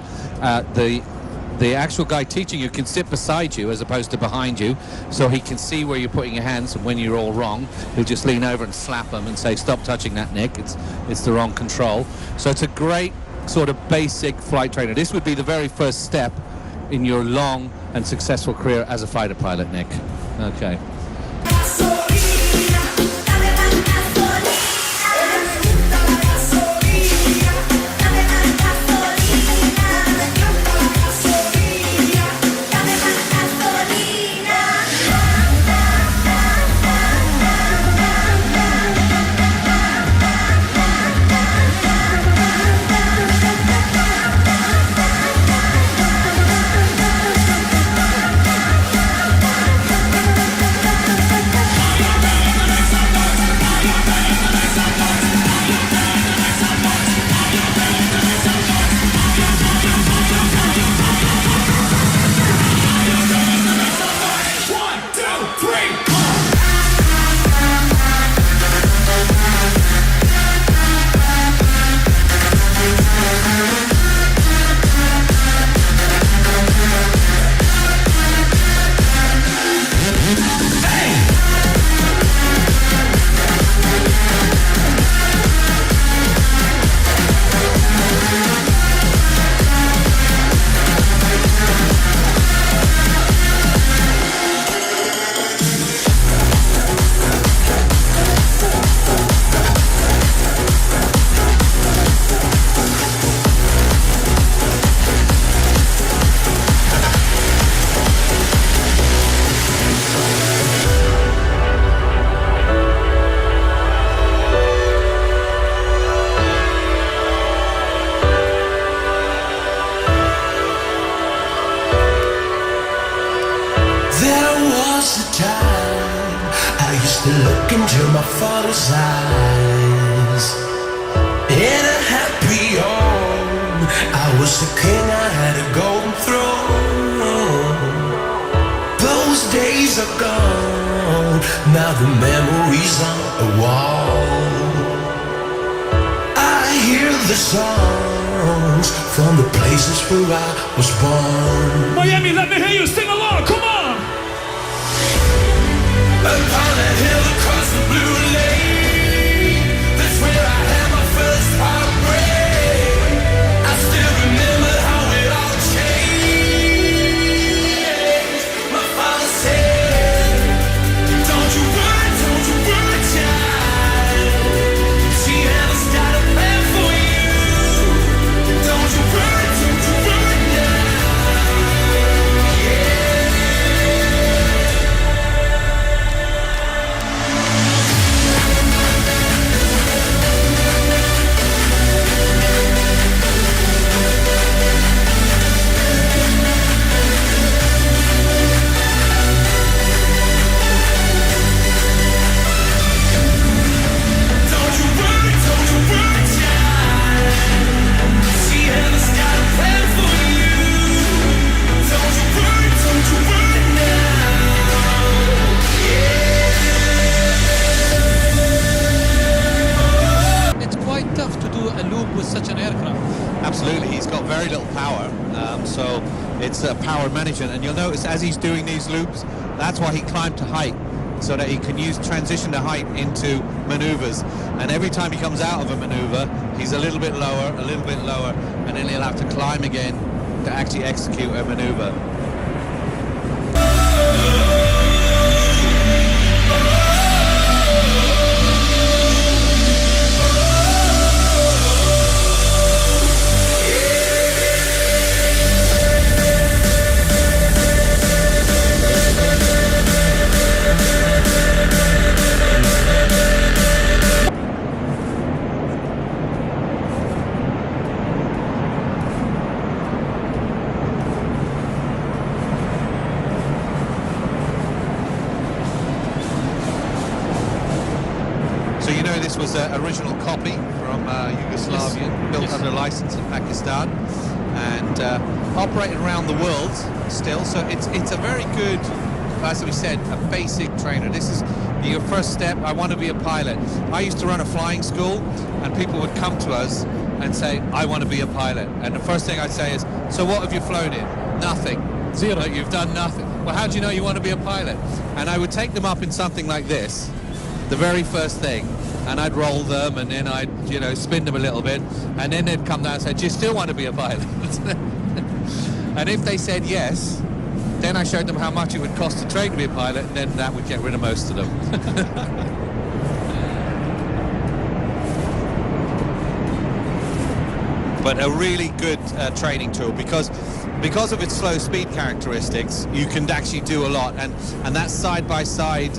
The actual guy teaching you can sit beside you as opposed to behind you, so he can see where you're putting your hands, and when you're all wrong, he'll just lean over and slap them and say, stop touching that, Nick, it's the wrong control. So it's a great sort of basic flight trainer. This would be the very first step in your long and successful career as a fighter pilot, Nick. Okay. to look into my father's eyes. In a happy home, I was the king, I had a golden throne. Those days are gone, now the memories on the wall. I hear the songs from the places where I was born. Miami, let me hear you sing along, come on! Upon a hill across the blue lake, that's where I had my first heartbreak. I still remember how it all changed. My father said, don't you worry, child. She has got a plan for you. Don't you worry now. It's quite tough to do a loop with such an aircraft. Absolutely, he's got very little power, so it's power management. And you'll notice as he's doing these loops, that's why he climbed to height, so that he can use transition to height into maneuvers. And every time he comes out of a maneuver, he's a little bit lower, and then he'll have to climb again to actually execute a maneuver. So you know this was an original copy from Yugoslavia, built under license in Pakistan, and operated around the world still. So it's a very good, as we said, a basic trainer. This is your first step. I want to be a pilot. I used to run a flying school, and people would come to us and say, I want to be a pilot. And the first thing I'd say is, so what have you flown in? Nothing. Zero. You've done nothing. Well, how do you know you want to be a pilot? And I would take them up in something like this, the very first thing, and I'd roll them, and then I'd, spin them a little bit, and then they'd come down and say, do you still want to be a pilot? And if they said yes, then I showed them how much it would cost to train to be a pilot, and then that would get rid of most of them. But a really good training tool, because of its slow speed characteristics, you can actually do a lot, and that side-by-side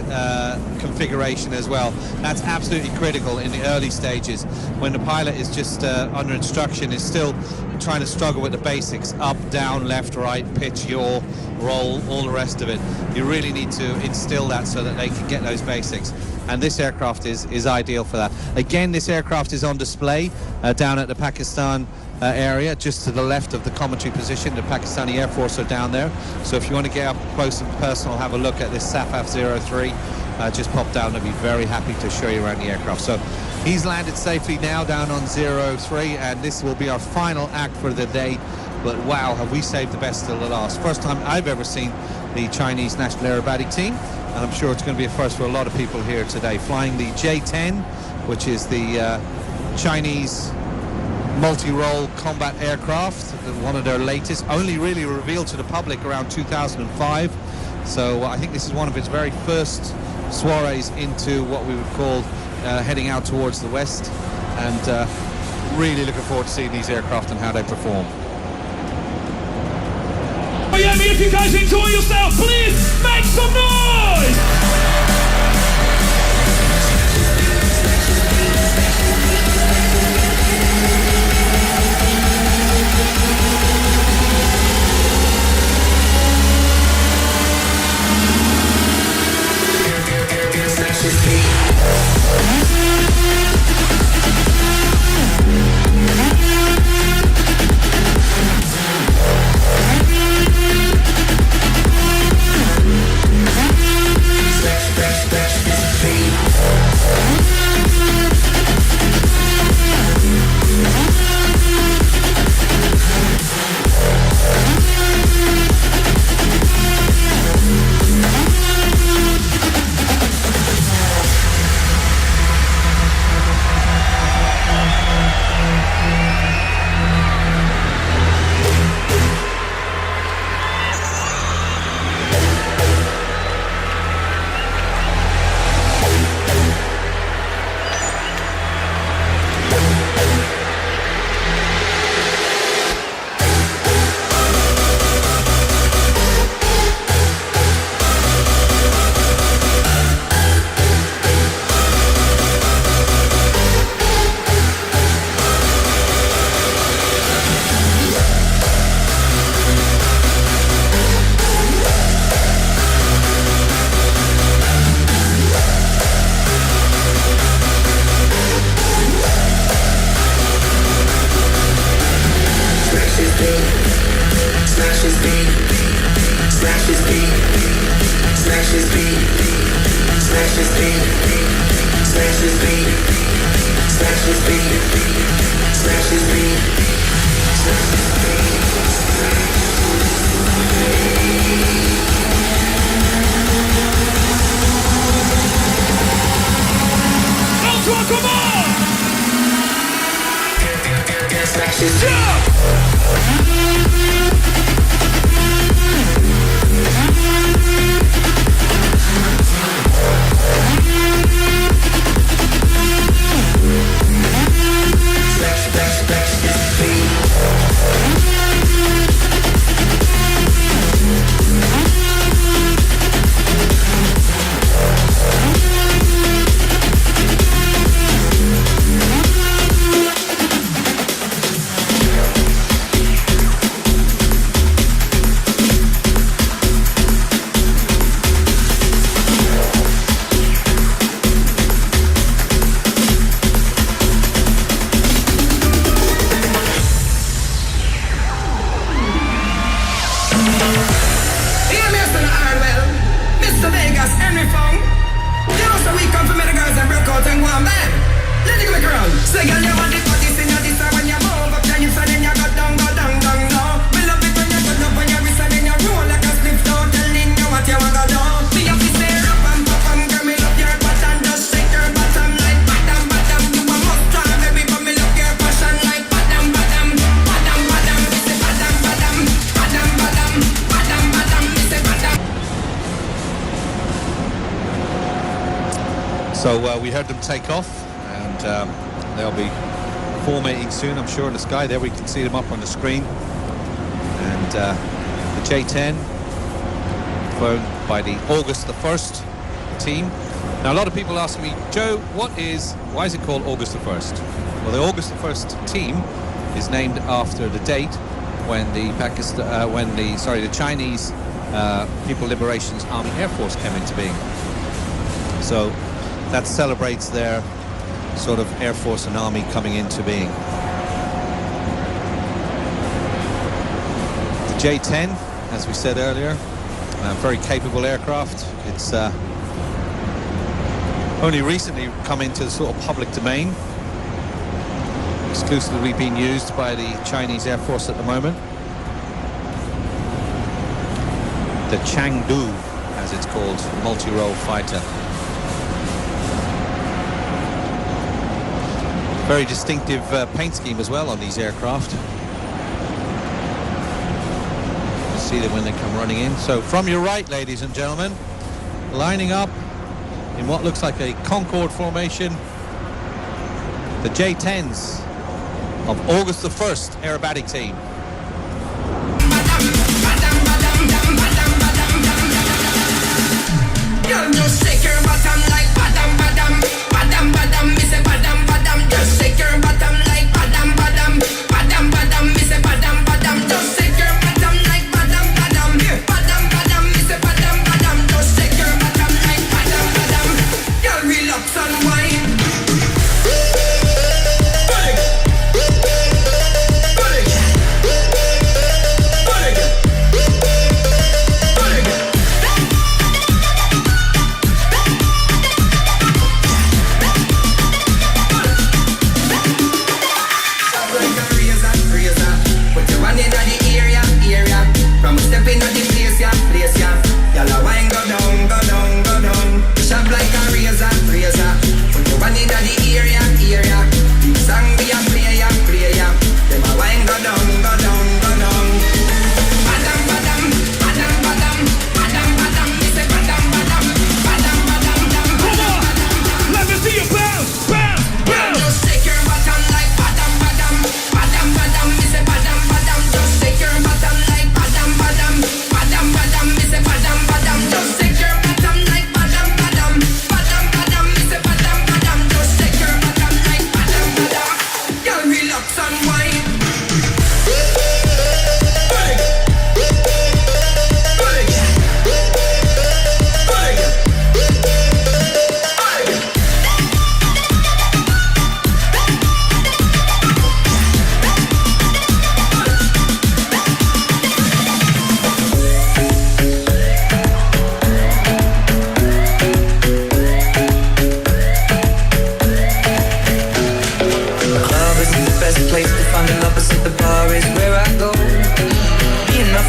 configuration as well, that's absolutely critical in the early stages when the pilot is just under instruction, is still trying to struggle with the basics: up, down, left, right, pitch, yaw, roll, all the rest of it. You really need to instill that so that they can get those basics, and this aircraft is ideal for that. Again, this aircraft is on display down at the Pakistan area, just to the left of the commentary position. The Pakistani Air Force are down there, so if you want to get up close and personal, have a look at this Safaf 03, just pop down. They'll be very happy to show you around the aircraft. So he's landed safely now down on 03, and this will be our final act for the day. But wow, have we saved the best till the last. First time I've ever seen the Chinese National Aerobatic Team, and I'm sure it's going to be a first for a lot of people here today, flying the J-10, which is the Chinese multi-role combat aircraft, one of their latest, only really revealed to the public around 2005. So I think this is one of its very first soirees into what we would call heading out towards the west, and really looking forward to seeing these aircraft and how they perform. Miami, if you guys enjoy yourself, please make some noise! Scratch this beat, scratch this beat, scratch this beat, scratch this beat, scratch this beat. Come on! Scratch this beat. So we heard them take off, and they'll be formating soon, I'm sure, in the sky. There we can see them up on the screen. And the J10, flown by the August the 1st team. Now, a lot of people ask me, Joe, why is it called August the 1st? Well, the August the 1st team is named after the date when the Chinese People Liberation Army Air Force came into being. So that celebrates their sort of Air Force and Army coming into being. The J-10, as we said earlier, a very capable aircraft. It's only recently come into the sort of public domain, exclusively being used by the Chinese Air Force at the moment. The Chengdu, as it's called, multi-role fighter. Very distinctive paint scheme as well on these aircraft. You see them when they come running in. So from your right, ladies and gentlemen, lining up in what looks like a Concorde formation, the J-10s of August the 1st aerobatic team. Just shake your bottom like badam badam, badam badam, me say badam badam. Just shake your bottom like badam badam, badam badam, me say badam badam. Just shake your bottom like badam badam, badam badam, me say badam badam. Just shake your bottom like badam badam. Girl, relax and wine. Bully, bully,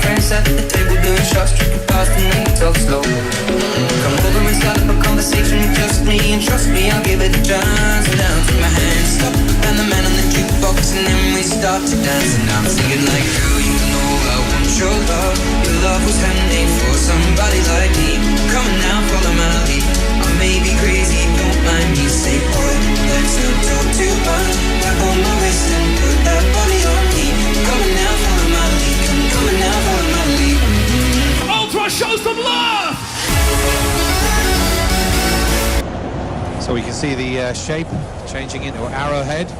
friends at the table doing shots, drinking fast and then we talk slow. Come over and start up a conversation with just me, and trust me, I'll give it a chance. Down, take my hand, stop, and the man on the jukebox, and then we start to dance. And I'm singing like, girl, you know I want your love. Your love was handmade for somebody like me. Come on now, follow my lead. I may be crazy, don't mind me. Say, boy, let's not talk too much. Tap on my wrist and put that body on me. Come on now, follow my lead. Come on now, follow my lead. Ultra, show some love! So we can see the shape changing into an arrowhead.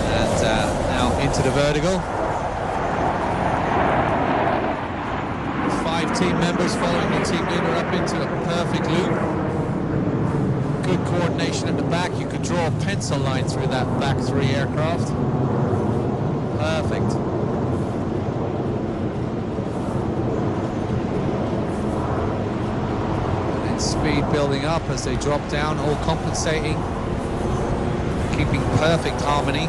And now into the vertical. 5 team members following the team leader up into a perfect loop. Good coordination at the back. You could draw a pencil line through that back 3 aircraft. Perfect. And then speed building up as they drop down, all compensating, keeping perfect harmony.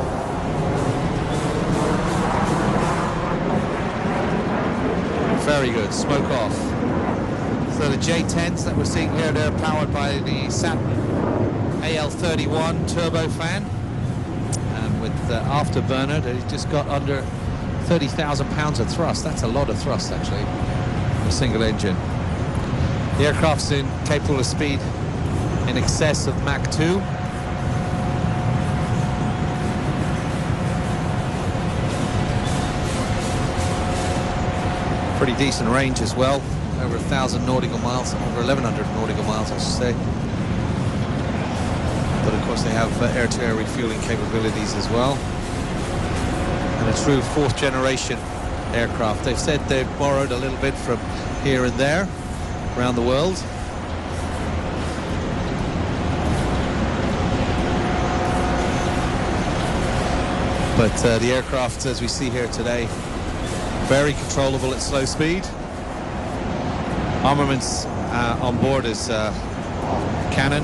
Very good, smoke off. So the J10s that we're seeing here, they're powered by the Saturn AL31 turbofan, and with the afterburner, they just got under 30,000 pounds of thrust. That's a lot of thrust, actually, for a single engine. The aircraft's capable of speed in excess of Mach 2. Pretty decent range as well, over 1,000 nautical miles, over 1,100 nautical miles, I should say. But of course they have air-to-air refueling capabilities as well. And a true 4th generation aircraft. They've said they've borrowed a little bit from here and there around the world. But the aircraft, as we see here today, very controllable at slow speed. Armaments on board is cannon,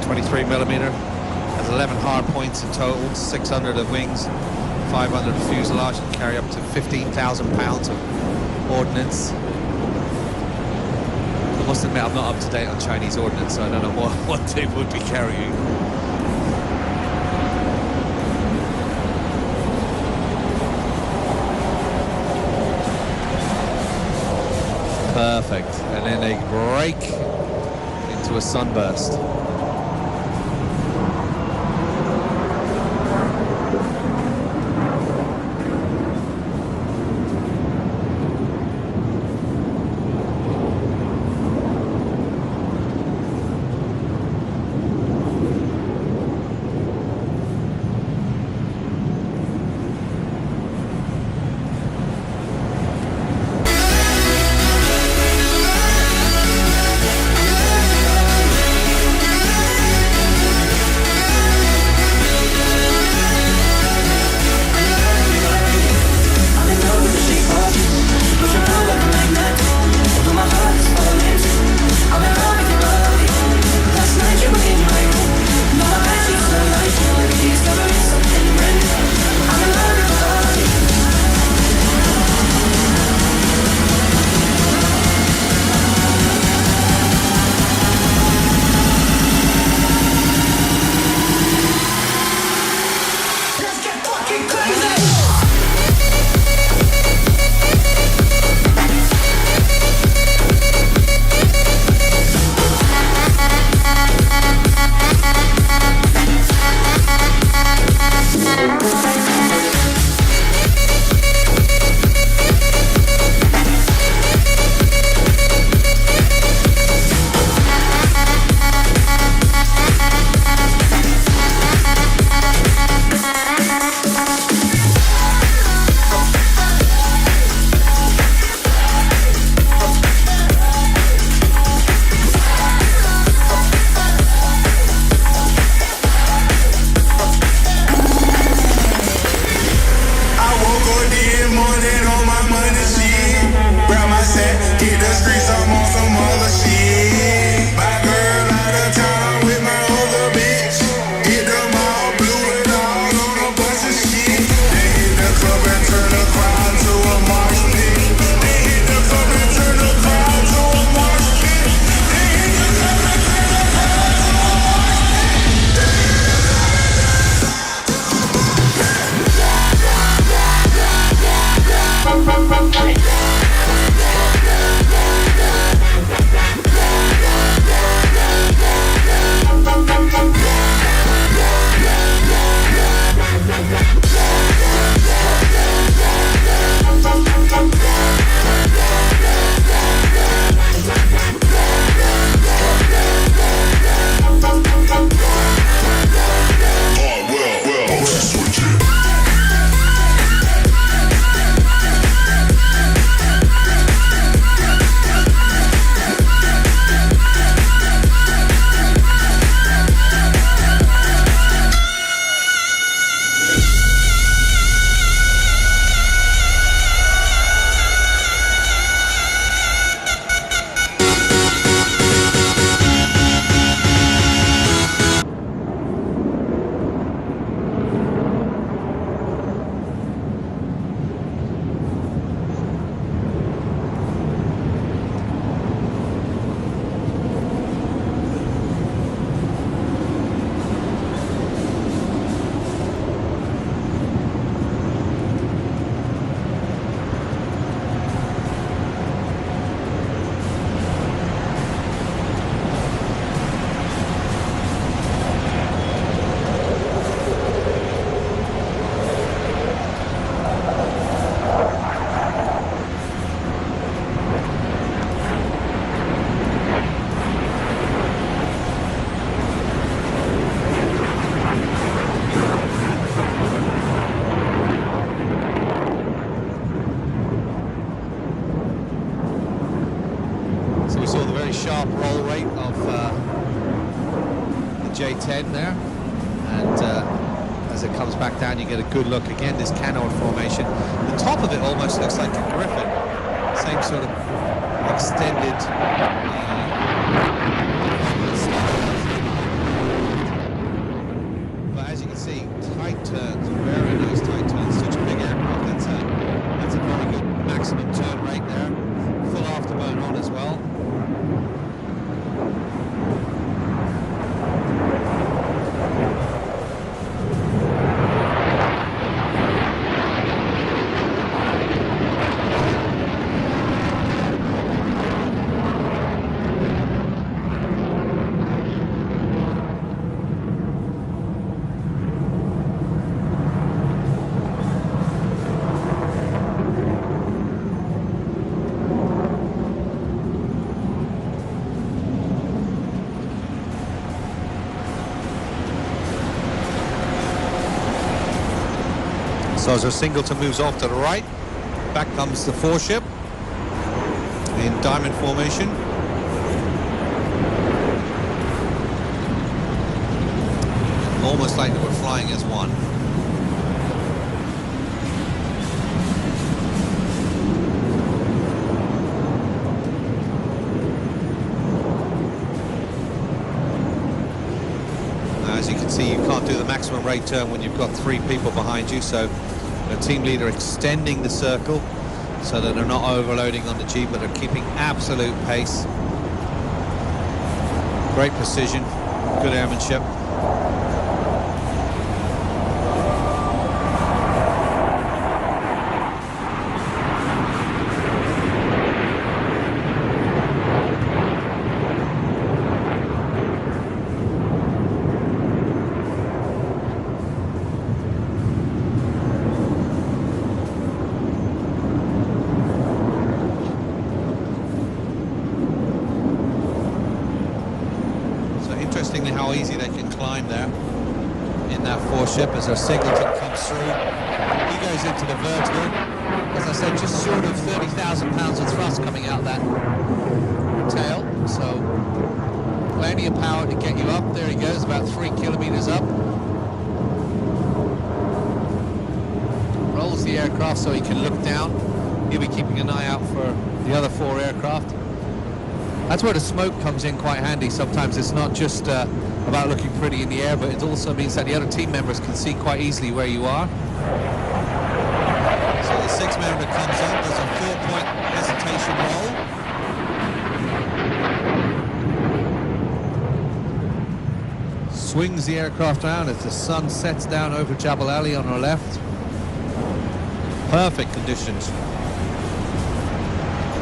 23mm, has 11 hard points in total, 600 of wings, 500 of fuselage, and carry up to 15,000 pounds of ordnance. I must admit I'm not up to date on Chinese ordnance, so I don't know what they would be carrying. Perfect, and then they break into a sunburst. sharp roll rate of the J10 there, and as it comes back down, you get a good look again. This canard formation. The top of it almost looks like a griffin. Same sort of extended. But as you can see, tight turns, very nice tight turns. Such a big aircraft. That's a very good maximum turn rate there. Full afterburn on as well. So as Singleton moves off to the right, back comes the foreship in diamond formation. Almost like they were flying as one. As you can see, you can't do the maximum rate turn when you've got 3 people behind you, so the team leader extending the circle so that they're not overloading on the G, but they're keeping absolute pace. Great precision, good airmanship. Interestingly how easy they can climb there in that foreship as our Singleton comes through. He goes into the vertical. As I said, just short of 30,000 pounds of thrust coming out that tail. So plenty of power to get you up. There he goes, about 3 kilometers up. Rolls the aircraft so he can look down. He'll be keeping an eye out for the other 4 aircraft. That's where the smoke comes in quite handy. Sometimes it's not just about looking pretty in the air, but it also means that the other team members can see quite easily where you are. So the 6th member comes up, there's a 4-point hesitation roll. Swings the aircraft around as the sun sets down over Jabal Ali on our left. Perfect conditions.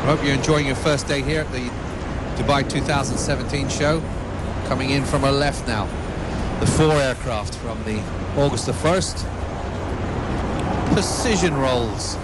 I hope you're enjoying your first day here at the Dubai 2017 show. Coming in from our left now, the 4 aircraft from the August the 1st. Precision rolls